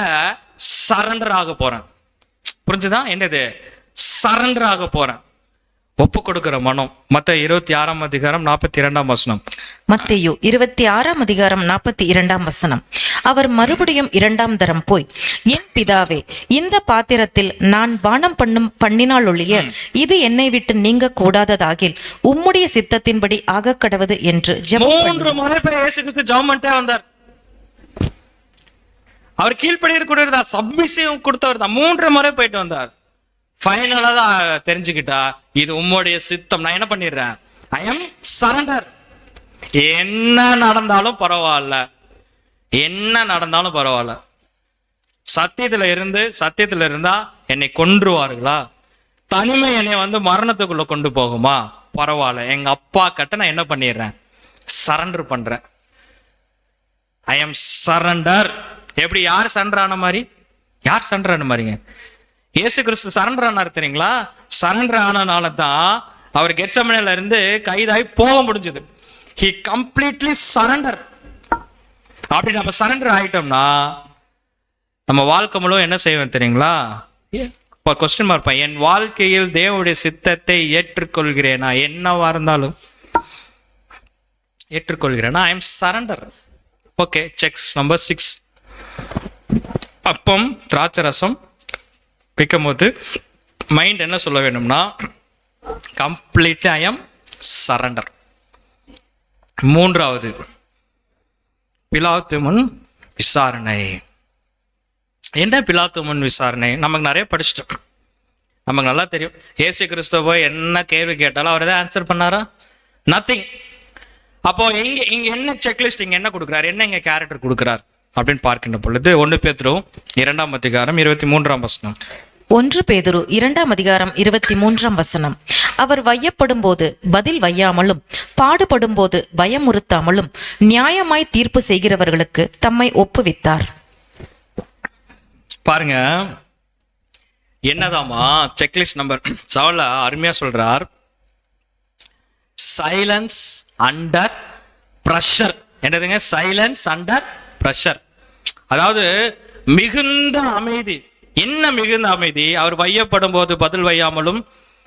சரண்டர் ஆக போறேன். புரிஞ்சுதா? என்னது சரண்டர் ஆக போறேன், ஒப்பு கொடுக்கிற மனம். மத்தேயு 26ஆம் அதிகாரம் 42ஆம் வசனம். மத்தேயு 26ஆம் அதிகாரம் 42ஆம் வசனம். அவர் மறுபடியும் 2ஆம் தரம் போய், என் பிதாவே, இந்த பாத்திரத்தில் நான் பானம் பண்ணினால் ஒழிய இது என்னை விட்டு நீங்க கூடாததாகில் உம்முடைய சித்தத்தின்படி ஆக கடவது என்று ஜெபம் 3 முறை போய் இயேசு கிறிஸ்து ஜெபம் பண்ணிட்டே வந்தார். அவர் கீழ்ப்படியிற கூட சப்மிசிவ் கொடுத்தவர் தான். 3 முறை போயிட்டு வந்தார். ஃபைனலா தான் தெரிஞ்சுக்கிட்டா, இது உம்முடைய சித்தம், நான் என்ன பண்ணிடுறேன், ஐ எம் சரண்டர். என்ன நடந்தாலும் பரவாயில்ல, என்ன நடந்தாலும் பரவாயில்ல, சத்தியத்துல இருந்தா என்னை கொன்றுவார்களா, தனிமை என்னை மரணத்துக்குள்ள கொண்டு போகுமா, பரவாயில்ல, எங்க அப்பா கிட்ட நான் என்ன பண்ணிடுறேன், சரண்டர் பண்றேன். ஐ எம் சரண்டர். எப்படி, யார் சரண்டர் ஆன மாதிரி, யார் சரண்டர் ஆன மாதிரிங்க, இயேசு கிறிஸ்து சரண்டர் ஆனார் தெரியுங்களா. சரண்டர் ஆனனால தான் அவர் கெத்செமனேல இருந்து கைதாகி போக முடிஞ்சது. He completely surrender. அப்படி நம்ம சரண்டர் ஆயிட்டோம்னா நம்ம வாழ்க்கை முழுவதும் என்ன செய்வோம் தெரியுங்களா, கொஸ்டின் மார்க், என் வாழ்க்கையில் தேவனுடைய சித்தத்தை ஏற்றுக்கொள்கிறேனா, என்னவா இருந்தாலும் ஏற்றுக்கொள்கிறேனா, ஐ எம் சரண்டர். ஓகே, செக்ஸ் நம்பர் 6. அப்பம் திராட்சை ரசம் வைக்கும் போது மைண்ட் என்ன சொல்ல வேணும்னா, கம்ப்ளீட்லி ஐ எம் சரண்டர். 3வது பிலாத்து முன் விசாரணை. என்ன பிலாத்து முன் விசாரணை? நமக்கு நிறைய படிச்சிட்டோம், நமக்கு நல்லா தெரியும். இயேசு கிறிஸ்துவ போய் என்ன கேள்வி கேட்டாலும் அவர் எதாவது ஆன்சர் பண்ணாரா? நத்திங். அப்போ இங்க என்ன செக்லிஸ்ட், இங்க என்ன கொடுக்குறாரு, என்ன இங்க கேரக்டர் கொடுக்குறார் அப்படின்னு பார்க்கின்ற பொழுது 1 பேதுரு 2ஆம் அதிகாரம் 23ஆம் வசனம். 1 பேதுரு 2ஆம் அதிகாரம் 23ஆம் வசனம். அவர் வையப்படும் போது பதில் வையாமலும் பாடுபடும் போது பயமுறுத்தாமலும் நியாயமாய் தீர்ப்பு செய்கிறவர்களுக்கு தம்மை ஒப்புவித்தார். பாருங்க என்னதாமா செக்லிஸ்ட் நம்பர் 7ல அருமையா சொல்றார், சைலன்ஸ் அண்டர் பிரஷர். என்னதுங்க? Silence under pressure. அதாவது மிகுந்த அமைதி. என்ன மிகுந்த அமைதி? அவர் வையப்படும் போது பதில் வையாமலும்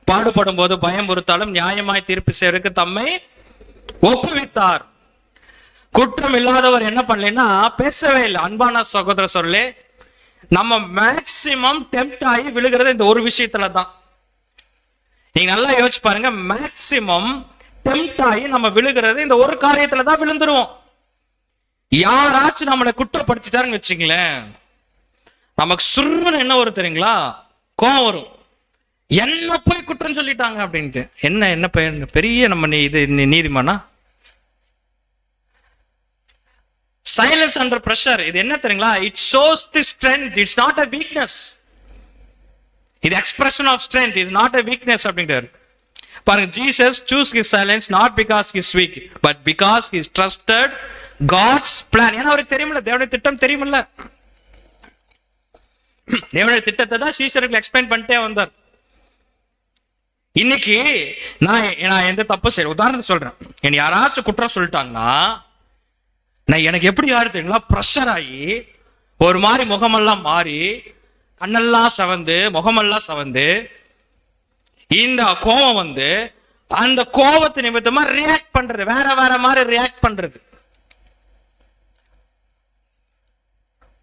பாடுபடும் போது பயமுறுத்தாலும் நியாயமாய் தீர்ப்பு செய்வதற்கு தம்மை ஒப்புவித்தார். குற்றம் இல்லாதவர் என்ன பண்ணலன்னா பேசவே இல்லை. அன்பான சகோதர சொல்லே, நம்ம மேக்சிமம் டெம்ப்ட் ஆகி விழுகிறது இந்த ஒரு விஷயத்துல தான். நீங்க நல்லா யோசிச்சு பாருங்க, மேக்சிமம் டெம்ப்ட் ஆகி நம்ம விழுகிறது இந்த ஒரு காரியத்துல தான் விழுந்துருவோம். யாராச்சும் நம்மளை குற்றப்படுத்திட்டாருன்னு வச்சுங்களேன், நமக்கு சுருன்னு என்ன வரும் தெரியுங்களா? கோவம் வரும். என்ன போய் குற்றம் சொல்லிட்டாங்க அப்படின்ட்டு. என்ன பெரிய நம்ம நீதிமானா? Silence under pressure. இது என்ன தெரியுங்களா? It shows the strength, it's not a weakness. இது expression of strength, is not a weakness அப்படின்றாரு. பாருங்க, Jesus chose his silence not because he is weak but because he trusted God's plan. ஏன்னா அவருக்கு தெரியுமில்ல, தேவனுடைய திட்டம் தெரியுமில்ல. தேவனுடைய திட்டத்தை தான் சீஷருக்கு எக்ஸ்பிளைன் பண்ணிட்டே வந்தார். இன்னைக்கு நான் எந்த தப்பு செய்ய, உதாரணத்துக்கு சொல்றேன், என்னை யாராச்சும் குற்றம் சொல்லிட்டாங்கன்னா நான் எனக்கு எப்படி யாரு தெரியுங்களா, ப்ரெஷர் ஆகி ஒரு மாதிரி முகமெல்லாம் மாறி கண்ணெல்லாம் செவந்து முகமெல்லாம் செவந்து இந்த கோபம் வந்து அந்த கோபத்து நிமித்தமா ரியாக்ட் பண்றது, வேற வேற மாதிரி ரியாக்ட் பண்றது.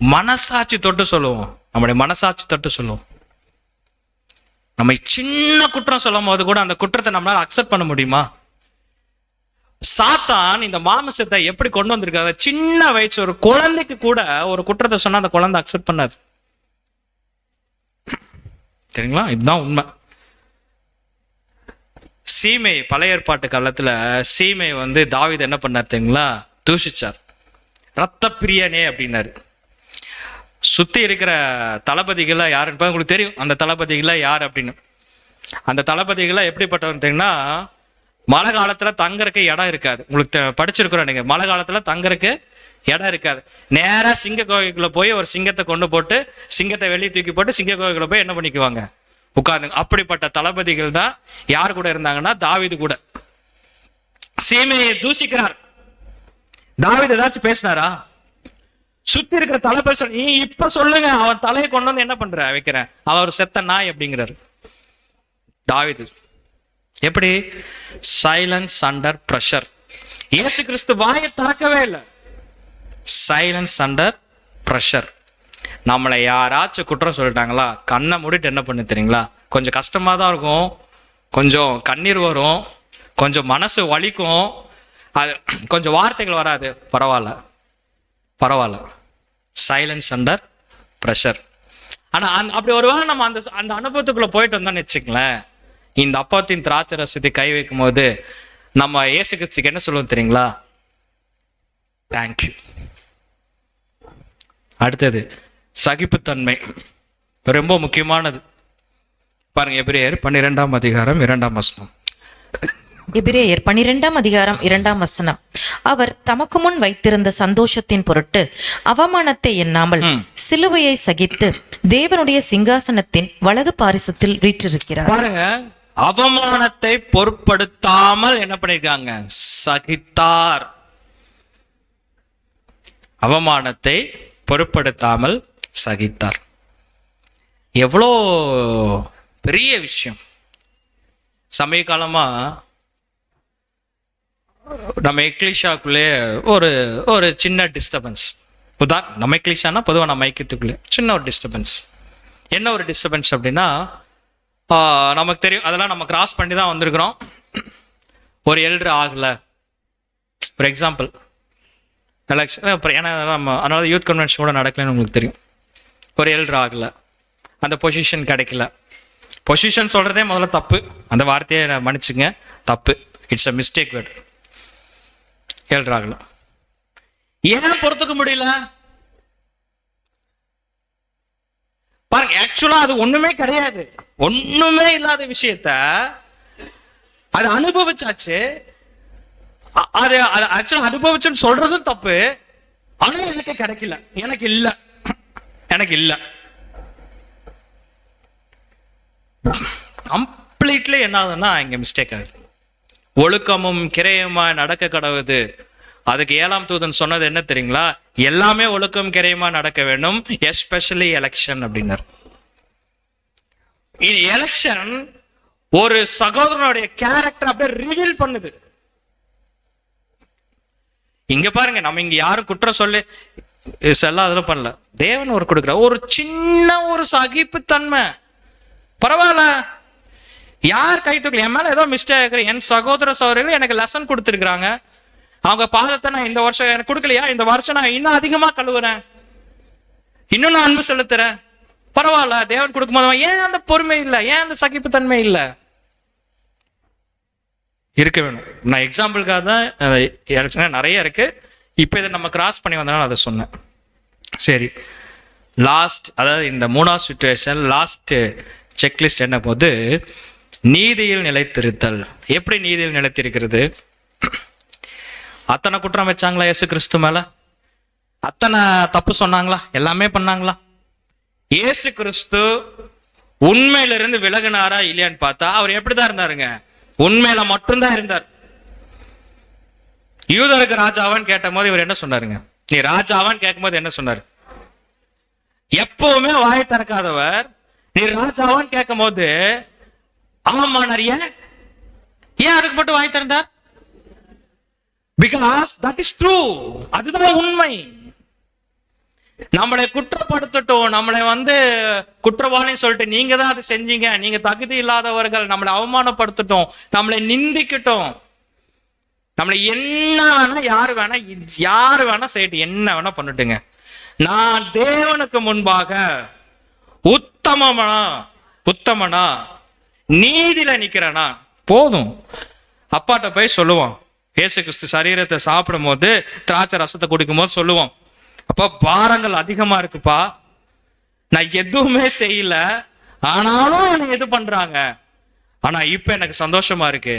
மனசாட்சி தொட்டு சொல்லுவோம், நம்முடைய மனசாட்சி தொட்டு சொல்லுவோம். நம்ம சின்ன குற்றம் சொல்லும் போது கூட அந்த குற்றத்தை நம்மளால அக்செப்ட் பண்ண முடியுமா? சாத்தான் இந்த மாமிசத்தை எப்படி கொண்டு வந்திருக்காங்க, சின்ன வயசு ஒரு குழந்தைக்கு கூட ஒரு குற்றத்தை சொன்னா அந்த குழந்தை அக்செப்ட் பண்ணாது. சரிங்களா? இதுதான் உண்மை. சீமை, பழைய ஏற்பாட்டு காலத்துல சீமை வந்து தாவீது என்ன பண்ணார் தெரியுங்களா, தூஷிச்சார். ரத்த பிரியனே அப்படின்னாரு. சுத்தி இருக்கிற தளபதிகளை யாருன்னு உங்களுக்கு தெரியும், அந்த தளபதிகளை யார் அப்படின்னு. அந்த தளபதிகளை எப்படிப்பட்டவன் தெரியுங்கன்னா, மழை காலத்துல தங்கறதுக்கு இடம் இருக்காது. உங்களுக்கு படிச்சிருக்கிறோம் நீங்க, மழை காலத்துல தங்கறதுக்கு இடம் இருக்காது. நேரா சிங்க கோகைக்குள்ள போய் ஒரு சிங்கத்தை கொண்டு போட்டு சிங்கத்தை வெளியே தூக்கி போட்டு சிங்க கோகைக்குள்ள போய் என்ன பண்ணிக்குவாங்க, உட்கார்ந்து. அப்படிப்பட்ட தளபதிகள் தான் யார் கூட இருந்தாங்கன்னா தாவீது கூட. சீமையை தூஷிக்கிறார். தாவீது ஏதாச்சும் பேசினாரா? சுத்தி இருக்கிற தளபதி நீ இப்ப சொல்லுங்க, அவன் தலையை கொண்டு வந்து என்ன பண்ற வைக்கிறேன், அவன் ஒரு செத்த நாய் அப்படிங்கிறாரு தாவீது. எப்படி? Silence under pressure. இயேசு கிறிஸ்து வாயை திறக்கவே இல்லை. Silence under pressure. நம்மளை யாராச்சும் குற்றம் சொல்லிட்டாங்களா, கண்ணை மூடிட்டு என்ன பண்ணு தெரியுங்களா, கொஞ்சம் கஷ்டமா தான் இருக்கும், கொஞ்சம் கண்ணீர் வரும், கொஞ்சம் மனசு வலிக்கும், அது கொஞ்சம் வார்த்தைகள் வராது, பரவாயில்ல பரவாயில்ல. Silence under pressure. ஆனால் அப்படி ஒருவேளை நம்ம அந்த அனுபவத்துக்குள்ளே போயிட்டு வந்தோம்னு வச்சுக்கங்களேன், இந்த அப்பத்தின் திராட்சை ரசத்தை கை வைக்கும் போது நம்ம இயேசு கிறிஸ்துக்கு என்ன சொல்லுவோம் தெரியுங்களா, தேங்க்யூ. அடுத்தது சகிப்புத்தன்மை, ரொம்ப முக்கியமானது. பாருங்க, எபிரேயர் 12ஆம் அதிகாரம் 2ஆம் வசனம். எபிரேயர் 12ஆம் அதிகாரம் 2ஆம் வசனம். அவர் தமக்கு முன் வைத்திருந்த சந்தோஷத்தின் பொருட்டு அவமானத்தை எண்ணாமல் சிலுவையை சகித்து தேவனுடைய சிங்காசனத்தின் வலது பாரிசத்தில் வீற்றிருக்கிறார். பாருங்க, அவமானத்தை பொருட்படுத்தாமல் என்ன பண்ணிருக்காங்க, சகித்தார். அவமானத்தை பொருட்படுத்தாமல் சகித்தார். எவ்வளோ பெரிய விஷயம். சமய காலமா நம்ம எக்லிஷாக்குள்ளே ஒரு சின்ன டிஸ்டர்பன்ஸ். நம்ம எக்லிஷானா பொதுவாக நம்ம ஐக்கியத்துக்குள்ளே சின்ன ஒரு டிஸ்டர்பன்ஸ். என்ன ஒரு டிஸ்டர்பன்ஸ் அப்படின்னா, நமக்கு தெரியும், அதெல்லாம் நம்ம கிராஸ் பண்ணி தான் வந்திருக்கிறோம். ஒரு எல்டர் ஆகலை, ஒரு எக்ஸாம்பிள் எலெக்ஷன், அப்புறம் ஏன்னா நம்ம அதனால யூத் கன்வென்ஷன் கூட நடக்கலன்னு உங்களுக்கு தெரியும். ஒரு எல்டர் ஆகலை, அந்த பொசிஷன் கிடைக்கல. பொசிஷன் சொல்கிறதே முதல்ல தப்பு, அந்த வார்த்தையை மன்னிச்சுங்க, தப்பு, it's a mistake word. Elder ஆகலை, ஏன் பொறுத்துக்க முடியல பாருங்க. ஆக்சுவலா அது ஒண்ணுமே கிடையாது, ஒண்ணுமே இல்லாத விஷயத்த அது அனுபவிச்சாச்சு. அது ஆக்சுவலா அனுபவிச்சுன்னு சொல்றதும் தப்பு. ஆனா எனக்கு கிடைக்கல, எனக்கு இல்ல கம்ப்ளீட்லி என்ன ஆகுதுன்னா இங்க மிஸ்டேக் ஆகுது. ஒழுக்கமும் கிரையுமா நடக்க கடவுது. அதுக்கு 7ஆம் தூதன் சொன்னது என்ன தெரியுங்களா, எல்லாமே ஒழுக்கம் கிரையுமா நடக்க வேண்டும், எஸ்பெஷலி எலெக்ஷன் அப்படின்னாரு. இது எலெக்ஷன் ஒரு சகோதரனுடைய கேரக்டர் அப்படியே ரிவீல் பண்ணுது. இங்க பாருங்க, நம்ம இங்க யாரும் குற்றம் சொல்லி எல்லாம் அதெல்லாம் பண்ணல. தேவன் ஒரு கொடுக்குற ஒரு சின்ன ஒரு சகிப்புத்தன்மை, பரவாயில்ல, யார் கை தூக்கல, என் மேல ஏதோ மிஸ்டேக், என் சகோதர சகோதரிகள் எனக்கு லெசன் கொடுத்துருக்காங்க, அவங்க பாதத்தை நான் இந்த வருஷம் எனக்கு கொடுக்கலையா, இந்த வருஷம் நான் இன்னும் அதிகமா கழுவுறேன், இன்னும் நான் அன்பு செலுத்துறேன், பரவாயில்ல, தேவன் கொடுக்கும்போது ஏன் அந்த பொறுமை இல்லை, ஏன் அந்த சகிப்புத்தன்மை இல்லை இருக்க வேணும். நான் எக்ஸாம்பிளுக்காக தான் நிறைய இருக்கு, இப்போ இதை நம்ம கிராஸ் பண்ணி வந்தனால அதை சொன்னேன். சரி, லாஸ்ட், அதாவது இந்த 3ஆவது சிச்சுவேஷன், லாஸ்ட் செக்லிஸ்ட் என்ன போது, நீதியில் நிலைத்திருத்தல். எப்படி நீதியில் நிலைத்திருக்கிறது? அத்தனை குற்றம் வச்சாங்களா இயேசு கிறிஸ்து மேல? அத்தனை தப்பு சொன்னாங்களா? எல்லாமே பண்ணாங்களா? இயேசு கிறிஸ்து உண்மையிலிருந்து விலகினாரா இல்லையான்னு பார்த்தா அவர் எப்படிதான் இருந்தாருங்க? உண்மையில மட்டும்தான் இருந்தார். யூதருக்கு ராஜாவான்னு கேட்ட போது இவர் என்ன சொன்னாருங்க? நீ ராஜாவான்னு கேட்கும் போது என்ன சொன்னாரு? எப்பவுமே வாய் திறக்காதவர் நீ ராஜாவான்னு கேட்கும் போது ஆமானார். ஏன் அதுக்கு மட்டும் வாய் திறந்தார்? Because that is true. அதுதான் உண்மை. நம்மளை குற்றப்படுத்தட்டும், நம்மளை குற்றவாளின்னு சொல்லிட்டு நீங்க தான் அதை செஞ்சீங்க, நீங்க தகுதி இல்லாதவர்கள், நம்மளை அவமானப்படுத்தட்டும், நம்மளை நிந்திக்கட்டும், நம்மளை என்ன வேணா யாரு வேணா செய்யட்டும், என்ன வேணா பண்ணட்டுங்க, நான் தேவனுக்கு முன்பாக உத்தமனா நீதியில நிக்கிறேனா போதும். அப்பாட்ட போய் சொல்லுவோம். இயேசு கிறிஸ்து சரீரத்தை சாப்பிடும் போது திராட்சை ரசத்தை குடிக்கும் போது சொல்லுவோம், அப்பா பாரங்கள் அதிகமா இருக்குப்பா, நான் எதுவுமே செய்யல, ஆனாலும் என்னை எது பண்றாங்க, ஆனா இப்ப எனக்கு சந்தோஷமா இருக்கு,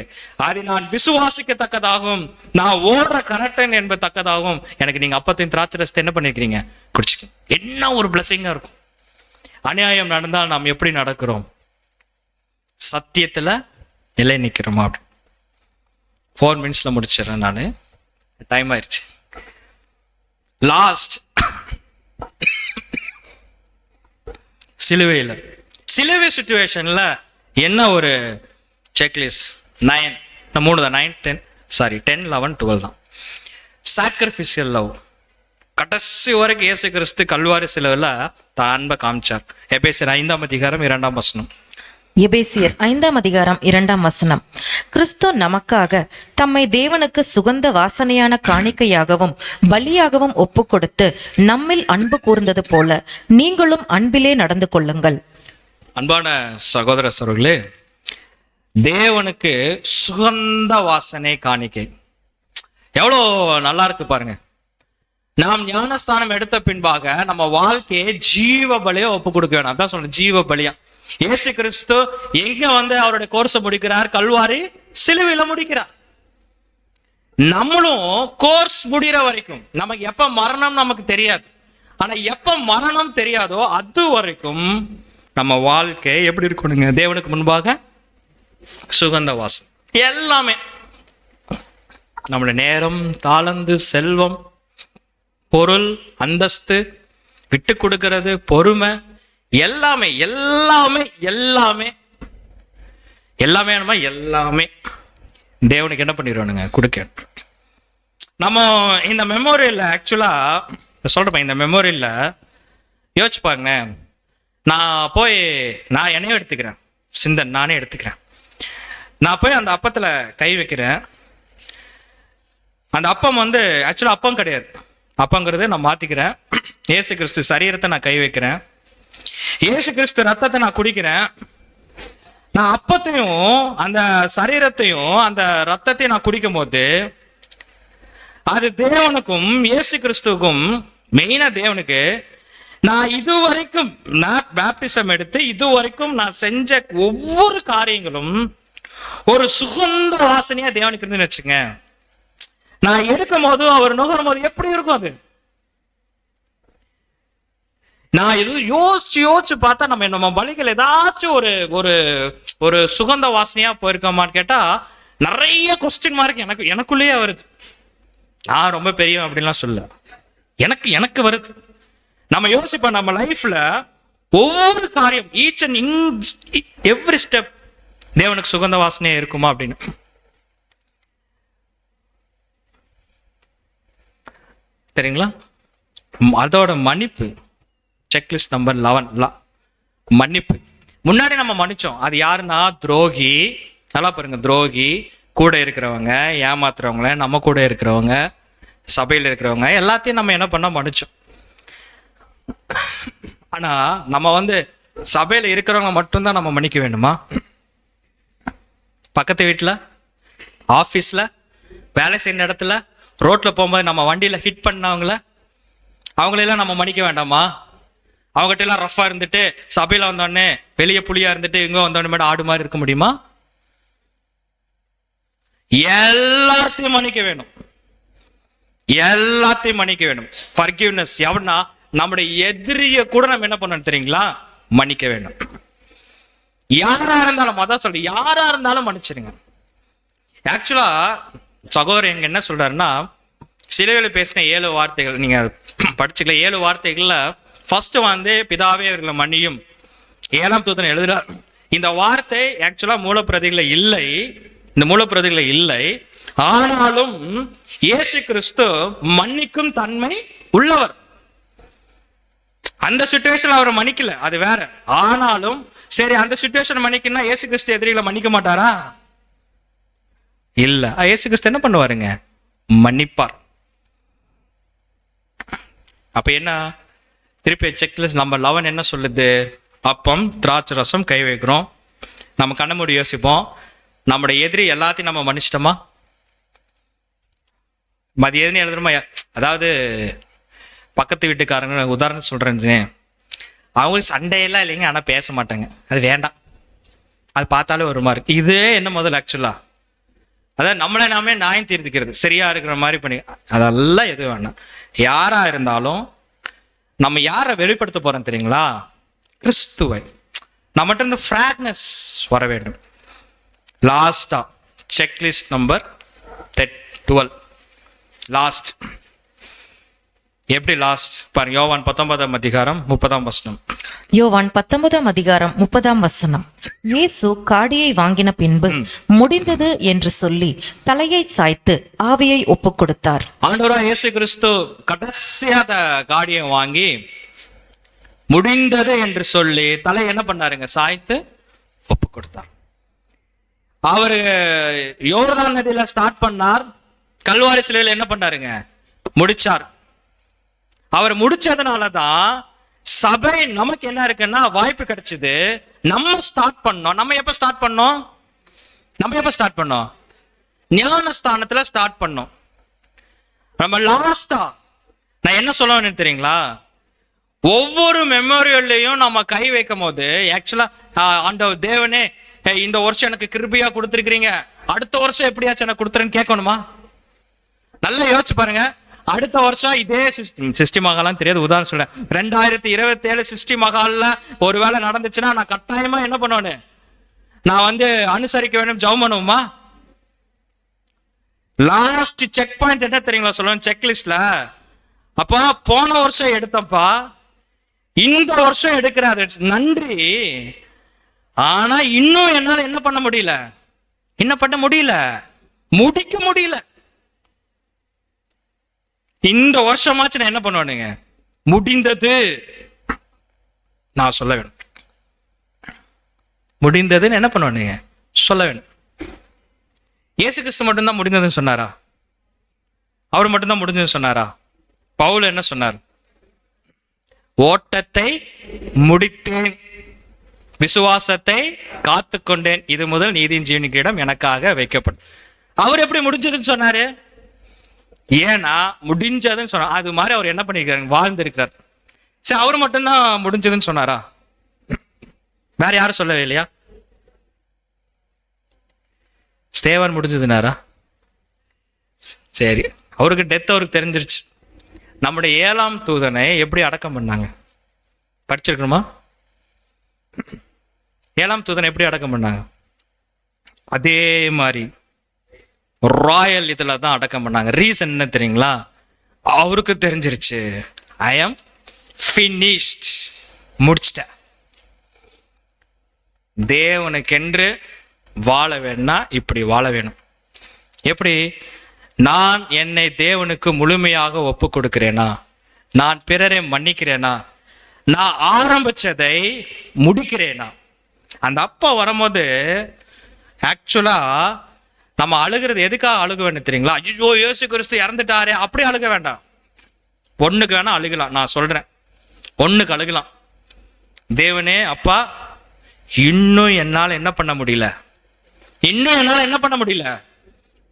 அதை நான் விசுவாசிக்கத்தக்கதாகவும் நான் ஓடுற கரெக்டன் என்பதற்கதாகவும் எனக்கு நீங்க அப்பத்தையும் திராட்சை ரசத்தை என்ன பண்ணிருக்கீங்க? குடிச்சுக்க. என்ன ஒரு பிளஸிங்கா இருக்கும். அநியாயம் நடந்தால் நாம் எப்படி நடக்கிறோம்? சத்தியத்துல நிலை நிக்கிறோமா? அப்படி 4 minutesல முடிச்சிடறேன். நான் டைம் ஆயிடுச்சு. லாஸ்ட் சிலுவை சிச்சுவேஷன்ல என்ன ஒரு செக்லிஸ்ட்? 9 3 தான் 9 10 சாரி 10 11 12 தான். Sacrificial love. கடைசி வரைக்கும் இயேசு கிறிஸ்து கல்வாரி சிலுவையில தான் அன்பை காமிச்சார். எபேசியர் 5ஆம் அதிகாரம் 2ஆம் வசனம். எபேசியர் 5ஆம் அதிகாரம் 2ஆம் வசனம். கிறிஸ்து நமக்காக தம்மை தேவனுக்கு சுகந்த வாசனையான காணிக்கையாகவும் பலியாகவும் ஒப்பு கொடுத்து நம்மில் அன்பு கூர்ந்தது போல நீங்களும் அன்பிலே நடந்து கொள்ளுங்கள். அன்பான சகோதர சகோதரிகளே, தேவனுக்கு சுகந்த வாசனை காணிக்கை எவ்வளோ நல்லா இருக்கு பாருங்க. நாம் ஞானஸ்தானம் எடுத்த பின்பாக நம்ம வாழ்க்கையை ஜீவ பலியா ஒப்பு கொடுக்க வேணும். அதான் சொல்றேன், ஜீவ பலியா. இயேசு கிறிஸ்து எங்க அவருடைய கோர்ஸை முடிக்கிறார்? கல்வாரி சிலுவையில முடிக்கிறார். நம்மளும் கோர்ஸ் முடிகிற வரைக்கும் நமக்கு எப்ப மரணம் நமக்கு தெரியாது. ஆனா எப்ப மரணம் தெரியாதோ அது வரைக்கும் நம்ம வாழ்க்கை எப்படி இருக்கணுங்க? தேவனுக்கு முன்பாக சுகந்த வாசம். எல்லாமே நம்மளுடைய நேரம், தாளந்து, செல்வம், பொருள், அந்தஸ்து, விட்டு கொடுக்கிறது, பொறுமை, எல்லாமே எல்லாமே எல்லாமே எல்லாமே நம்ம எல்லாமே தேவனுக்கு என்ன பண்ணிடுவோனுங்க? கொடுக்க. நம்ம இந்த மெமோரியல்ல ஆக்சுவலா சொல்றேன், இந்த மெமோரியல்ல யோசிச்சு பாருங்க. நான் என்னையும் எடுத்துக்கிறேன், சிந்தன் நானே எடுத்துக்கிறேன். நான் போய் அந்த அப்பத்துல கை வைக்கிறேன். அந்த அப்பம் ஆக்சுவலா அப்பம் கிடையாது, அப்பங்கிறது நான் மாத்திக்கிறேன். இயேசு கிறிஸ்து சரீரத்தை நான் கை வைக்கிறேன், இயேசு கிறிஸ்து ரத்தத்தை நான் குடிக்கிறேன். நான் அப்பத்தையும் அந்த சரீரத்தையும் அந்த ரத்தத்தையும் நான் குடிக்கும் போது அது தேவனுக்கும் இயேசு கிறிஸ்துவுக்கும், மெயினா தேவனுக்கு, நான் இதுவரைக்கும் நான் பேப்டிசம் எடுத்து இதுவரைக்கும் நான் செஞ்ச ஒவ்வொரு காரியங்களும் ஒரு சுகந்த வாசனையா தேவனுக்கு இருந்துன்னு வச்சுங்க. நான் எடுக்கும் போது அவர் நுகரும் போது எப்படி இருக்கும் அது? நான் இது யோசிச்சு பார்த்தா நம்ம பலிகள் ஏதாச்சும் ஒரு சுகந்த வாசனையா போயிருக்கோமான்னு கேட்டா நிறைய கொஸ்டின் மார்க் எனக்குள்ளேயே வருது. நான் ரொம்ப பெரியவன் அப்படின்லாம் சொல்ல, எனக்கு வருது. நம்ம யோசிப்போம் நம்ம லைஃப்ல ஒவ்வொரு காரியம், ஈச் அண்ட் எவ்ரி ஸ்டெப் தேவனுக்கு சுகந்த வாசனையா இருக்குமா அப்படின்னு. சரிங்களா? அதோட மன்னிப்பு செக்லிஸ்ட் நம்பர் 11 மன்னிப்பு. முன்னாடி நம்ம மன்னிச்சோம். அது யாருன்னா துரோகி. நல்லா பாருங்க, துரோகி, கூட இருக்கிறவங்க, ஏமாத்துறவங்கள, நம்ம கூட இருக்கிறவங்க, சபையில் இருக்கிறவங்க எல்லாத்தையும் நம்ம என்ன பண்ண மன்னிச்சோம். ஆனா நம்ம சபையில இருக்கிறவங்க மட்டும்தான் நம்ம மன்னிக்க வேண்டுமா? பக்கத்து வீட்டுல, ஆபீஸ்ல, வேலை செய்யற இடத்துல, ரோட்ல போகும்போது நம்ம வண்டியில ஹிட் பண்ணவங்கள, அவங்களெல்லாம் நம்ம மன்னிக்க வேண்டாமா? அவங்ககிட்ட எல்லாம் ரஃபா இருந்துட்டு சபையில வந்தோடனே வெளியே புலியா இருந்துட்டு இங்க வந்தோடனே மட்டும் ஆடு மாதிரி இருக்க முடியுமா? எல்லாத்தையும் மன்னிக்க வேணும், எல்லாத்தையும் மன்னிக்க வேணும். ஃபர்கிவ்னஸ். எவனா? நம்முடைய எதிரிய கூட நம்ம என்ன பண்ணணும் தெரியுங்களா? மன்னிக்க வேண்டும். யாரா இருந்தாலும், அதான் சொல்றேன், யாரா இருந்தாலும் மன்னிச்சிடுங்க. ஆக்சுவலா சகோதரர் எங்க என்ன சொல்றாருன்னா, சிலுவையில் பேசின 7 வார்த்தைகள் நீங்க படிச்சுக்கல. 7 வார்த்தைகள்ல ஃபர்ஸ்ட் வந்து பிதாவே அவர்களை மன்னியும் 7ஆம் தூதன் எழுதுறார். இந்த வார்த்தை ஆக்சுவலா மூலப்பிரதிகளை இல்லை, இந்த மூலப்பிரதிகளை இல்லை. ஆனாலும் இயேசு கிறிஸ்து மன்னிக்கும் தன்மை உள்ளவர். அந்த சிச்சுவேஷன் அவரை மன்னிக்கல, அது வேற. ஆனாலும் சரி, அந்த சிச்சுவேஷன் மன்னிக்கணும்னா இயேசு கிறிஸ்து எதிரிகளை மன்னிக்க மாட்டாரா? இல்ல. இயேசு கிறிஸ்து என்ன பண்ணுவாருங்க? மன்னிப்பார். அப்ப என்ன திருப்பி செக்லிஸ்ட் நம்பர் 11 என்ன சொல்லுது? அப்பம் திராட்சை ரசம் கை வைக்கிறோம், நம்ம கண்ண மூடி யோசிப்போம், நம்முடைய எதிரி எல்லாத்தையும் நம்ம மன்னிச்சிட்டோமா? மதிய எதுன்னு எழுதுறோமா? அதாவது பக்கத்து வீட்டுக்காரங்க உதாரணம் சொல்றேன்னு, அவங்களுக்கு சண்டையெல்லாம் இல்லைங்க, ஆனா பேச மாட்டாங்க, அது வேண்டாம், அது பார்த்தாலே ஒரு மாதிரி. இதே என்ன முதல்ல ஆக்சுவலா அதாவது நம்மளை நாமே நியாயம் தீர்த்துக்கிறது, சரியா இருக்கிற மாதிரி பண்ணி, அதெல்லாம் எதுவும் வேண்டாம். யாரா இருந்தாலும் நம்ம யாரை வெளிப்படுத்த போறோம் தெரியுங்களா? கிறிஸ்துவை. நம்மகிட்ட இருந்து ஃப்ராக்னஸ் வர வேண்டும். லாஸ்டா செக்லிஸ்ட் நம்பர் 12 லாஸ்ட். எப்படி லாஸ்ட் பாருங்க, யோவான் 19ஆம் அதிகாரம் 30ஆம் வசனம். யோவான் 19ஆம் அதிகாரம் 30ஆம் வசனம். இயேசு காடியை வாங்கின பின்பு முடிந்தது என்று சொல்லி தலையை சாய்த்து ஆவியை ஒப்புக் கொடுத்தார். ஆண்டவராக இயேசு கிறிஸ்து கடைசியா காடியை வாங்கி முடிந்தது என்று சொல்லி தலை என்ன பண்ணாருங்க? சாய்த்து ஒப்புக் கொடுத்தார். அவரு யோர்தான் நதியில ஸ்டார்ட் பண்ணார், கல்வாரி சிலுவையில் என்ன பண்ணாருங்க? முடிச்சார். அவர் முடிச்சதுனாலதான் சபை நமக்கு என்ன இருக்குன்னா வாய்ப்பு கிடைச்சது. நம்ம ஸ்டார்ட் பண்ணோம். நம்ம எப்ப ஸ்டார்ட் பண்ணோம்? ஞானஸ்தானத்துல ஸ்டார்ட் பண்ணோம். நம்ம லாஸ்டா நான் என்ன சொல்ல தெரியுங்களா? ஒவ்வொரு மெமோரியல்லையும் நம்ம கை வைக்கும் போது ஆக்சுவலா ஆண்டவர் தேவனே இந்த வருஷம் எனக்கு கிருபையா கொடுத்துருக்கீங்க, அடுத்த வருஷம் எப்படியாச்சும் எனக்கு கொடுத்துறேன்னு கேட்கணுமா? நல்லா யோசிச்சு பாருங்க. அடுத்த வருஷம் இதே சிருஷ்டி மகாலாம் தெரியாது, உதாரணம் சொல்ல 2027 சிருஷ்டி மகால்ல ஒரு வேலை நடந்துச்சுன்னா நான் கட்டாயமா என்ன பண்ணுவேன்? நான் வந்து அனுசரிக்க வேண்டும், ஜெபம் பண்ணுவோமா? லாஸ்ட் செக் பாயிண்ட் என்ன தெரியுங்களா சொல்லுவேன் செக்லிஸ்ட்ல? அப்பா போன வருஷம் எடுத்தப்பா, இந்த வருஷம் எடுக்கிறாரு, நன்றி. ஆனா இன்னும் என்னால என்ன பண்ண முடியல? முடிக்க முடியல. இந்த வருஷமாச்சு நான் என்ன பண்ணுவேனுங்க? முடிந்தது நான் சொல்ல வேணும். முடிந்ததுன்னு என்ன பண்ணுவேனுங்க? சொல்ல வேணும். இயேசு கிறிஸ்து மட்டும்தான் முடிந்ததுன்னு சொன்னாரா? அவர் மட்டும்தான் முடிஞ்சதுன்னு சொன்னாரா? பவுல் என்ன சொன்னார்? ஓட்டத்தை முடித்தேன், விசுவாசத்தை காத்துக்கொண்டேன், இது முதல் நீதியின் ஜீவனுக்கு இடம் எனக்காக வைக்கப்படும். அவர் எப்படி முடிஞ்சதுன்னு சொன்னாரு? ஏன்னா முடிஞ்சதுன்னு சொன்னார். அது மாதிரி அவர் என்ன பண்ணிருக்காரு? வாழ்ந்திருக்கிறார். சரி, அவர் மட்டும்தான் முடிஞ்சதுன்னு சொன்னாரா? வேற யாரும் சொல்லவே இல்லையா? ஸ்தேவான் முடிஞ்சதுனாரா? சரி, அவருக்கு டெத் அவருக்கு தெரிஞ்சிருச்சு. நம்முடைய 7ஆம் தூதனை எப்படி அடக்கம் பண்ணாங்க படிச்சிருக்கணுமா? 7ஆம் தூதனை எப்படி அடக்கம் பண்ணாங்க? அதே மாதிரி ராயல் இதுல தான் அடக்கம் பண்ணாங்க. ரீசன் என்ன தெரியுங்களா? அவருக்கு தெரிஞ்சிருச்சு, ஐ ஆம் ஃபினிஷ்ட், முடிச்சிட்டேன். தேவனுக்கென்று வாழ வேணும்னா இப்படி வாழ வேணும். எப்படி? நான் என்னை தேவனுக்கு முழுமையாக ஒப்பு கொடுக்கிறேனா? நான் பிறரை மன்னிக்கிறேனா? நான் ஆரம்பிச்சதை முடிக்கிறேனா? அந்த அப்பா வரும்போது ஆக்சுவலா நம்ம அழுகிறது எதுக்காக அழுக வேணும் தெரியுங்களா? ஐயோ இயேசு கிறிஸ்து இறந்துட்டாரே, அப்படி அழுக வேண்டாம். ஒண்ணுக்கு வேணா அழுகலாம். நான் சொல்றேன், ஒண்ணுக்கு அழுகலாம். தேவனே அப்பா, இன்னும் என்னால் என்ன பண்ண முடியல,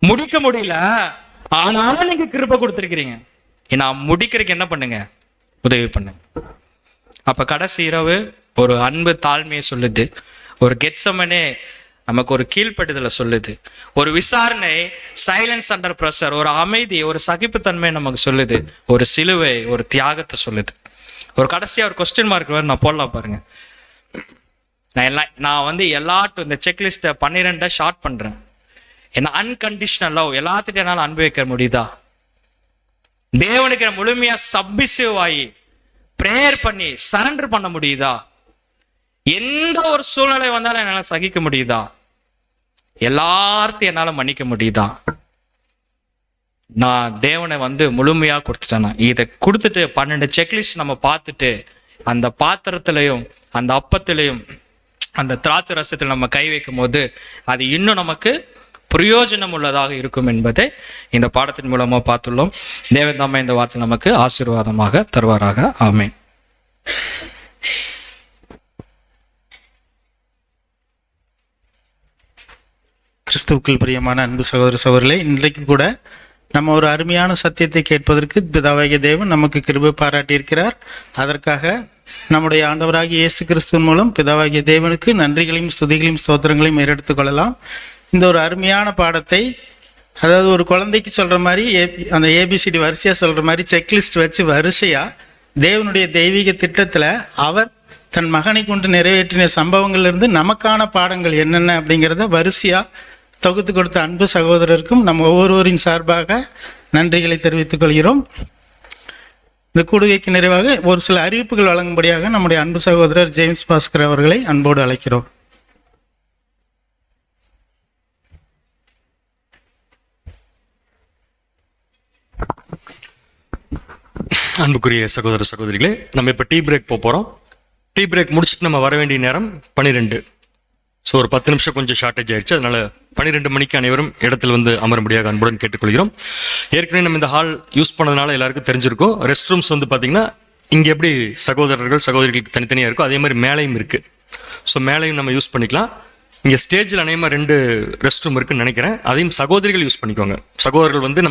முடிக்க முடியல, ஆனாலும் நீங்க கிருபை கொடுத்துருக்கிறீங்க, நான் முடிக்கிறதுக்கு என்ன பண்ணுங்க, உதவி பண்ணுங்க. அப்ப கடைசி இரவு ஒரு அன்பு தாழ்மையை சொல்லுது, ஒரு கெத்செமனே நமக்கு ஒரு கீழ்ப்படுதலை சொல்லுது, ஒரு விசாரணை சைலன்ஸ் அண்டர் பிரஷர், ஒரு அமைதி, ஒரு சகிப்புத்தன்மை நமக்கு சொல்லுது, ஒரு சிலுவை, ஒரு தியாகத்தை சொல்லுது. ஒரு கடைசியாக ஒரு கொஸ்டின் மார்க் வேறு நான் போடலாம் பாருங்க. நான் வந்து இந்த செக்லிஸ்ட்டை 12 ஷார்ட் பண்ணுறேன். என்ன அன்கண்டிஷனல் லவ், எல்லாத்துட்டும் என்னால் அன்பு வைக்க முடியுதா? தேவனுக்கு முழுமையாக சப்மிசிவ் ஆகி ப்ரேயர் பண்ணி சரண்டர் பண்ண முடியுதா? எந்த ஒரு சூழ்நிலை வந்தாலும் என்னால் சகிக்க முடியுதா? எல்லார்த்தையும் என்னால் மன்னிக்க முடியுதா? நான் தேவனை வந்து முழுமையாக கொடுத்துட்டேன்னா, இதை கொடுத்துட்டு 12 செக்லிஸ்ட் நம்ம பார்த்துட்டு அந்த பாத்திரத்திலையும் அந்த அப்பத்திலையும் அந்த திராட்சை ரசத்தில் நம்ம கை வைக்கும் போது அது இன்னும் நமக்கு பிரயோஜனம் உள்ளதாக இருக்கும் என்பதை இந்த பாடத்தின் மூலமாக பார்த்துள்ளோம். தேவன் தாமே இந்த வார்த்தை நமக்கு ஆசீர்வாதமாக தருவாராக. ஆமென். கிறிஸ்துவுக்குள் பிரியமான அன்பு சகோதர சகோதரிகளே, இன்றைக்கு கூட நம்ம ஒரு அருமையான சத்தியத்தை கேட்பதற்கு பிதாவாகிய தேவன் நமக்கு கிருபை பாராட்டியிருக்கிறார். அதற்காக நம்முடைய ஆண்டவராகிய இயேசு கிறிஸ்துவின் மூலம் பிதாவாகிய தேவனுக்கு நன்றிகளையும் ஸ்துதிகளையும் ஸ்தோத்திரங்களையும் ஏறெடுத்துக் கொள்ளலாம். இந்த ஒரு அருமையான பாடத்தை, அதாவது ஒரு குழந்தைக்கு சொல்கிற மாதிரி அந்த ஏபிசிடி வரிசையாக சொல்கிற மாதிரி செக்லிஸ்ட் வச்சு வரிசையாக தேவனுடைய தெய்வீக திட்டத்தில் அவர் தன் மகனை கொண்டு நிறைவேற்றின சம்பவங்கள்லேருந்து நமக்கான பாடங்கள் என்னென்ன அப்படிங்கிறத வரிசையாக தொகுத்து கொடுத்த அன்பு சகோதரருக்கும் நம்ம ஒவ்வொருவரின் சார்பாக நன்றிகளை தெரிவித்துக் கொள்கிறோம். இந்த கூடுகைக்கு நிறைவாக ஒரு சில அறிவிப்புகள் வழங்கும்படியாக நம்முடைய அன்பு சகோதரர் ஜேம்ஸ் பாஸ்கர் அவர்களை அன்போடு அழைக்கிறோம். அன்புக்குரிய சகோதர சகோதரிகளே, நம்ம இப்போ டீ பிரேக் போகிறோம். டீ பிரேக் முடிச்சுட்டு நம்ம வர வேண்டிய நேரம் 12. ஸோ ஒரு 10 நிமிஷம் கொஞ்சம் ஷார்ட்டேஜ் ஆயிடுச்சு. அதனால 12 மணிக்கு அனைவரும் இடத்துல வந்து அமரும்படியாக அன்புடன் கேட்டுக்கொள்கிறோம். ஏற்கனவே நம்ம இந்த ஹால் யூஸ் பண்ணதுனால எல்லாருக்கும் தெரிஞ்சிருக்கும். ரெஸ்ட் ரூம்ஸ் வந்து பார்த்தீங்கன்னா இங்கே எப்படி சகோதரர்கள் சகோதரிகளுக்கு தனித்தனியாக இருக்கும், அதே மாதிரி மேலையும் இருக்குது. ஸோ மேலையும் நம்ம யூஸ் பண்ணிக்கலாம். இங்கே ஸ்டேஜில் அநேகமாக 2 ரெஸ்ட் ரூம் இருக்குன்னு நினைக்கிறேன். அதையும் சகோதரிகள் யூஸ் பண்ணிக்கோங்க. சகோதரர்கள் வந்து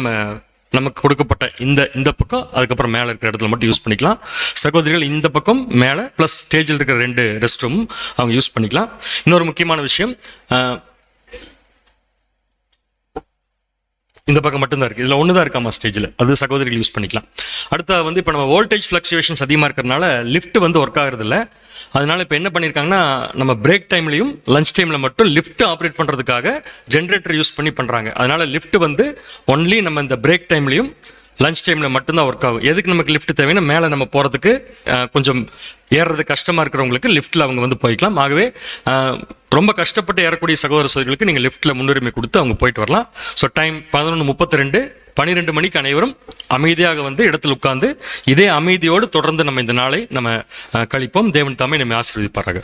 நமக்கு கொடுக்கப்பட்ட இந்த பக்கம், அதுக்கப்புறம் மேலே இருக்கிற இடத்துல மட்டும் யூஸ் பண்ணிக்கலாம். சகோதரிகள் இந்த பக்கம் மேலே ப்ளஸ் ஸ்டேஜில் இருக்கிற 2 ரெஸ்ட் ரூமும் அவங்க யூஸ் பண்ணிக்கலாம். இன்னொரு முக்கியமான விஷயம், இந்த பக்கம் மட்டும்தான் இருக்குது. இதில் ஒன்று தான் இருக்காமா ஸ்டேஜில், அது சகோதரிகள் யூஸ் பண்ணிக்கலாம். அடுத்த வந்து இப்போ நம்ம வோல்டேஜ் ஃப்ளக்சுவேஷன்ஸ் அதிகமாக இருக்கிறதுனால லிஃப்ட் வந்து ஒர்க் ஆகுறதில்ல. அதனால இப்போ என்ன பண்ணியிருக்காங்கன்னா, நம்ம பிரேக் டைம்லையும் லஞ்ச் டைமில் மட்டும் லிஃப்ட் ஆப்ரேட் பண்ணுறதுக்காக ஜென்ரேட்டர் யூஸ் பண்ணிடுறாங்க. அதனால லிஃப்ட் வந்து ஒன்லி நம்ம இந்த பிரேக் டைம்லையும் லஞ்ச் டைமில் மட்டும்தான் ஒர்க் ஆகும். எதுக்கு நமக்கு லிஃப்ட் தேவைன்னா, மேலே நம்ம போகிறதுக்கு கொஞ்சம் ஏறுறது கஷ்டமாக இருக்கிறவங்களுக்கு லிஃப்ட்டில் அவங்க வந்து போய்க்கலாம். ஆகவே ரொம்ப கஷ்டப்பட்டு ஏறக்கூடிய சகோதர சகோதரிகளுக்கு நீங்கள் லிஃப்ட்டில் முன்னுரிமை கொடுத்து அவங்க போயிட்டு வரலாம். So time 11:32. 12 மணிக்கு அனைவரும் அமைதியாக வந்து இடத்துல உட்கார்ந்து இதே அமைதியோடு தொடர்ந்து நம்ம இந்த நாளை நம்ம கழிப்போம். தேவன் தாமே நம்மை ஆசீர்வதிப்பாராக.